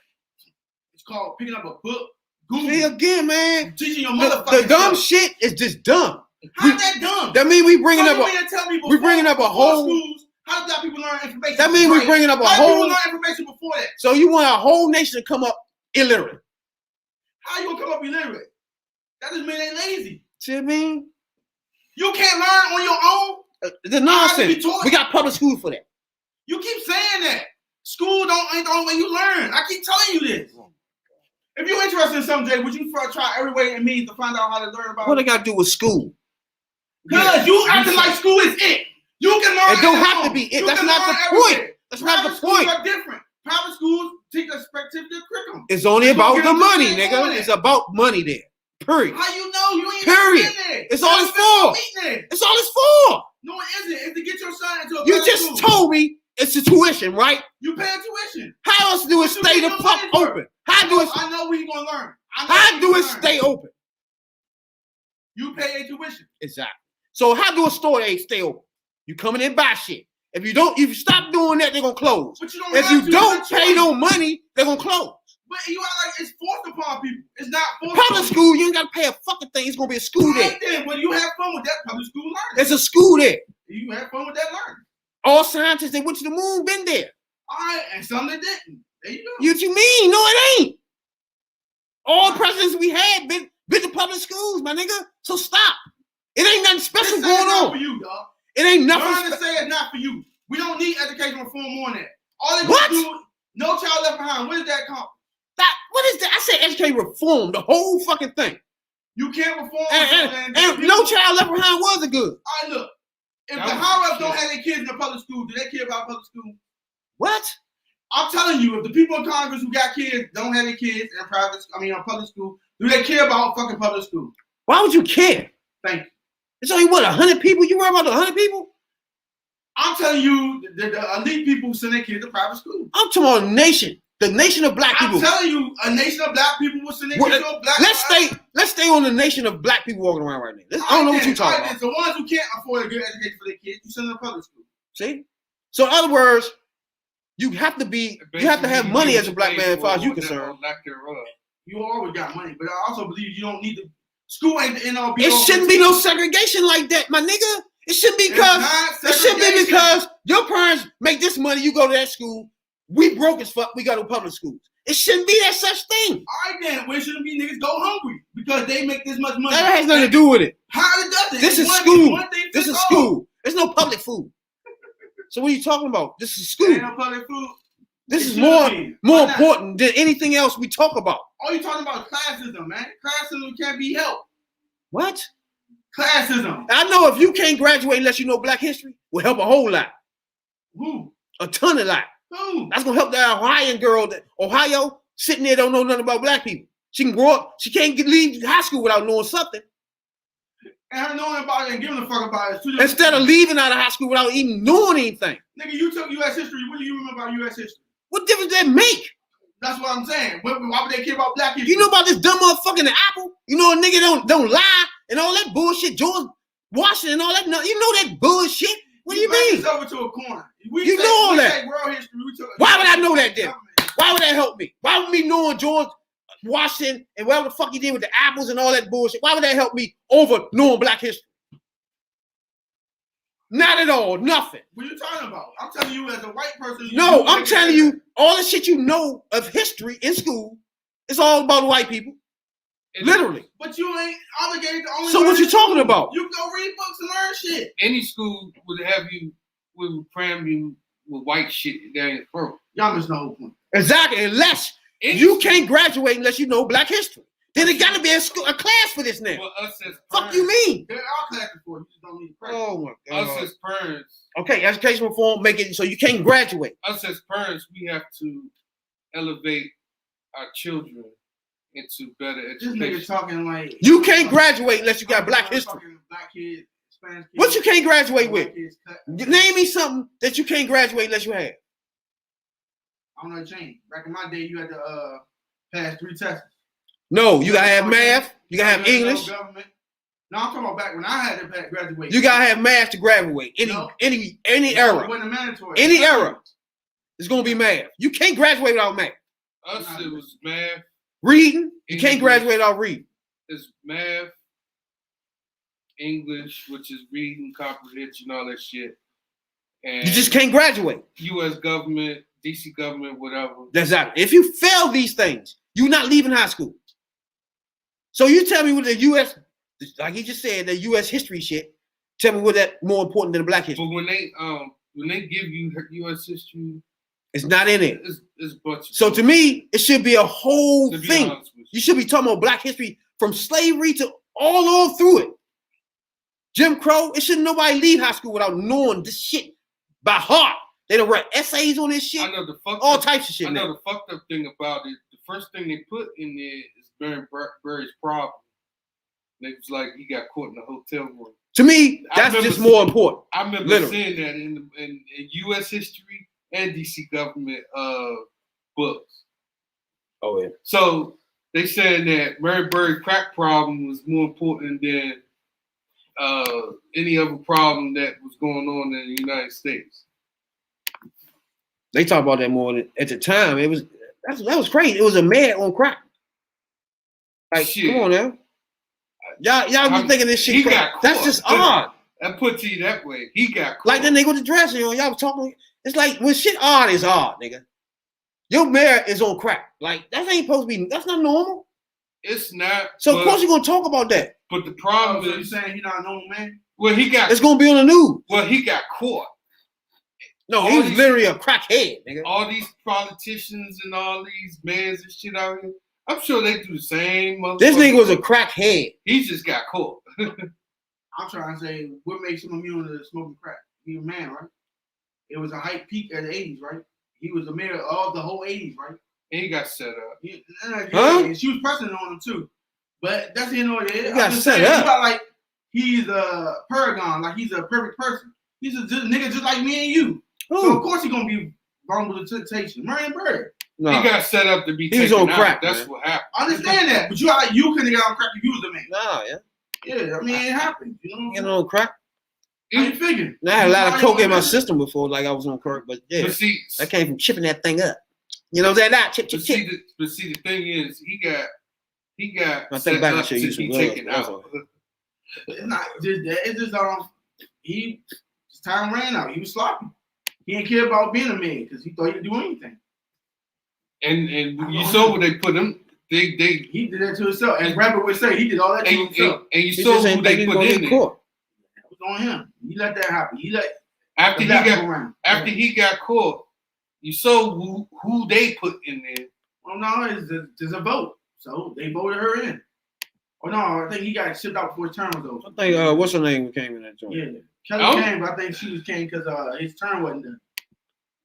It's called picking up a book. Google. See again, man. Teaching your motherfucker. The dumb shit is just dumb. How's that dumb? That means we bringing up a whole. Schools, how do black people learn information? That means we bringing up a whole. People learn information before that. So you want a whole nation to come up illiterate? How you gonna come up illiterate? That just means they lazy. See what I mean? You can't learn on your own. The nonsense. We got public schools for that. You keep saying that. School ain't the only way you learn. I keep telling you this. If you're interested in something, Jay, would you try every way and means to find out how to learn about it? What they got to do with school? Because you acting like school is it. You can learn. It don't have to be it. That's not the point. That's not the point. Private schools are different. Private schools teach a specific curriculum. It's only about the money, nigga. It's about money there. Period. How you know? You ain't period. There. It's all it's for. It's all it's for. No, it isn't. It's to get your son into a You just school. told me it's the tuition, right? You paying tuition. How else do it stay the fuck open? How do it? I know where you gonna learn. How do it stay open? You pay a tuition. Exactly. So how do a store stay open? You come in and buy shit. If you stop doing that, they're gonna close. But you don't if you don't pay no money, they're gonna close. But you act like it's forced upon people. It's not forced. Public school, you ain't gotta pay a fucking thing. It's gonna be a school there. Then, but you have fun with that public school learning. There's a school there. You have fun with that learning. All scientists that went to the moon been there. All right, and some that didn't. There you go. What you mean? No, it ain't. All presidents we had been to public schools, my nigga. So stop. It ain't nothing special going on. For you, dog. It ain't nothing. Learn to say it's not for you. We don't need education reform on that. All they want to do, no child left behind. What does that come? What is that? I said education reform, the whole fucking thing. You can't reform. And no child left behind wasn't good. All right, look. If the higher-ups don't have their kids in the public school, do they care about public school? What? I'm telling you, if the people in Congress who got kids don't have their kids in public school, do they care about fucking public school? Why would you care? Thank you. It's only 100 people? You worry about 100 people? I'm telling you, the elite people who send their kids to private school. I'm talking about nation. The nation of black people. I'm telling you, a nation of black people will send their kids to a black Let's stay on the nation of black people walking around right now. I don't know what you're talking about. The ones who can't afford a good education for their kids, you send them to public school. See? So in other words, you have to have money as a black man as far as you're concerned. You always got money, but I also believe you don't need to. School ain't the end all be all. It shouldn't be no segregation like that, my nigga. It shouldn't be because your parents make this money, you go to that school. We broke as fuck, we go to public schools. It shouldn't be that such thing. All right, then. Where shouldn't be niggas go hungry because they make this much money? That has nothing to do with it. How it does it? This is school. This is school. There's no public food. So what are you talking about? This is school. Ain't no public food. This is more important than anything else we talk about. All you talking about is classism, man. Classism can't be helped. What? Classism. I know if you can't graduate unless you know black history, will help a whole lot. Who? A ton of lot. Who? That's gonna help that Ohio girl that Ohio sitting there don't know nothing about black people. She can grow up, she can't leave high school without knowing something. And her knowing about it and giving a fuck about it. Instead of leaving out of high school without even knowing anything. Nigga, you took U.S. history. What do you remember about U.S. history? What difference does that make? That's what I'm saying. Why would they care about black history? You know about this dumb motherfucking Apple? You know a nigga don't lie and all that bullshit. George Washington and all that. You know that bullshit. What do you mean? This over to a corner. You know all that. World history, why would I know that then? Why would that help me? Why would me knowing George Washington and whatever the fuck he did with the apples and all that bullshit? Why would that help me over knowing black history? Not at all. Nothing. What are you talking about? I'm telling you as a white person. No, I'm telling you all the shit you know of history in school. It's all about white people. Literally. But you ain't obligated to only. So what you talking about? You go read books and learn shit. Any school would cram you with white shit down your throat. Y'all miss the whole point. Exactly. Unless you can't graduate unless you know black history. Then it got to be a class for this now. Well, us as fuck you mean? There are classes for it. You just don't need credit. Oh my God. Us as parents. Okay, education reform make it so you can't graduate. Us as parents, we have to elevate our children into better education. This nigga talking like you can't graduate unless you got black history. Black kids, Spanish kids. What you can't graduate with? Name me something that you can't graduate unless you have. I don't know, change. Back in my day, you had to pass 3 tests. No, you gotta have math. You gotta have English. No, I'm talking about back when I had to graduate. You gotta have math to graduate. Any era. It wasn't mandatory. Any era. It's gonna be math. You can't graduate without math. Us, it was math. Reading. You can't graduate without reading. It's math, English, which is reading, comprehension, all that shit. And you just can't graduate. U.S. government, D.C. government, whatever. That's exactly. If you fail these things, you're not leaving high school. So you tell me what the U.S., like he just said, the U.S. history shit, tell me what that more important than the black history. But when they give you U.S. history, it's not in it. It's bunch of so to me, it should be a whole thing. You should be talking about black history from slavery to all through it. Jim Crow, it shouldn't nobody leave high school without knowing this shit by heart. They don't write essays on this shit. I know all types of shit. I know the fucked up thing about it. The first thing they put in there is Barry's problem. They was like he got caught in a hotel room. To me, that's just more important. I remember seeing that in U.S. history and D.C. government books. Oh yeah. So they said that Mary Berry crack problem was more important than any other problem that was going on in the United States. They talk about that more at the time. That was crazy. It was a man on crack. Like, shit. Come on now. Y'all be thinking this shit crazy. That's just odd. That puts you that way. He got caught. Like that nigga with the dress, y'all was talking. It's like when shit odd is odd, nigga. Your mayor is on crack. Like that ain't supposed to be. That's not normal. It's not. So of course you're gonna talk about that. But the problem so is, you saying he's not a normal man? Well, it's gonna be on the news. Well, he got caught. No, he was literally a crackhead, nigga. All these politicians and all these mans and shit out here, I'm sure they do the same. This nigga was a crackhead. He just got caught. I'm trying to say, what makes him immune to smoking crack? He's a man, right? It was a hype peak at the 80s, right? He was the mayor of the whole 80s, right? And he got set up. And she was pressing on him too. But that's what it is. He got set up. Like he's a paragon, like he's a perfect person. He's a nigga just like me and you. Ooh. So of course he's gonna be vulnerable to temptation. Marion Bird. No. He got set up to be he was taken on out. crack. That's man. what happened. I understand that, but you couldn't get on crack if you was the man. Nah, yeah. Yeah, I mean it happened. You know, Getting on crack. How you figure? Now, I had a lot of coke in my system before, like I was on crack, but yeah, But see, that came from chipping that thing up. You know what I'm saying? Nah, chip. but see, the thing is, he got I set think back up I should to use some be gloves. taken out. It's not just that. It's just his time ran out. He was sloppy. He didn't care about being a man because he thought he could do anything. And you saw what they put him. He did that to himself. As Rapper would say, he did all that to himself. And you saw who they put in there. Caught. That was on him. He let that happen. After he got caught, you saw who they put in there. Well, no, there's a vote. So they voted her in. Oh no, I think he got shipped out before his term was over. I think what's her name came in that joint? Yeah. Kelly came, but I think she came because his term wasn't done.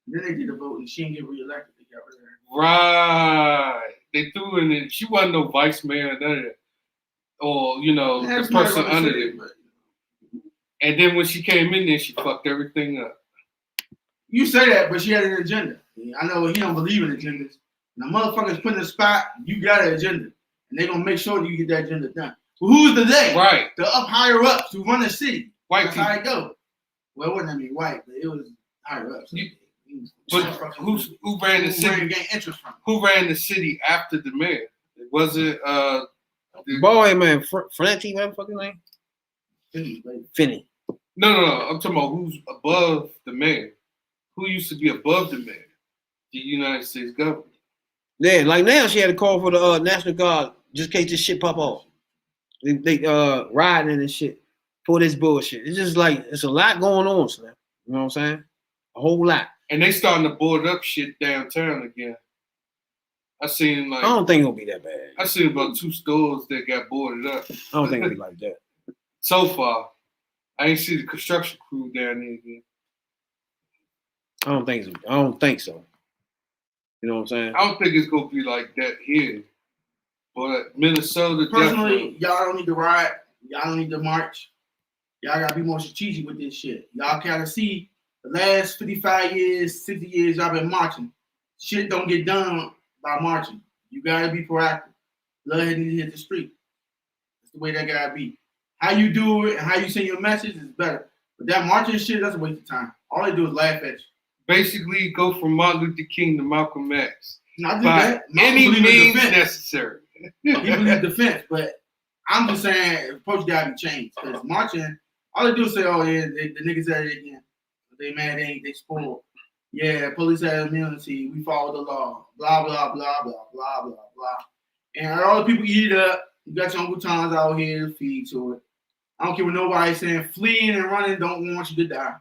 Then they did a vote and she didn't get reelected. They got rid of her. Right. They threw in it. She wasn't no vice mayor or none of that. Or, the person under it. And then when she came in there, she fucked everything up. You say that, but she had an agenda. I know he don't believe in agendas. And the motherfuckers put in a spot, you got an agenda. And they're going to make sure that you get that agenda done. But who's the they? Right. The up higher ups who run the city. White That's people. how it go. Well, it wasn't white, but it was higher ups. But who ran the city? Interest from? Who ran the city after the mayor? Was it boy, man, Franchi, what the fucking name? Finney. No. I'm talking about who's above the mayor. Who used to be above the mayor? The United States government. Yeah, like now she had to call for the National Guard just in case this shit pop off. They riding and shit for this bullshit. It's just like it's a lot going on, Slim. You know what I'm saying? A whole lot. And they starting to board up shit downtown again. I seen I don't think it'll be that bad. I seen about 2 stores that got boarded up. I don't think it'll be like that. So far, I ain't see the construction crew down there again. I don't think so. You know what I'm saying? I don't think it's gonna be like that here. But Minnesota, personally, definitely. Y'all don't need to ride. Y'all don't need to march. Y'all gotta be more strategic with this shit. Y'all gotta see the last 55 years, 60 years y'all been marching. Shit don't get done by marching. You gotta be proactive. Bloodhead need to hit the street. That's the way that gotta be. How you do it and how you send your message is better. But that marching shit, that's a waste of time. All they do is laugh at you. Basically, go from Martin Luther King to Malcolm X. Not by any means necessary. He believes defense, but I'm just saying, approach gotta be changed. Because marching, all they do is say, "Oh yeah, the niggas at it again. They mad, they spoiled. Yeah, police have immunity. We follow the law. Blah blah blah blah blah blah blah." And all the people eat it up. You got your Uncle Tom's out here to feed to it. I don't care what nobody's saying. Fleeing and running don't want you to die.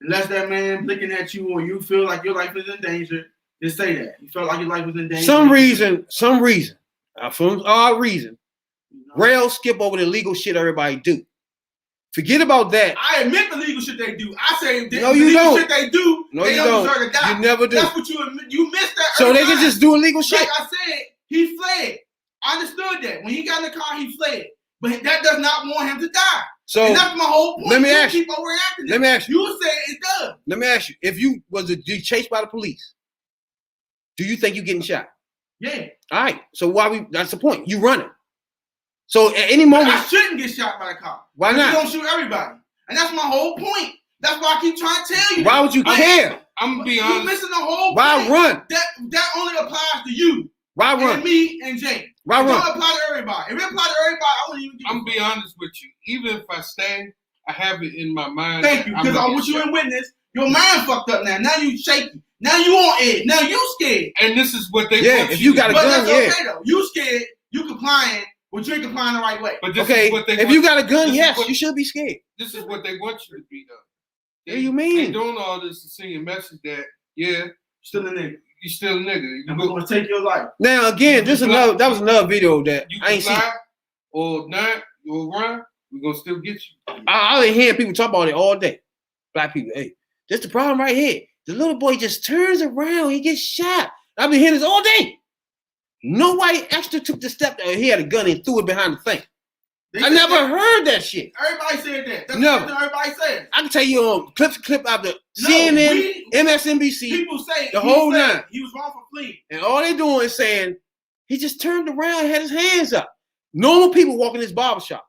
Unless that man looking at you or you feel like your life is in danger, just say that. You felt like your life was in danger. Some reason, from our reason, rails skip over the legal shit everybody do. Forget about that. I admit the legal shit they do. I say no, you don't. Shit they do. No, they you don't. Deserve to die. You never do. That's what you admit. You missed that. So they can just do illegal shit. Like I said, he fled. I understood that. When he got in the car, he fled. But that does not want him to die. So and that's my whole point. Let me ask you. Let me ask you. You said it does. Let me ask you. If you was chased by the police, do you think you're getting shot? Yeah. All right. So that's the point. You running. So at any moment, I shouldn't get shot by a cop. Why not? You don't shoot everybody. And that's my whole point. That's why I keep trying to tell you. Why would you care? I'm gonna be honest. You're missing the whole Why point. run? That only applies to you. Why run? And me and Jay. Why run? It don't apply to everybody. If it apply to everybody, I wouldn't even. I'm gonna be honest with you. Even if I stay, I have it in my mind. Thank you, because I want you in witness. Your mind fucked up now. Now you shaky. Now you on edge. Now you scared. And this is what they. Yeah. If you got a gun, that's okay though. You scared. You can complying, but you ain't complying the right way. But this Okay, is what they if want, you got a gun, this is yes, what- you should be scared. This is what they want you to be, though. What do you mean? They doing all this to send you a message that, yeah, Still a nigga. you still a nigga. You I'm go, gonna take your life. Now again, that was another video that you I ain't seen. fly or not, or run, we're gonna still get you. I been hearing people talk about it all day. Black people, hey, that's the problem right here. The little boy just turns around, he gets shot. I've been hearing this all day. Nobody actually took the step that he had a gun and threw it behind the thing. I never heard that shit. Everybody said that. That's No. what everybody said. I can tell you clip out the CNN, MSNBC, People say the whole nine. He was wrong for fleeing. And all they doing is saying he just turned around and had his hands up. Normal people walking this barbershop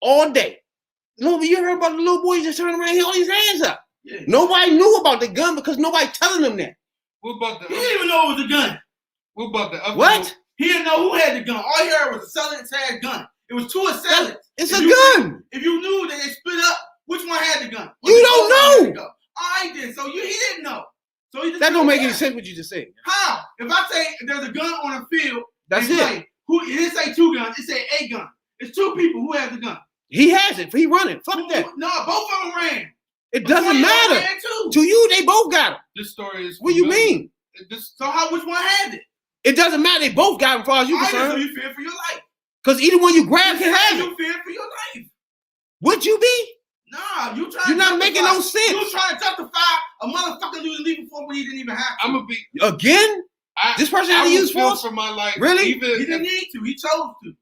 all day. You heard about the little boy just turning around and held his hands up. Yeah. Nobody knew about the gun because nobody telling them that. What about the He didn't even know it was a gun. What about the other? What? He didn't know who had the gun. All he heard was a assailant's had gun. It was two assailants. It's If a you- gun. If you knew that they split up, which one had the gun? You don't know. All right then. So he didn't know. So he just That don't make gun. any sense what you just said. How? If I say there's a gun on a field, That's and it. play, it didn't say two guns. It said a gun. It's two people. Who has the gun? He has it. He running. Fuck that. No, both of them ran. It doesn't matter. Ran too. To you, they both got it. This story is. What do you mean? So which one had it? It doesn't matter. They both got it as far as you All right, so concerned. you fear for your life. Because either one you grab can have it. You fear for your life. Would you be? Nah, you trying. You're not making no You sense. trying to justify a motherfucker losing leave before when he didn't even have to. I'm gonna be Again? This person had to use force? for my life. Really? He didn't need to. He chose to.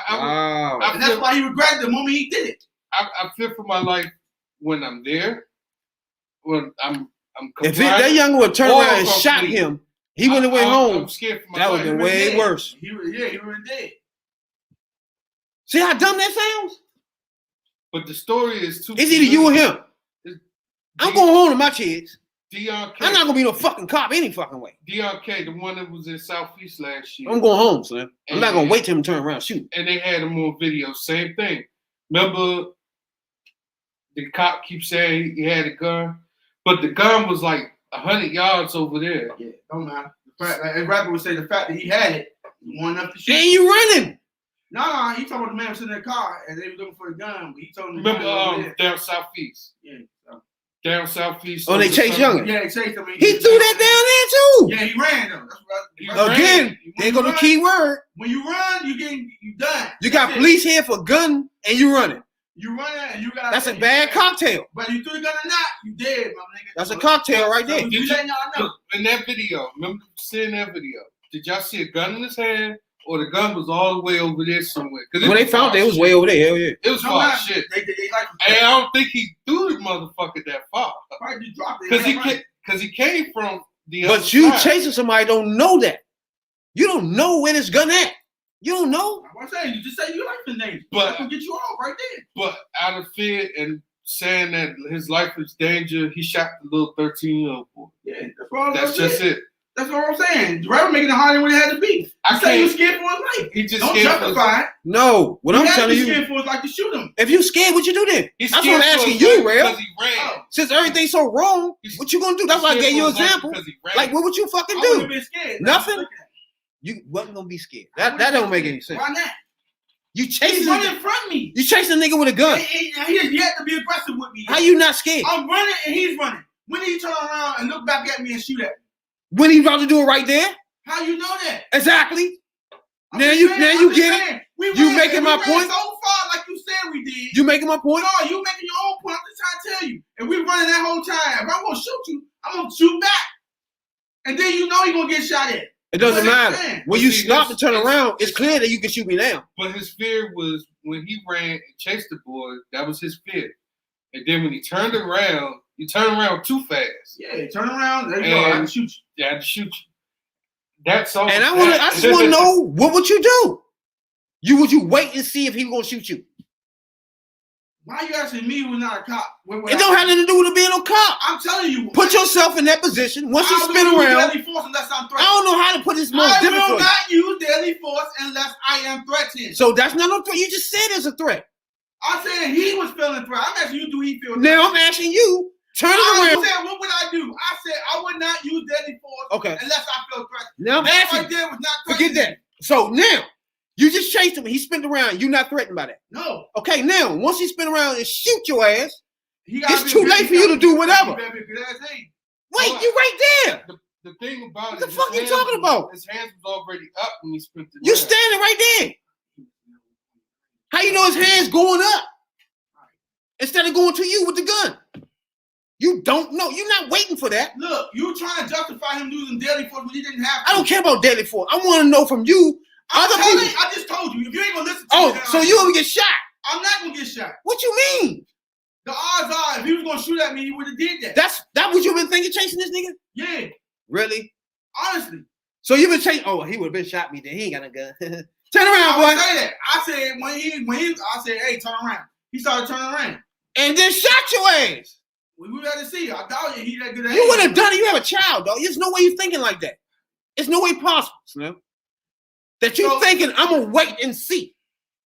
Wow. And that's why he regretted the moment he did it. I fear for my life when I'm there. When I'm If that young would turn around and shot complete. him, he wouldn't have went home. I'm scared for my That would life. have been way worse. He would have dead. See how dumb that sounds? But the story is too. It's either you or him. I'm going home to my kids. Dion K. I'm not gonna be no fucking cop any fucking way. Dion K, the one that was in Southeast last year. I'm going home, son. I'm not gonna wait till him to turn around and shoot. And they had him on video. Same thing. Remember, the cop keeps saying he had a gun, but the gun was like 100 yards over there. Yeah, don't matter. The fact, like, rapper would say the fact that he had it, one enough to shoot. And you running? Nah, he talking about the man was sitting in the car and they was looking for the gun, but he told him. Remember, down Southeast. Yeah. So. Down Southeast. Oh, they chased Youngin. Yeah, they chased him. He threw that down there too. Yeah, he ran though. That's what He Again, they go to key word. When you run, you done. You got That's police here for gun and you running. You run and you got. That's a bad cocktail. But you threw the gun or not, you dead, my nigga. That's a cocktail right there. You letting y'all know. In that video, remember seeing that video? Did y'all see a gun in his hand, or the gun was all the way over there somewhere? When they found it, it was way over there. Hell yeah. It was No far matter. as shit. They like. And I don't think he threw the motherfucker that far. Probably just dropped it. Because he came from the other But you side. chasing somebody don't know that. You don't know where this gun at. You don't know. I'm saying, you just say you like the name. But- That's gonna get you off right there. But out of fear and saying that his life is danger, he shot the little 13-year-old boy. Yeah, that's That's just it. That's what I'm saying. The rapper making it harder than what it had to be. I I say you can't. scared for his life. He just Don't scared for his- justify it. No. What I'm telling you, scared for his life to shoot him. if you scared, what you do then? He's That's what I'm scared for asking his you, life Rail. because he ran. Oh. Since everything's so wrong, what you gonna do? That's why I He's gave you an scared for his life example. because he ran. Like, what would you fucking I would have do? been scared. Nothing? You wasn't gonna be scared. That don't make any sense. Why not? You He's chasing running from me. you chasing a nigga with a gun. He had to be aggressive with me. How you not scared? I'm running and he's running. When did he turn around and look back at me and shoot at me? When he about to do it right there? How you know that? Exactly. I'm Now just you saying, now I'm you just get it. saying. We You ran- making we my ran point? so far, like you said we did. You making my point? No, you making your own point. I'm just trying to tell you. And we running that whole time. If I'm gonna shoot you, I'm gonna shoot back. And then you know you're gonna get shot at. It doesn't What I'm matter. saying. When you See, stop to this- turn it's- around, it's clear that you can shoot me now. But his fear was when he ran and chased the boy, that was his fear. And then when he turned around too fast. Yeah, turn around. There you go. I can shoot you. They had to shoot you. That's all. And I just want to know, what would you do? Would you wait and see if he was gonna shoot you? Why you asking me who's not a cop? It don't have nothing to do with being a cop. I'm telling you. Put yourself in that position. Once you I spin will use around, deadly force unless I'm I threatened. don't know how to put this more I difficult. will not use deadly force unless I am threatened. So that's not a threat. You just said it's a threat. I'm saying he was feeling threat. I'm asking you, do he feel threat? Now I'm asking you, turn it I around. said, what would I do? I said I would not use deadly force Okay. unless I feel threatened. Now I'm That asking. right there was not Forget threatening. that. So now You just chased him. He spin around. You not threatened by that. No. Okay, now once he spin around and shoot your ass, it's too late for you to do whatever. Wait, you right there. The thing about what the fuck you talking about? His hands was already up when he sprinted. You standing right there. How you know his hands going up instead of going to you with the gun? You don't know. You're not waiting for that. Look, you trying to justify him using deadly force when he didn't have to. I don't care about deadly force. I want to know from you. I just told you. If you ain't gonna listen to me, so you gonna get shot? I'm not gonna get shot. What you mean? The odds are, if he was gonna shoot at me, he would have did that. That what you been thinking, chasing this nigga? Yeah. Really? Honestly. So you been chasing? Oh, he would have been shot me. Then he ain't got a gun. Turn around, boy. I say that. I said when he, I said, hey, turn around. He started turning around. And then shot your ass. We would have to see. I doubt he that good at You would have done it. You have a child, dog. There's no way you're thinking like that. It's no way possible, Slim. That you thinking I'm gonna wait and see.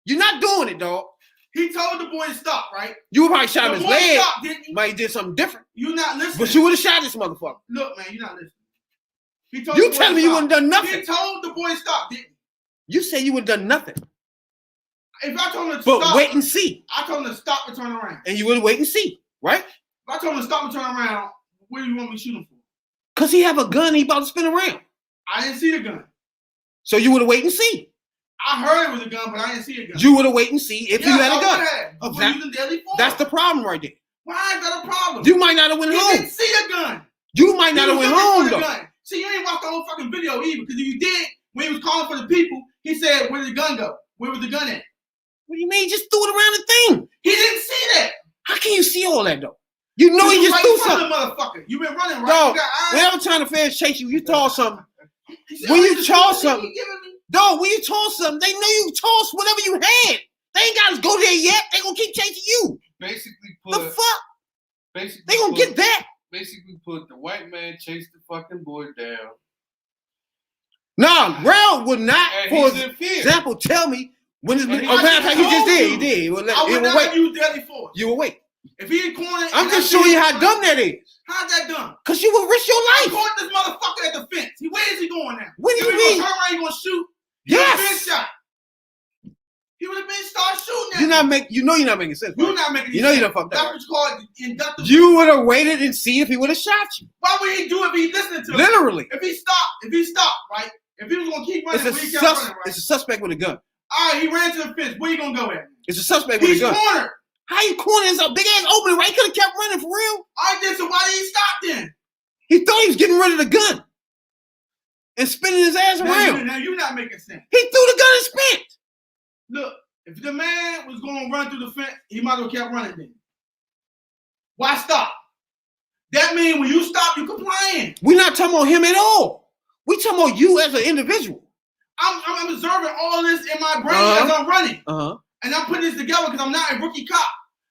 You're not doing it, dog. He told the boy to stop, right? You would probably shot him in his leg. Stopped, didn't he? Might have did something different. You're not listening. But you would have shot this motherfucker. Look, man, you're not listening. He told You telling me you wouldn't have done nothing? He told the boy to stop, didn't he? You said you would have done nothing. If I told him to stop, but wait and see. I told him to stop and turn around. And you would wait and see, right? If I told him to stop and turn around, what do you want me to shoot him for? Because he have a gun, he about to spin around. I didn't see the gun. So you would have wait and see. I heard it was a gun, but I didn't see a gun. You would have wait and see if you had a gun. Using deadly force. That's the problem right there. Why is that a problem? You might not have went home. You didn't see a gun. You might not have went home, though. Gun. See, you ain't watched the whole fucking video either, because if you did, when he was calling for the people, he said, where did the gun go? Where was the gun at? What do you mean? He just threw it around the thing. He didn't see that. How can you see all that, though? You know he just threw something. Motherfucker. You been running, right? Dog, whenever time the fans chase you, you toss something. When you toss something, dog, when you toss something, they know you toss whatever you had. They ain't got to go there yet. They gonna keep chasing you. Basically, the fuck? Basically, they gonna get that. Basically, put the white man chase the fucking boy down. Nah, Rel would not, for example, tell me when it's been. Oh, matter of fact, he just did. He did. He would let, I would not use deadly force. You will wait. If he cornered, I'm just showing you how dumb that is. How's that dumb? Cause you will risk your life. I caught this motherfucker at the fence. Where is he going now? What do you mean? Turn around, he gonna shoot. Yes. He would have been start shooting at you're not making. You know you're not making sense. You're not making. You know you done fucked up. That's what's called inductive. You would have waited and see if he would have shot you. Why would he do it if he listening to Literally. If he stopped, right? If he was gonna keep running, it's a suspect with a gun. All right, he ran to the fence. Where you gonna go at? It's a suspect with a gun. He's cornered. How you cornered? It's a big ass opening, right? He could have kept running for real. I did, so why did he stop then? He thought he was getting rid of the gun and spinning his ass around. Now you're not making sense. He threw the gun and spent. Look, if the man was gonna run through the fence, he might have kept running then. Why stop? That means when you stop, you complying. We're not talking about him at all. We talking about you as an individual. I'm observing all this in my brain as I'm running. And I'm putting this together because I'm not a rookie cop.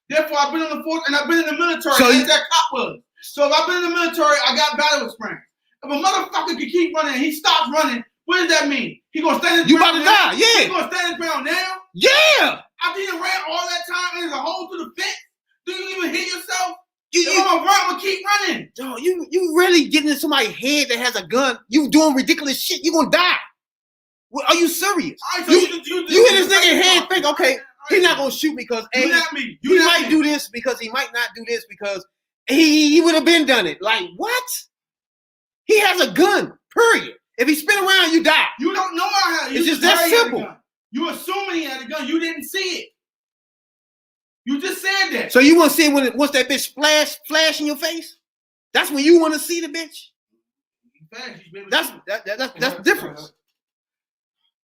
Therefore, I've been on the force and I've been in the military as that cop was. So if I've been in the military, I got battle experience. If a motherfucker can keep running and he stops running, what does that mean? He gonna stand his ground now? You about to die, yeah. He gonna stand his ground now? Yeah. After you ran all that time and there's a hole through the fence, do you even hit yourself? If I'm gonna run, I'm gonna keep running. Yo, you really getting in somebody's head that has a gun? You doing ridiculous shit? You gonna die? Are you serious? So you hit this nigga head and think, okay, he's not gonna shoot me because he might do this because he might not do this because he would have been done it. Like what? He has a gun. Period. If he spin around, you die. You don't know how. It's just that simple. You assuming he had a gun. You didn't see it. You just said that. So you want to see it once that bitch flash in your face? That's when you want to see the bitch. That's the difference.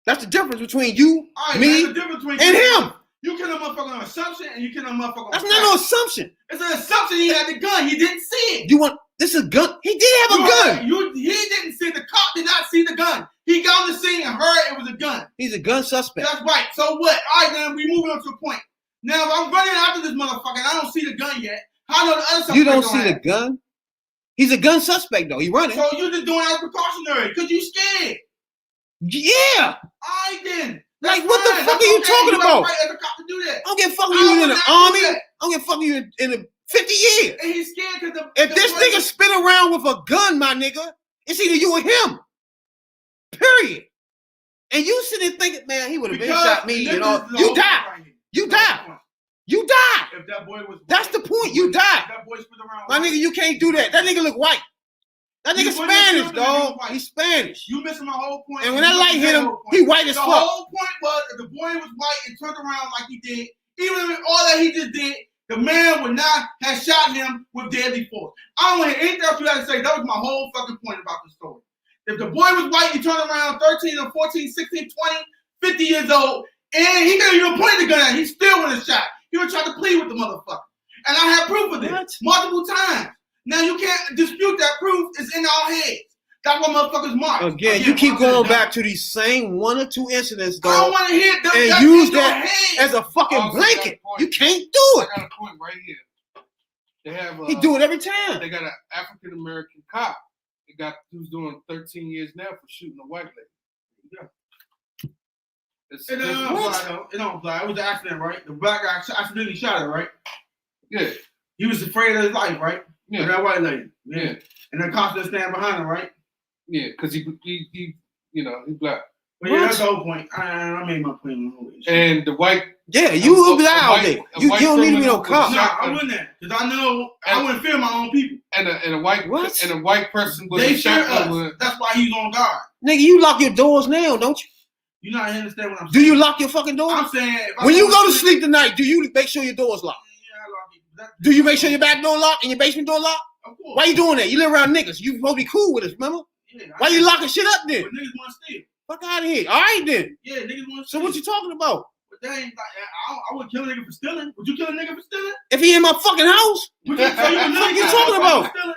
That's the difference between you, me, and him. You kill a motherfucker on assumption, and you kill a motherfucker on That's not no assumption. It's an assumption he had the gun. He didn't see it. You want this is a gun? He did have a gun. He didn't see the cop. Did not see the gun. He got on the scene and heard it was a gun. He's a gun suspect. That's right. So what? All right, then we moving on to a point. Now, if I'm running after this motherfucker and I don't see the gun yet, how do the other suspect You don't see the gun? He's a gun suspect, though. He running. So you're just doing that precautionary because you scared. Yeah. All right, then. Like, what the fuck are you talking about? Right as a cop to do that. I don't give a fuck you in the army. I don't give a fuck you in the 50 years. And he's scared because if this nigga spin around with a gun, my nigga, it's either you or him. Period. And you sitting thinking, man, he would have been Because shot me. You know, this is the you whole die. point right here. You That's die. the point. You die. If that boy was That's white, the point. You die. if that boy spit around My white, nigga, you can't do that. That nigga look white. That He nigga wouldn't Spanish, have killed him if he was dog. white. He's Spanish. You missing my whole point. And when you that light missing hit the him, whole point. he white as The fuck. whole point was if the boy was white and turned around like he did, even with all that he just did, the man would not have shot him with deadly force. I don't want to hear anything else you got to say. That was my whole fucking point about the story. If the boy was white, he turned around 13 or 14, 16, 20, 50 years old, and he didn't even point the gun at him. He still would have shot. He would try to plead with the motherfucker. And I have proof of this multiple times. Now you can't dispute that proof is in our heads. That's what motherfuckers march. Again, you keep going back to these same 1 or 2 incidents, dog. I don't want to hear them and use that as a fucking blanket. You can't do it. I got a point right here. They have he do it every time. They got an African American cop. Who's doing 13 years now for shooting a white lady. Yeah. It don't apply though. It don't apply. It was an accident, right? The black guy accidentally shot her, right? Yeah. He was afraid of his life, right? Yeah. That white lady. Yeah. And the cops just stand behind him, right? Yeah, because he you know, he's black. But yeah, that's the whole point. I made my point on the whole issue. And the white. Yeah, you will be out there. You don't need to be no cop. No, I wouldn't that. Because I know I wouldn't fear my own people. And a white person with they a fear us. shotgun. That's why he's on guard. Nigga, you lock your doors now, don't you? You not understand what I'm saying? Do you lock your fucking doors? I'm saying when you go to sleep tonight, do you make sure your door's locked? Yeah, I lock it. Do you make sure your back door locked and your basement door locked? Of course. Why you doing that? You live around niggas. You supposed to be cool with us, remember? Yeah, why you locking shit up then? But niggas want to steal. Fuck out of here. All right then. Yeah, niggas want to steal. So what you talking about? But that ain't like, I wouldn't kill a nigga for stealing. Would you kill a nigga for stealing? If he in my fucking house? What you talking about? Stealing?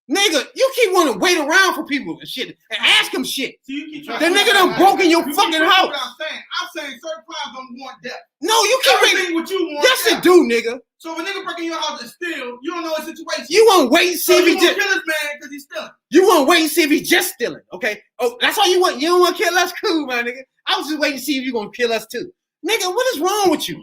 Nigga, you keep wanting to wait around for people and shit and ask them shit. So you keep the nigga done broke in your fucking house. What I'm saying certain crimes don't want death. No, you keep everything what you want. Yes, it do, nigga. So if a nigga break in your house and steal, you don't know his situation. You want to wait and see if he just kill this man because he's stealing. You want to wait and see if he's just stealing, okay? Oh, that's all you want. You don't want to kill us, cool, my nigga. I was just waiting to see if you're gonna kill us too, nigga. What is wrong with you?